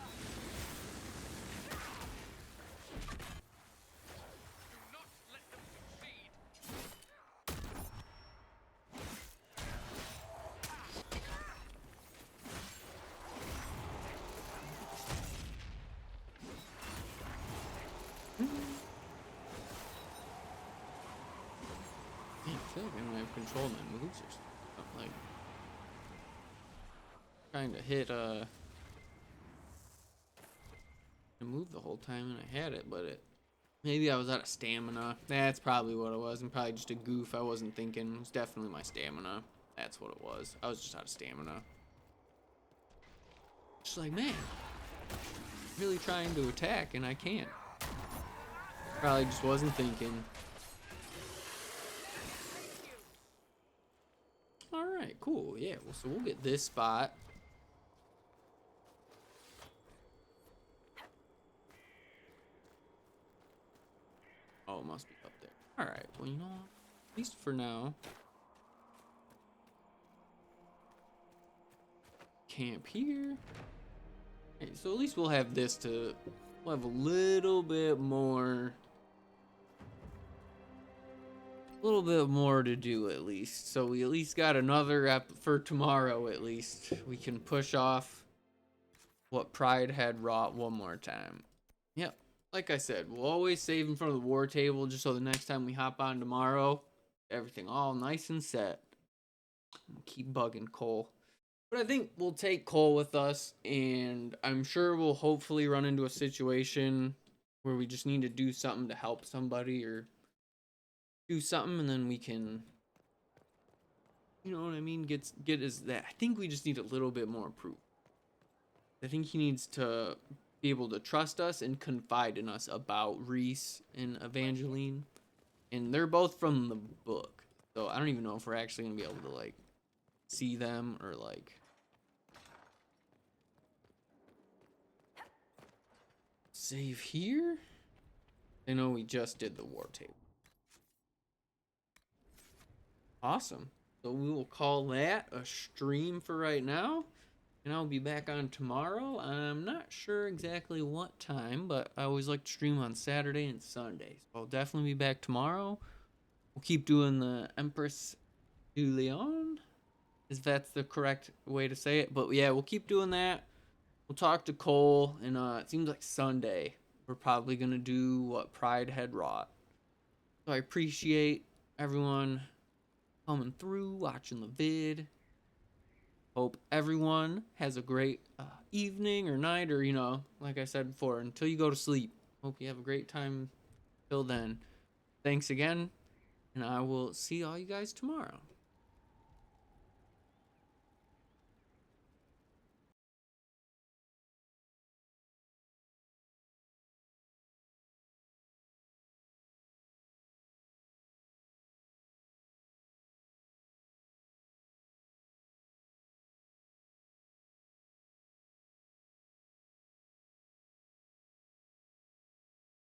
Man, I feel like I don't have control of my moves or something. Like trying to hit the move the whole time and I had it, but maybe I was out of stamina. That's probably what it was. I'm probably just a goof. I wasn't thinking. It was definitely my stamina. That's what it was. I was just out of stamina. Just like, man, I'm really trying to attack and I can't. Probably just wasn't thinking. Alright, cool. Yeah, well, so we'll get this spot. Oh, it must be up there. Alright, well, you know what? At least for now. Camp here. Okay, so at least we'll have this to... We'll have a little bit more... A little bit more to do at least. So we at least got another for tomorrow at least. We can push off what Pride had wrought one more time. Yep. Like I said, we'll always save in front of the war table just so the next time we hop on tomorrow, everything all nice and set. We'll keep bugging Cole. But I think we'll take Cole with us, and I'm sure we'll hopefully run into a situation where we just need to do something to help somebody or do something, and then we can, you know what I mean, get his that. I think we just need a little bit more proof. I think he needs to be able to trust us and confide in us about Reese and Evangeline. And they're both from the book. So I don't even know if we're actually going to be able to, like, see them or, like... Save here? I know we just did the war table. Awesome. So we will call that a stream for right now. And I'll be back on tomorrow. I'm not sure exactly what time, but I always like to stream on Saturday and Sunday. So I'll definitely be back tomorrow. We'll keep doing the Empress Du Lion, if that's the correct way to say it. But yeah, we'll keep doing that. We'll talk to Cole, and it seems like Sunday we're probably going to do what Pride had wrought. So I appreciate everyone coming through, watching the vid. Hope everyone has a great evening or night, or, you know, like I said before, until you go to sleep. Hope you have a great time till then. Thanks again, and I will see all you guys tomorrow.